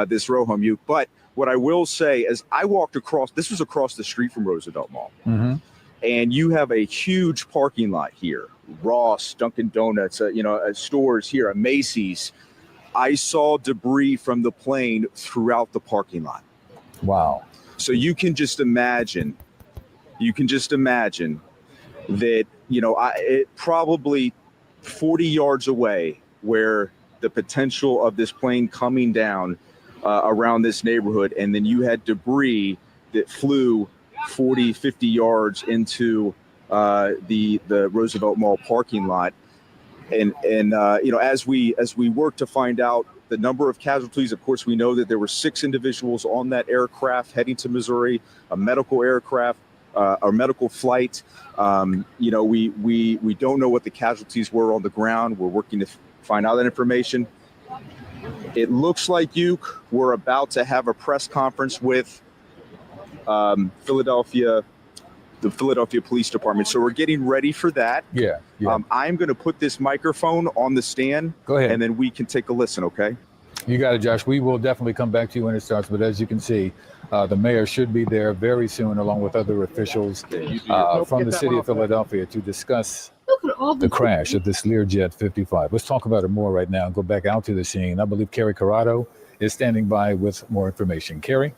this row home. But what I will say is I walked across, this was across the street from Roosevelt Mall. And you have a huge parking lot here. Ross, Dunkin' Donuts, stores here, a Macy's. I saw debris from the plane throughout the parking lot. Wow. So you can just imagine that, it probably 40 yards away where the potential of this plane coming down around this neighborhood. And then you had debris that flew 40, 50 yards into the Roosevelt Mall parking lot. And as we work to find out the number of casualties, of course, we know that there were 6 individuals on that aircraft heading to Missouri, a medical aircraft, a medical flight. We don't know what the casualties were on the ground. We're working to find out that information. It looks like we're about to have a press conference with the Philadelphia Police Department. So we're getting ready for that. Yeah. I'm going to put this microphone on the stand. Go ahead. And then we can take a listen, okay? You got it, Josh. We will definitely come back to you when it starts. But as you can see, the mayor should be there very soon, along with other officials from the city of Philadelphia to discuss the crash of this Learjet 55. Let's talk about it more right now. Go back out to the scene. I believe Carrie Corrado is standing by with more information. Carrie?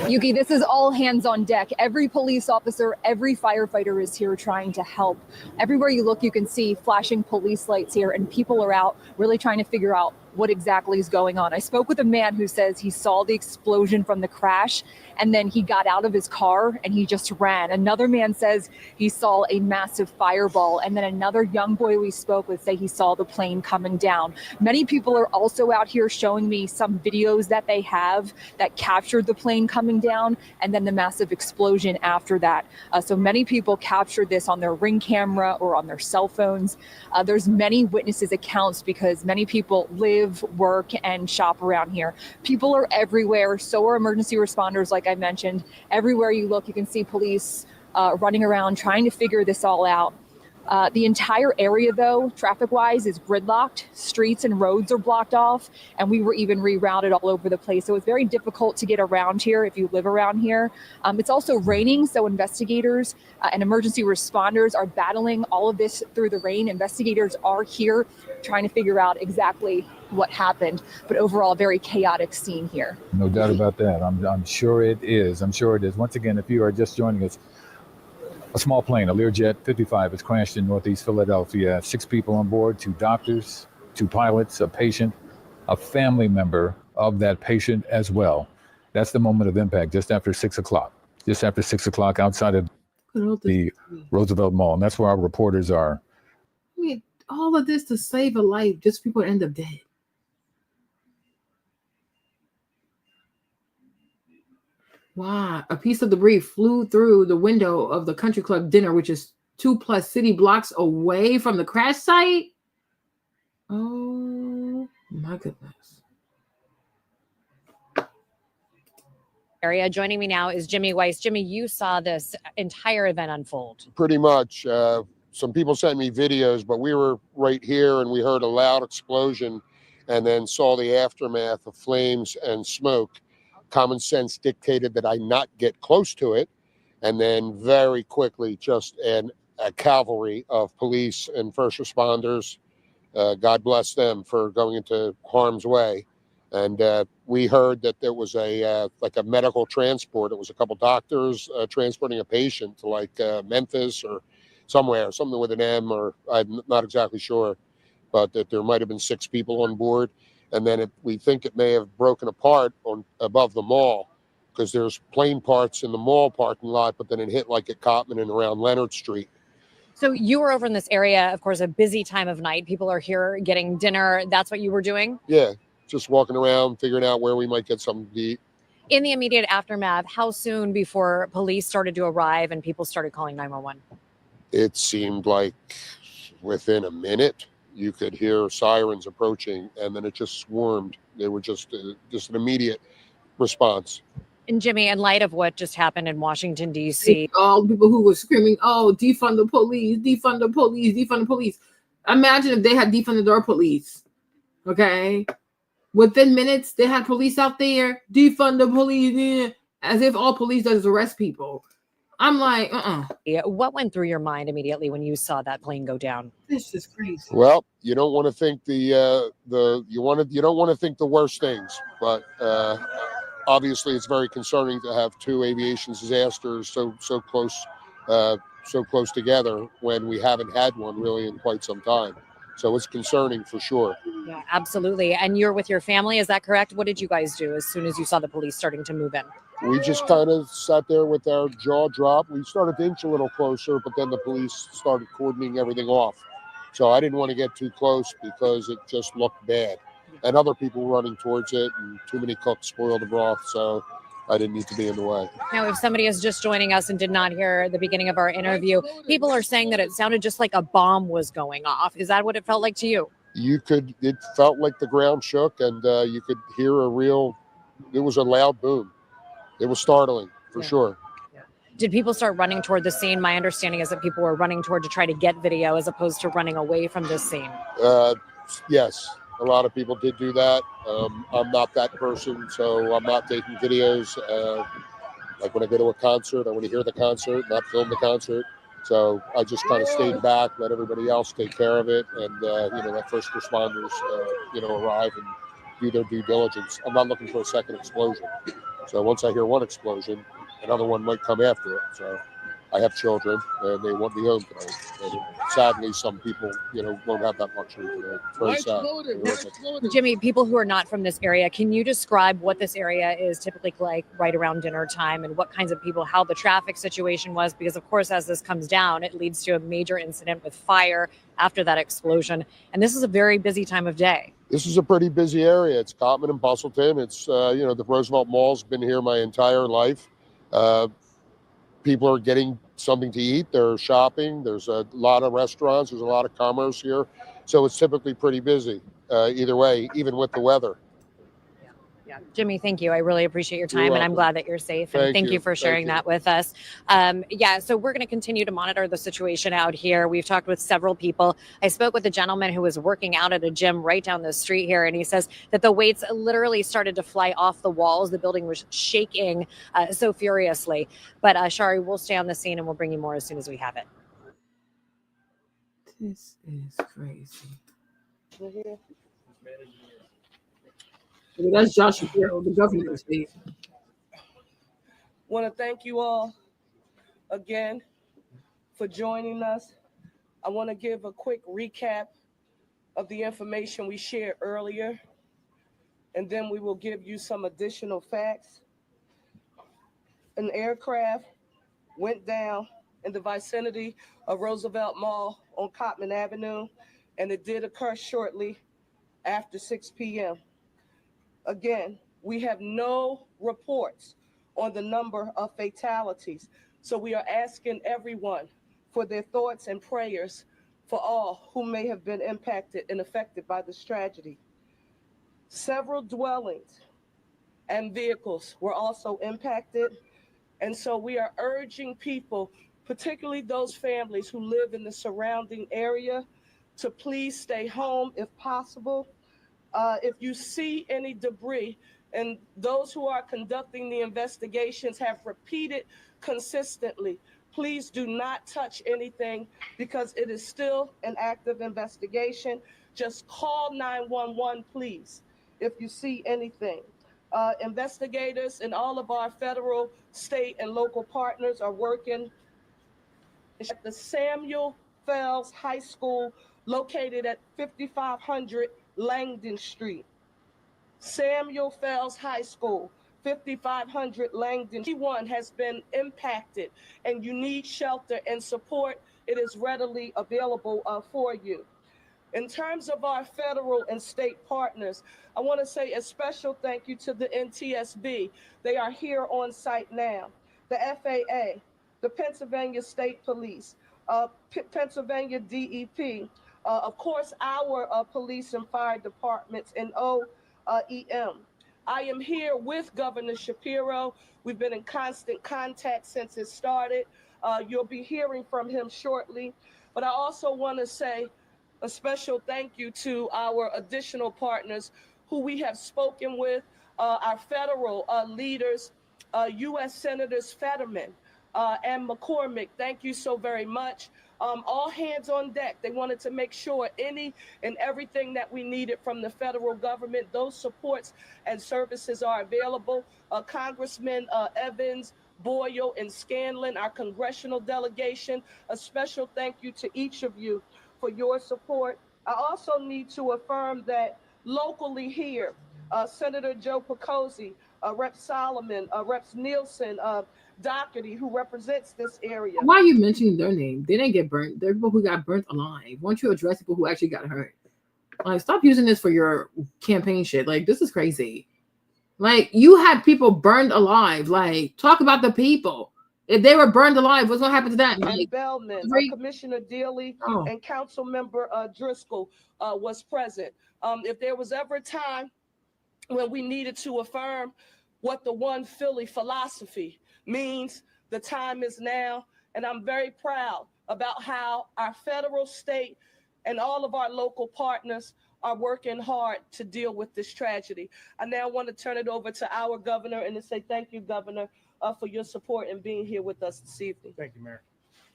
Yuki, this is all hands on deck. Every police officer, every firefighter is here trying to help. Everywhere you look, you can see flashing police lights here, and people are out really trying to figure out what exactly is going on. I spoke with a man who says he saw the explosion from the crash, and then he got out of his car and he just ran. Another man says he saw a massive fireball, and then another young boy we spoke with say he saw the plane coming down. Many people are also out here showing me some videos that they have that captured the plane coming down and then the massive explosion after that. So many people captured this on their Ring camera or on their cell phones. There's many witnesses accounts because many people live, work, and shop around here. People are everywhere. So are emergency responders, like I mentioned. Everywhere you look, you can see police running around trying to figure this all out. The entire area, though, traffic-wise, is gridlocked. Streets and roads are blocked off, and we were even rerouted all over the place. So it's very difficult to get around here if you live around here. It's also raining, so investigators and emergency responders are battling all of this through the rain. Investigators are here trying to figure out exactly what happened, but overall, a very chaotic scene here. No doubt about that. I'm sure it is. I'm sure it is. Once again, if you are just joining us, a small plane, a Learjet 55, has crashed in Northeast Philadelphia. 6 people on board, 2 doctors, 2 pilots, a patient, a family member of that patient as well. That's the moment of impact, just after 6 o'clock. Just after 6 o'clock outside of the Roosevelt Mall. And that's where our reporters are. I mean, all of this to save a life, just people end up dead. Wow, a piece of debris flew through the window of the country club dinner, which is 2+ city blocks away from the crash site. Oh my goodness. Area. Joining me now is Jimmy Weiss. Jimmy, you saw this entire event unfold. Pretty much. Some people sent me videos, but we were right here and we heard a loud explosion and then saw the aftermath of flames and smoke. Common sense dictated that I not get close to it. And then very quickly, just a cavalry of police and first responders, God bless them for going into harm's way And we heard that there was a like a medical transport. It was a couple doctors transporting a patient to like Memphis or somewhere, something with an M, or I'm not exactly sure, but that there might have been 6 people on board. And then we think it may have broken apart on above the mall, because there's plane parts in the mall parking lot, but then it hit like at Cottman and around Leonard Street. So you were over in this area, of course, a busy time of night. People are here getting dinner. That's what you were doing? Yeah, just walking around, figuring out where we might get something to eat. In the immediate aftermath, how soon before police started to arrive and people started calling 911? It seemed like within a minute you could hear sirens approaching, and then it just swarmed. They were just an immediate response. And Jimmy, in light of what just happened in Washington, D.C., all the people who were screaming, "Oh, defund the police, defund the police, defund the police." Imagine if they had defunded our police. Okay, within minutes they had police out there, defund the police, as if all police does is arrest people. I'm like, What went through your mind immediately when you saw that plane go down? This is crazy. Well, you don't want to think you don't want to think the worst things, but obviously it's very concerning to have 2 aviation disasters so close together when we haven't had one really in quite some time. So it's concerning for sure. Yeah, absolutely. And you're with your family, is that correct? What did you guys do as soon as you saw the police starting to move in? We just kind of sat there with our jaw dropped. We started to inch a little closer, but then the police started cordoning everything off. So I didn't want to get too close because it just looked bad. And other people were running towards it, and too many cooks spoiled the broth. So I didn't need to be in the way. Now, if somebody is just joining us and did not hear the beginning of our interview, people are saying that it sounded just like a bomb was going off. Is that what it felt like to you? It felt like the ground shook, and you could hear it was a loud boom. It was startling for sure. Did people start running toward the scene? My understanding is that people were running toward to try to get video as opposed to running away from this scene. Yes, a lot of people did do that. I'm not that person, so I'm not taking videos. Like when I go to a concert, I want to hear the concert, not film the concert. So I just kind of stayed back, let everybody else take care of it, and let first responders, arrive and do their due diligence. I'm not looking for a second explosion. So once I hear one explosion, another one might come after it. So I have children, and they want me home tonight. And sadly, some people, won't have that luxury today. It's very sad. Jimmy, people who are not from this area, can you describe what this area is typically like right around dinner time and what kinds of people, how the traffic situation was? Because, of course, as this comes down, it leads to a major incident with fire after that explosion. And this is a very busy time of day. This is a pretty busy area. It's Cottman and Bustleton. It's, the Roosevelt Mall's been here my entire life. People are getting something to eat. They're shopping. There's a lot of restaurants. There's a lot of commerce here. So it's typically pretty busy either way, even with the weather. Yeah. Jimmy, thank you. I really appreciate your time, and I'm glad that you're safe. And thank you for sharing that with us. So we're going to continue to monitor the situation out here. We've talked with several people. I spoke with a gentleman who was working out at a gym right down the street here, and he says that the weights literally started to fly off the walls. The building was shaking so furiously. But Shari, we'll stay on the scene, and we'll bring you more as soon as we have it. This is crazy. That's Josh Shapiro, the governor of the state. Want to thank you all again for joining us. I want to give a quick recap of the information we shared earlier, and then we will give you some additional facts. An aircraft went down in the vicinity of Roosevelt Mall on Cottman Avenue, and it did occur shortly after 6 p.m. Again, we have no reports on the number of fatalities, so we are asking everyone for their thoughts and prayers for all who may have been impacted and affected by this tragedy. Several dwellings and vehicles were also impacted, and so we are urging people, particularly those families who live in the surrounding area, to please stay home if possible. If you see any debris, and those who are conducting the investigations have repeated consistently, please do not touch anything because it is still an active investigation. Just call 911, please. if you see anything. Investigators and all of our federal, state, and local partners are working at the Samuel Fells High School located at 5500 Langdon Street. Samuel Fells High School, 5500 Langdon. Anyone has been impacted and you need shelter and support, it is readily available for you. In terms of our federal and state partners, I want to say a special thank you to the NTSB. They are here on site now. The FAA, the Pennsylvania State Police, Pennsylvania DEP, of course, our police and fire departments and OEM. I am here with Governor Shapiro. We've been in constant contact since it started. You'll be hearing from him shortly. But I also want to say a special thank you to our additional partners who we have spoken with, our federal leaders, U.S. Senators Fetterman and McCormick. Thank you so very much. All hands on deck. They wanted to make sure any and everything that we needed from the federal government, those supports and services are available. Congressman Evans, Boyle, and Scanlon, our congressional delegation, a special thank you to each of you for your support. I also need to affirm that locally here, Senator Joe Picozzi, Rep. Solomon, Reps. Nielsen, Doherty, who represents this area. Why are you mentioning their name? They didn't get burnt. They're people who got burnt alive. Why don't you address people who actually got hurt? Like, stop using this for your campaign shit. Like, this is crazy. Like, you had people burned alive. Like, talk about the people. If they were burned alive, what's going to happen to them? Like, Bellman, Commissioner Dealey, and Council Member Driscoll was present. If there was ever a time when we needed to affirm what the One Philly philosophy means, the time is now. And I'm very proud about how our federal, state, and all of our local partners are working hard to deal with this tragedy. I now want to turn it over to our governor and to say thank you, Governor, for your support and being here with us this evening. Thank you, Mayor.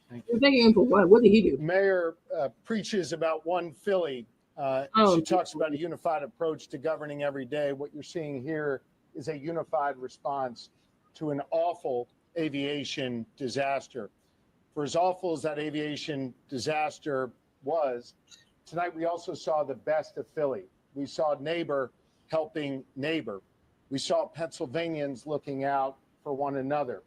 Thank you for what? What did he do? Mayor preaches about One Philly. She talks about a unified approach to governing every day. What you're seeing here is a unified response to an awful aviation disaster. For as awful as that aviation disaster was, tonight we also saw the best of Philly. We saw neighbor helping neighbor. We saw Pennsylvanians looking out for one another.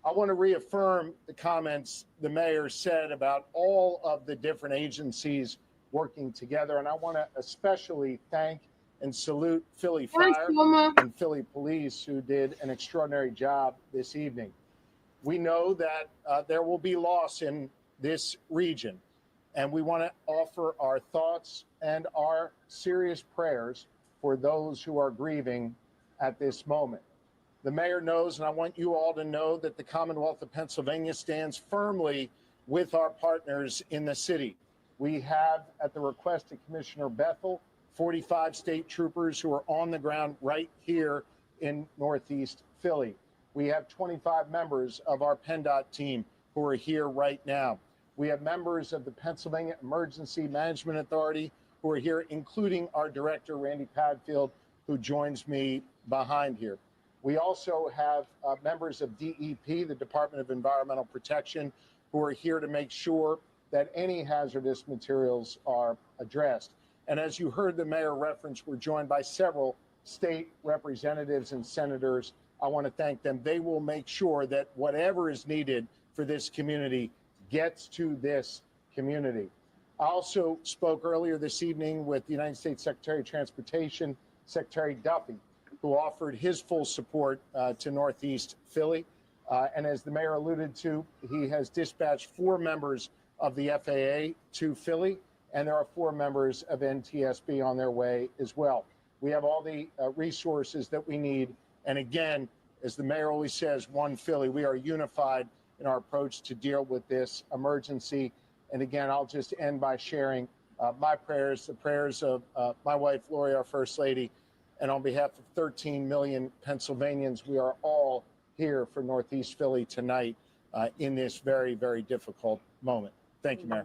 I want to reaffirm the comments the mayor said about all of the different agencies working together, and I want to especially thank and salute Philly Fire and Philly Police, who did an extraordinary job this evening. We know that there will be loss in this region, and we want to offer our thoughts and our serious prayers for those who are grieving at this moment. The mayor knows, and I want you all to know, that the Commonwealth of Pennsylvania stands firmly with our partners in the city. We have, at the request of Commissioner Bethel, 45 state troopers who are on the ground right here in Northeast Philly. We have 25 members of our PennDOT team who are here right now. We have members of the Pennsylvania Emergency Management Authority who are here, including our director, Randy Padfield, who joins me behind here. We also have members of DEP, the Department of Environmental Protection, who are here to make sure that any hazardous materials are addressed. And as you heard the mayor reference, we're joined by several state representatives and senators. I want to thank them. They will make sure that whatever is needed for this community gets to this community. I also spoke earlier this evening with the United States Secretary of Transportation, Secretary Duffy, who offered his full support to Northeast Philly. And as the mayor alluded to, he has dispatched 4 members of the FAA to Philly, and there are 4 members of NTSB on their way as well. We have all the resources that we need. And again, as the mayor always says, One Philly, we are unified in our approach to deal with this emergency. And again, I'll just end by sharing my prayers, the prayers of my wife, Lori, our First Lady, and on behalf of 13 million Pennsylvanians, we are all here for Northeast Philly tonight in this very, very difficult moment. Thank you, Mayor.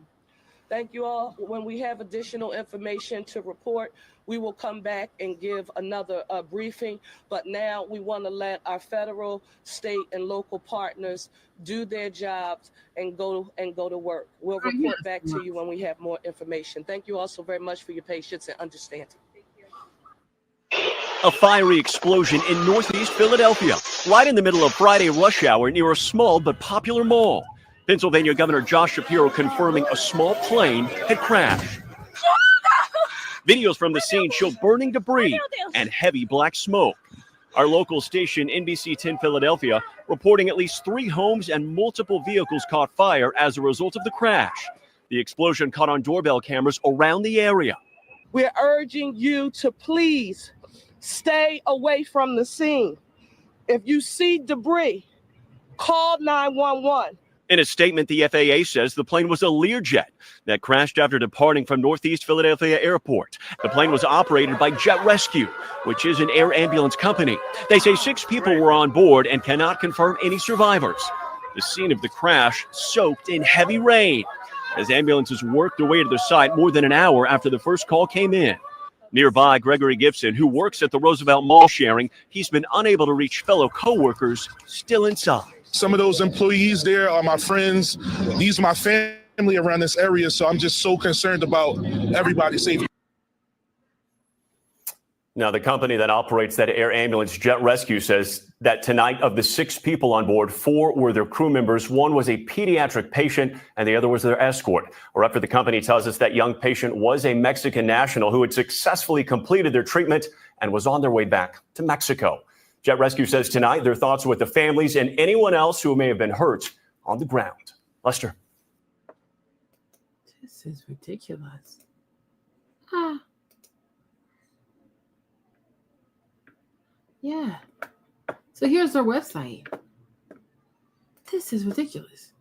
Thank you all. When we have additional information to report, we will come back and give another briefing. But now we want to let our federal, state, and local partners do their jobs and go to work. We'll report back to you when we have more information. Thank you all so very much for your patience and understanding. A fiery explosion in northeast Philadelphia, right in the middle of Friday rush hour near a small but popular mall. Pennsylvania Governor Josh Shapiro confirming a small plane had crashed. Videos from the scene show burning debris and heavy black smoke. Our local station, NBC 10 Philadelphia, reporting at least 3 homes and multiple vehicles caught fire as a result of the crash. The explosion caught on doorbell cameras around the area. We're urging you to please stay away from the scene. If you see debris, call 911. In a statement, the FAA says the plane was a Learjet that crashed after departing from Northeast Philadelphia Airport. The plane was operated by Jet Rescue, which is an air ambulance company. They say 6 people were on board and cannot confirm any survivors. The scene of the crash soaked in heavy rain as ambulances worked their way to the site more than an hour after the first call came in. Nearby, Gregory Gibson, who works at the Roosevelt Mall, sharing he's been unable to reach fellow coworkers still inside. Some of those employees there are my friends. These are my family around this area, so I'm just so concerned about everybody's safety. Now, the company that operates that air ambulance, Jet Rescue, says that tonight of the 6 people on board, 4 were their crew members. 1 was a pediatric patient and the other was their escort. A rep for the company tells us that young patient was a Mexican national who had successfully completed their treatment and was on their way back to Mexico. Jet Rescue says tonight their thoughts are with the families and anyone else who may have been hurt on the ground. Lester. This is ridiculous. Yeah. So here's their website. This is ridiculous.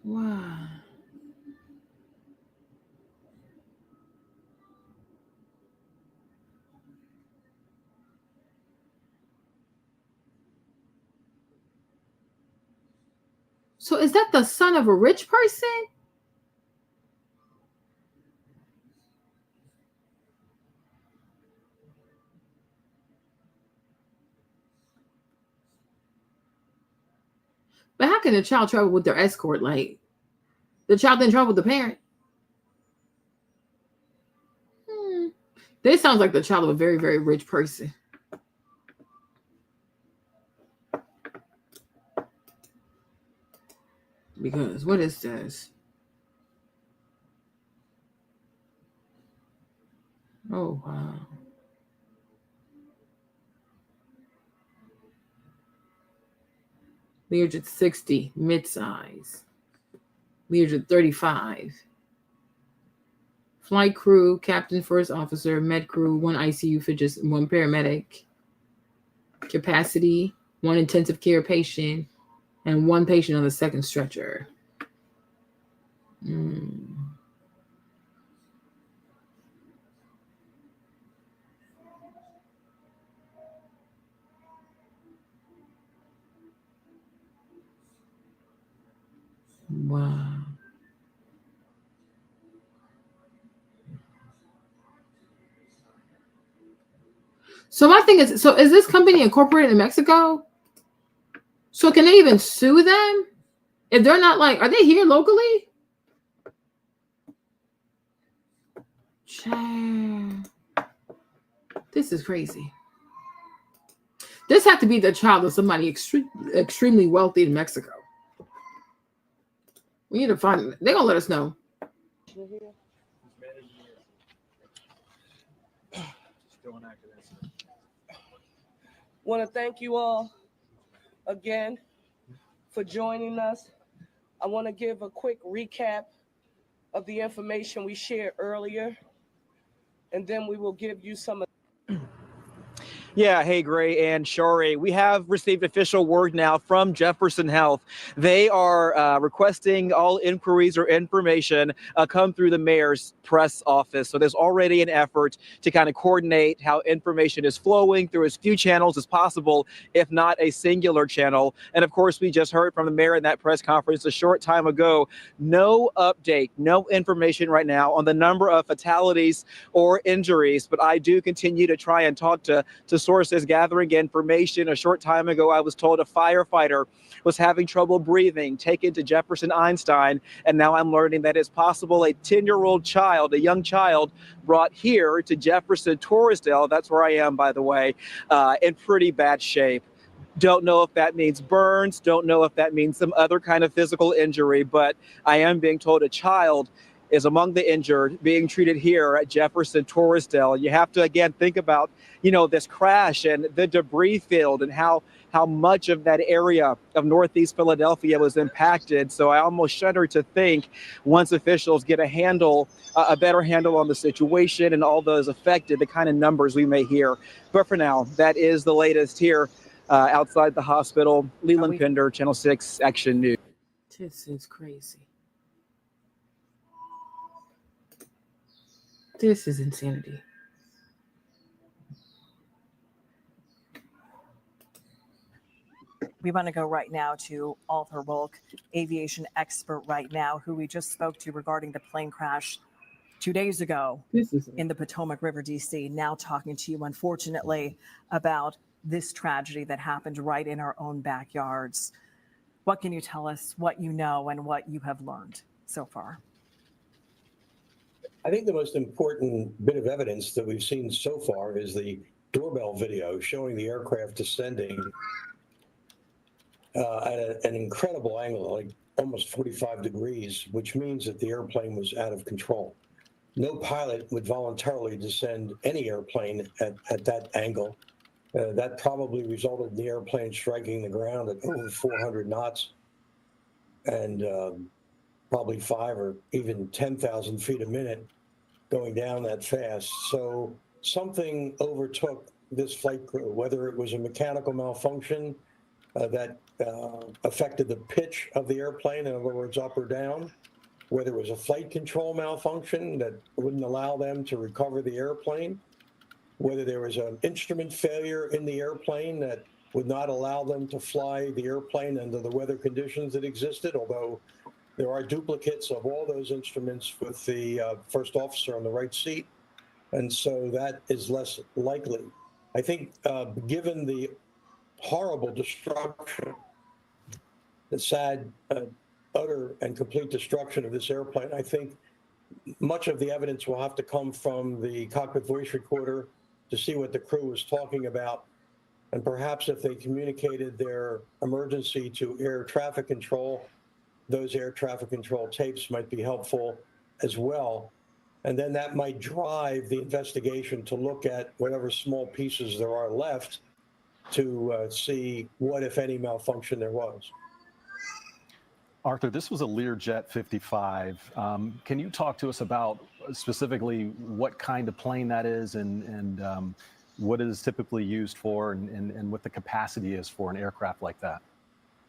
Wow. So is that the son of a rich person? But how can a child travel with their escort? Like, the child didn't travel with the parent? This sounds like the child of a very, very rich person. Because what is this? Oh, wow. Learjet 60, mid-size. Learjet 35. Flight crew, captain, first officer, med crew, 1 ICU physician, 1 paramedic. Capacity, 1 intensive care patient, and 1 patient on the second stretcher. Wow. So my thing is, so is this company incorporated in Mexico? So can they even sue them? If they're not like, are they here locally? Child. This is crazy. This had to be the child of somebody extremely wealthy in Mexico. We need to find it. They're going to let us know. Want to thank you all again for joining us. I want to give a quick recap of the information we shared earlier, and then we will give you some. Yeah, hey, Gray and Shari. We have received official word now from Jefferson Health. They are requesting all inquiries or information come through the mayor's press office. So there's already an effort to kind of coordinate how information is flowing through as few channels as possible, if not a singular channel. And of course, we just heard from the mayor in that press conference a short time ago. No update, no information right now on the number of fatalities or injuries, but I do continue to try and talk to sources gathering information. A short time ago, I was told a firefighter was having trouble breathing, taken to Jefferson Einstein, and now I'm learning that it's possible a 10-year-old child, a young child, brought here to Jefferson Torresdale, that's where I am, by the way, in pretty bad shape. Don't know if that means burns, don't know if that means some other kind of physical injury, but I am being told a child is among the injured being treated here at Jefferson Torresdale. You have to, again, think about, this crash and the debris field and how much of that area of Northeast Philadelphia was impacted. So I almost shudder to think once officials get a better handle on the situation and all those affected, the kind of numbers we may hear. But for now, that is the latest here outside the hospital. Leland Pender, Channel 6 Action News. This is crazy. This is insanity. We want to go right now to Arthur Wilk, aviation expert right now, who we just spoke to regarding the plane crash 2 days ago in the Potomac River, D.C. Now talking to you, unfortunately, about this tragedy that happened right in our own backyards. What can you tell us, what you know, and what you have learned so far? I think the most important bit of evidence that we've seen so far is the doorbell video showing the aircraft descending at an incredible angle, like almost 45 degrees, which means that the airplane was out of control. No pilot would voluntarily descend any airplane at that angle. That probably resulted in the airplane striking the ground at over 400 knots and probably 5 or even 10,000 feet a minute going down that fast. So something overtook this flight crew, whether it was a mechanical malfunction that affected the pitch of the airplane, in other words, up or down, whether it was a flight control malfunction that wouldn't allow them to recover the airplane, whether there was an instrument failure in the airplane that would not allow them to fly the airplane under the weather conditions that existed, although there are duplicates of all those instruments with the first officer on the right seat. And so that is less likely. I think given the horrible destruction, the sad, utter and complete destruction of this airplane, I think much of the evidence will have to come from the cockpit voice recorder to see what the crew was talking about. And perhaps if they communicated their emergency to air traffic control, those air traffic control tapes might be helpful as well. And then that might drive the investigation to look at whatever small pieces there are left to see what, if any, malfunction there was. Arthur, this was a Learjet 55. Can you talk to us about specifically what kind of plane that is and what it is typically used for and what the capacity is for an aircraft like that?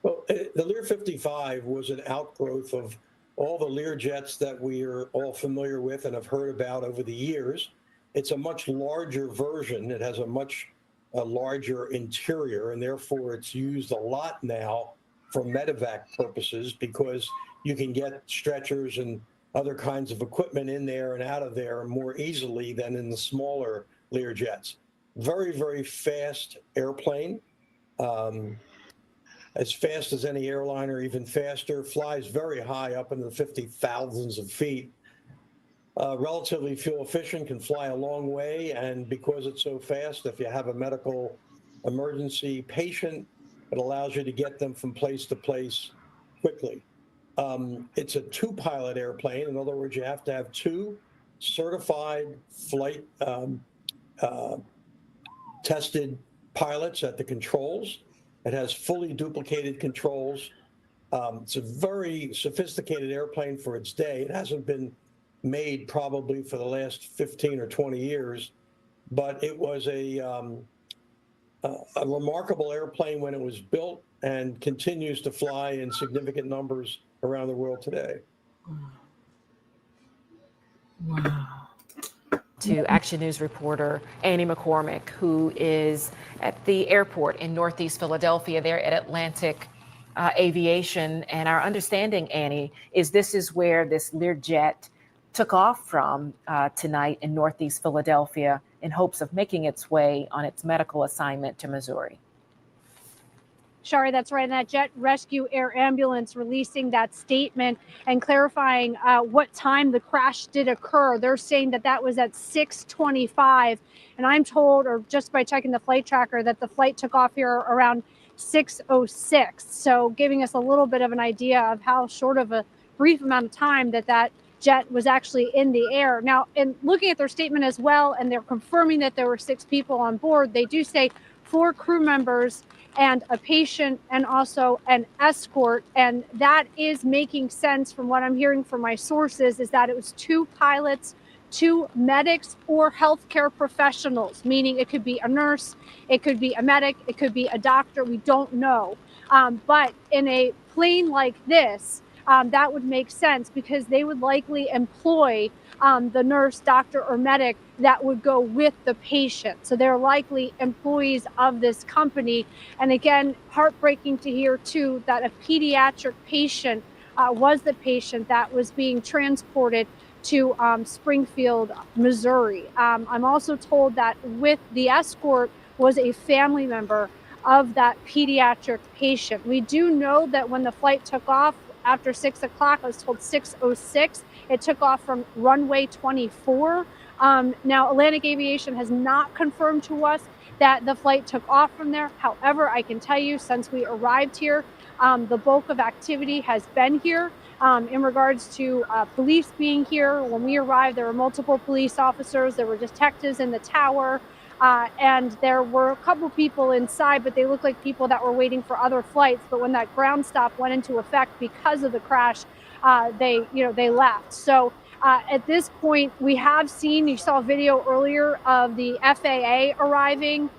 Well, the Lear 55 was an outgrowth of all the Learjets that we are all familiar with and have heard about over the years. It's a much larger version. It has a much larger interior, and therefore it's used a lot now for medevac purposes because you can get stretchers and other kinds of equipment in there and out of there more easily than in the smaller Learjets. Very, very fast airplane. As fast as any airliner, even faster, flies very high up into the 50,000s of feet. Relatively fuel efficient, can fly a long way, and because it's so fast, if you have a medical emergency patient, it allows you to get them from place to place quickly. It's a two-pilot airplane. In other words, you have to have two certified flight tested pilots at the controls. It has fully duplicated controls. It's a very sophisticated airplane for its day. It hasn't been made probably for the last 15 or 20 years, but it was a a remarkable airplane when it was built and continues to fly in significant numbers around the world today. Wow. To Action News reporter Annie McCormick, who is at the airport in Northeast Philadelphia, there at Atlantic Aviation. And our understanding, Annie, is this is where this Learjet took off from tonight in Northeast Philadelphia in hopes of making its way on its medical assignment to Missouri. Shari, that's right. And that jet rescue air ambulance releasing that statement and clarifying what time the crash did occur. They're saying that that was at 6:25. And I'm told, or just by checking the flight tracker, that the flight took off here around 6:06. So giving us a little bit of an idea of how short of a brief amount of time that jet was actually in the air. Now, in looking at their statement as well, and they're confirming that there were 6 people on board, they do say 4 crew members and a patient and also an escort. And that is making sense from what I'm hearing from my sources, is that it was 2 pilots, 2 medics or healthcare professionals, meaning it could be a nurse, it could be a medic, it could be a doctor, we don't know. But in a plane like this, that would make sense because they would likely employ the nurse, doctor, or medic that would go with the patient. So they're likely employees of this company. And again, heartbreaking to hear too that a pediatric patient was the patient that was being transported to Springfield, Missouri. I'm also told that with the escort was a family member of that pediatric patient. We do know that when the flight took off after 6 o'clock, I was told 6:06, it took off from runway 24. Now, Atlantic Aviation has not confirmed to us that the flight took off from there. However, I can tell you since we arrived here, the bulk of activity has been here. In regards to police being here, when we arrived, there were multiple police officers, there were detectives in the tower, and there were a couple people inside, but they looked like people that were waiting for other flights. But when that ground stop went into effect because of the crash, they left. So at this point, we have seen, you saw a video earlier of the FAA arriving.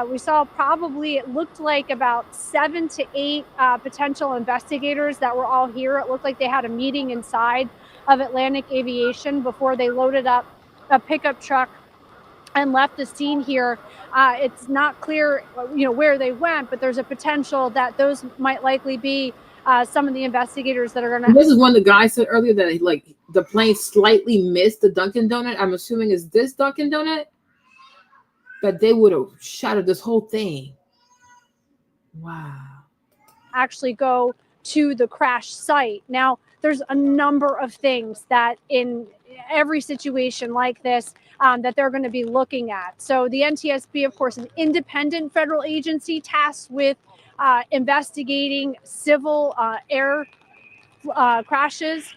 We saw probably, it looked like about 7 to 8 potential investigators that were all here. It looked like they had a meeting inside of Atlantic Aviation before they loaded up a pickup truck and left the scene here. It's not clear, where they went, but there's a potential that those might likely be some of the investigators that are going to. This is one the guy said earlier that like the plane slightly missed the Dunkin' Donut. I'm assuming is this Dunkin' Donut that they would have shattered this whole thing. Wow. Actually go to the crash site. Now, there's a number of things that in every situation like this that they're going to be looking at. So the NTSB, of course, an independent federal agency tasked with investigating civil air crashes.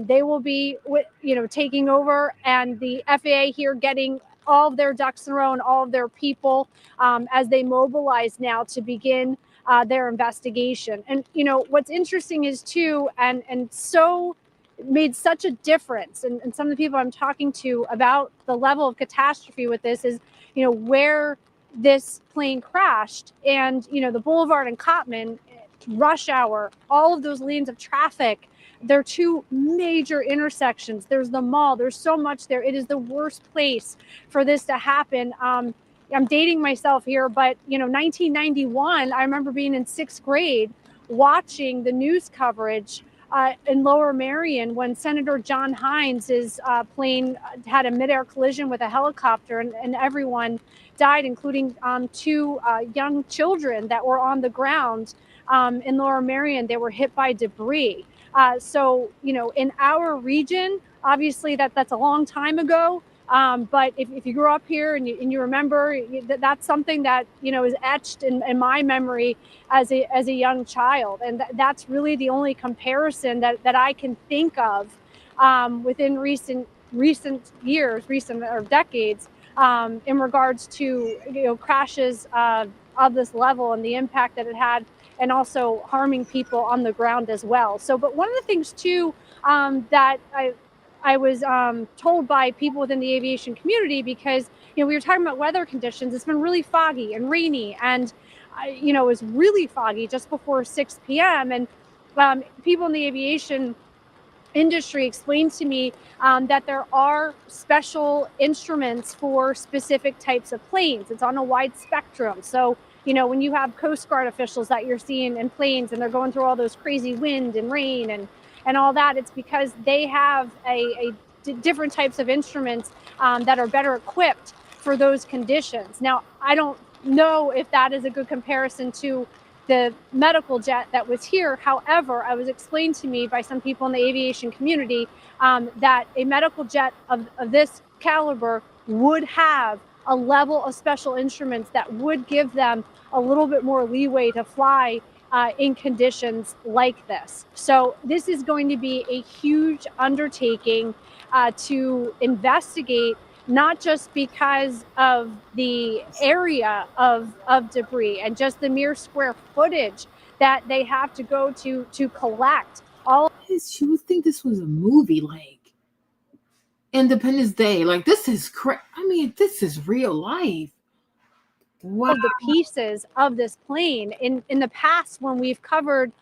They will be, taking over, and the FAA here getting all of their ducks in a row and all of their people as they mobilize now to begin their investigation. And what's interesting is too, and so made such a difference, and some of the people I'm talking to about the level of catastrophe with this is, where this plane crashed, and the Boulevard and Cottman, rush hour, all of those lanes of traffic. They're 2 major intersections. There's the mall. There's so much there. It is the worst place for this to happen. I'm dating myself here, but 1991, I remember being in 6th grade watching the news coverage in Lower Merion when Senator John Hines' plane had a midair collision with a helicopter, and everyone died, including 2 young children that were on the ground in Lower Merion. They were hit by debris. So, in our region, obviously that's a long time ago. But if you grew up here and you remember, that's something that, is etched in my memory as a young child. And that's really the only comparison that I can think of within recent years, or decades, in regards to, crashes of this level and the impact that it had, and also harming people on the ground as well. So, but one of the things too that I was told by people within the aviation community, because we were talking about weather conditions. It's been really foggy and rainy, and it was really foggy just before 6 p.m. And people in the aviation industry explained to me that there are special instruments for specific types of planes. It's on a wide spectrum. So, when you have Coast Guard officials that you're seeing in planes and they're going through all those crazy wind and rain and all that, it's because they have different types of instruments that are better equipped for those conditions. Now, I don't know if that is a good comparison to the medical jet that was here. However, I was explained to me by some people in the aviation community that a medical jet of this caliber would have a level of special instruments that would give them a little bit more leeway to fly in conditions like this. So this is going to be a huge undertaking to investigate, not just because of the area of debris and just the mere square footage that they have to go to collect all. You would think this was a movie, like Independence Day. Like, this is this is real life. Wow. Of the pieces of this plane. In the past, when we've covered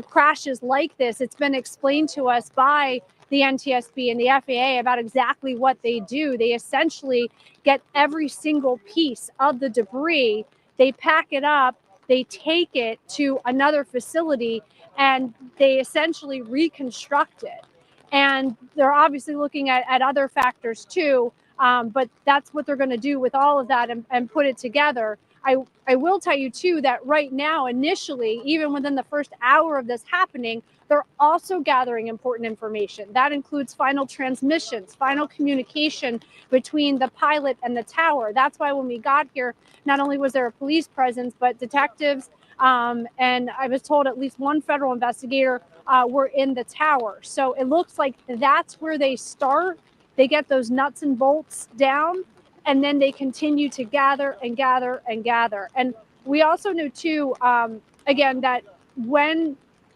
crashes like this, it's been explained to us by the NTSB and the FAA about exactly what they do. They essentially get every single piece of the debris, they pack it up, they take it to another facility, and they essentially reconstruct it. And they're obviously looking at other factors too, but that's what they're going to do with all of that and put it together. I will tell you too that right now, initially, even within the first hour of this happening, they're also gathering important information. That includes final transmissions, final communication between the pilot and the tower. That's why when we got here, not only was there a police presence, but detectives, and I was told at least one federal investigator were in the tower. So it looks like that's where they start. They get those nuts and bolts down, and then they continue to gather and gather and gather. And we also knew too, again, that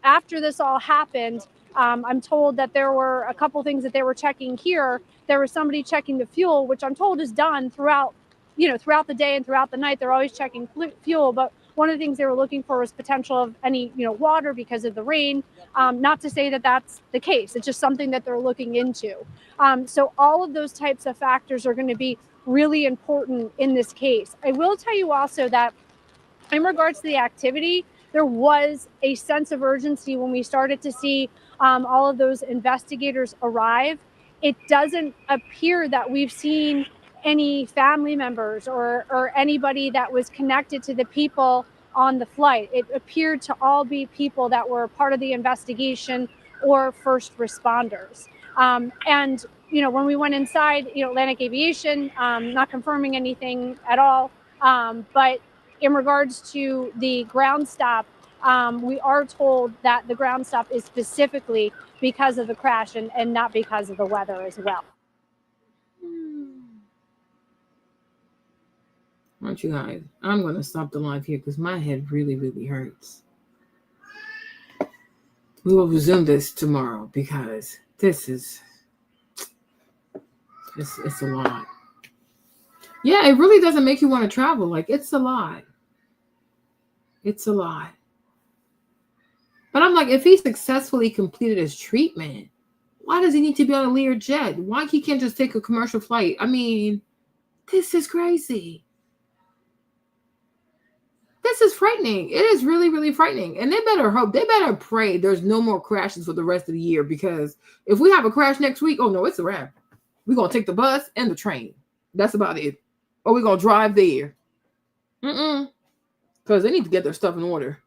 after this all happened, I'm told that there were a couple things that they were checking here. There was somebody checking the fuel, which I'm told is done throughout the day and throughout the night. They're always checking fuel, but one of the things they were looking for was potential of any water because of the rain. Not to say that that's the case. It's just something that they're looking into. So all of those types of factors are going to be really important in this case. I will tell you also that in regards to the activity, there was a sense of urgency when we started to see all of those investigators arrive. It doesn't appear that we've seen any family members or anybody that was connected to the people on the flight. It appeared to all be people that were part of the investigation or first responders. And when we went inside, Atlantic Aviation, not confirming anything at all, but in regards to the ground stop, we are told that the ground stop is specifically because of the crash and not because of the weather as well. Aren't you guys? I'm going to stop the live here because my head really, really hurts. We will resume this tomorrow because this is it's a lot. Yeah, it really doesn't make you want to travel. Like, it's a lot. It's a lot. But I'm like, if he successfully completed his treatment, why does he need to be on a Lear jet? Why he can't just take a commercial flight? I mean, this is crazy. This is frightening. It is really, really frightening. And they better pray there's no more crashes for the rest of the year, because if we have a crash next week, oh no, it's a wrap. We're going to take the bus and the train. That's about it. Or we're going to drive there. Because they need to get their stuff in order.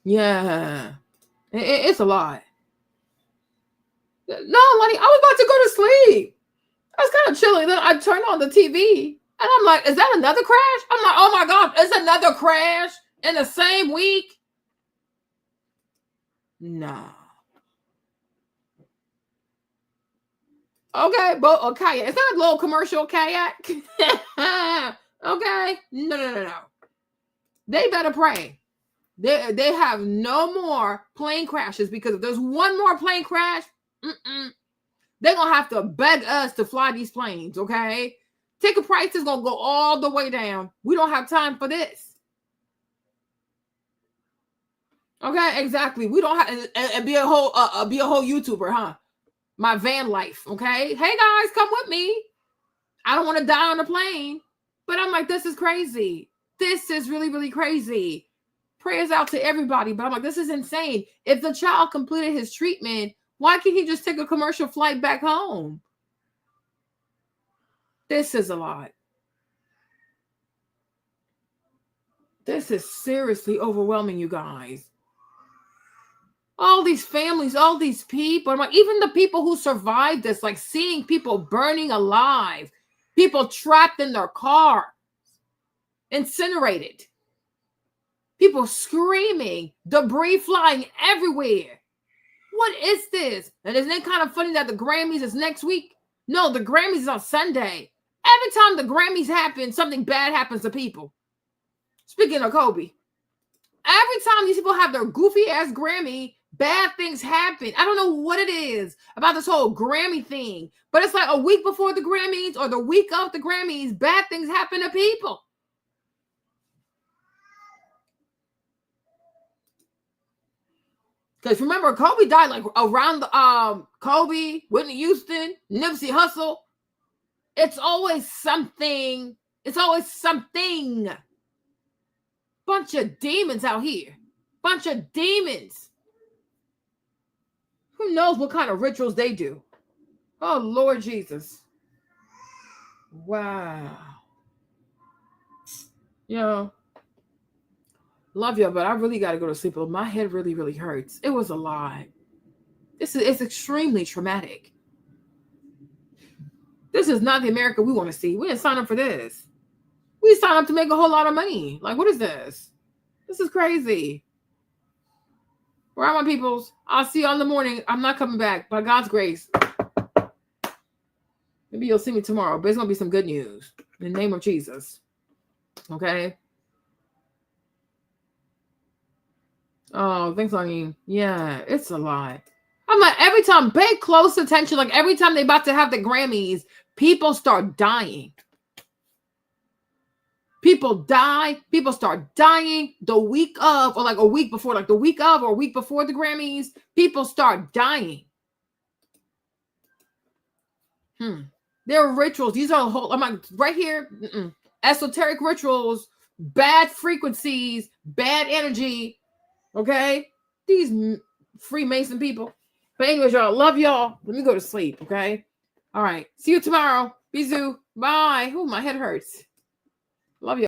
Yeah. It's a lot. No, Lenny, I was about to go to sleep. I was kind of chilling. Then I turned on the TV. And I'm like, is that another crash? I'm like, oh my God, it's another crash in the same week? No. Okay, but a kayak. Is that a little commercial kayak? Okay. No. They better pray. They have no more plane crashes, because if there's one more plane crash, They're going to have to beg us to fly these planes, okay? Ticket price is going to go all the way down. We don't have time for this. Okay, exactly. We don't have and be a whole YouTuber, huh? My van life, okay? Hey guys, come with me. I don't want to die on a plane. But I'm like, this is crazy. This is really, really crazy. Prayers out to everybody. But I'm like, this is insane. If the child completed his treatment, why can't he just take a commercial flight back home? This is a lot. This is seriously overwhelming, you guys. All these families, all these people, I'm like, even the people who survived this, like seeing people burning alive, people trapped in their car, incinerated, people screaming, debris flying everywhere. What is this? And isn't it kind of funny that the Grammys is next week? No, the Grammys is on Sunday. Every time the Grammys happen, something bad happens to people. Speaking of Kobe, every time these people have their goofy ass Grammy, bad things happen. I don't know what it is about this whole Grammy thing, but it's like a week before the Grammys or the week of the Grammys, bad things happen to people. Because remember, Kobe died like around the Kobe, Whitney Houston, Nipsey Hussle. It's always something. It's always something. Bunch of demons out here. Bunch of demons. Who knows what kind of rituals they do? Oh, Lord Jesus. Wow. Yo. Love you, but I really got to go to sleep. My head really, really hurts. It was a lot. It's extremely traumatic. This is not the America we want to see. We didn't sign up for this. We signed up to make a whole lot of money. Like, what is this? This is crazy. Where are my peoples? I'll see you in the morning. I'm not coming back. By God's grace. Maybe you'll see me tomorrow, but it's going to be some good news. In the name of Jesus. Okay? Oh, thanks, Longine. Yeah, it's a lot. I'm like, every time, pay close attention. Like, every time they about to have the Grammys, people start dying. People die. People start dying the week of, or like a week before, like the week of or a week before the Grammys. People start dying. There are rituals. These are whole. I'm like, right here. Esoteric rituals, bad frequencies, bad energy. Okay, these Freemason people. But anyways, y'all, love y'all. Let me go to sleep. Okay. All right. See you tomorrow. Bisous. Bye. Oh, my head hurts.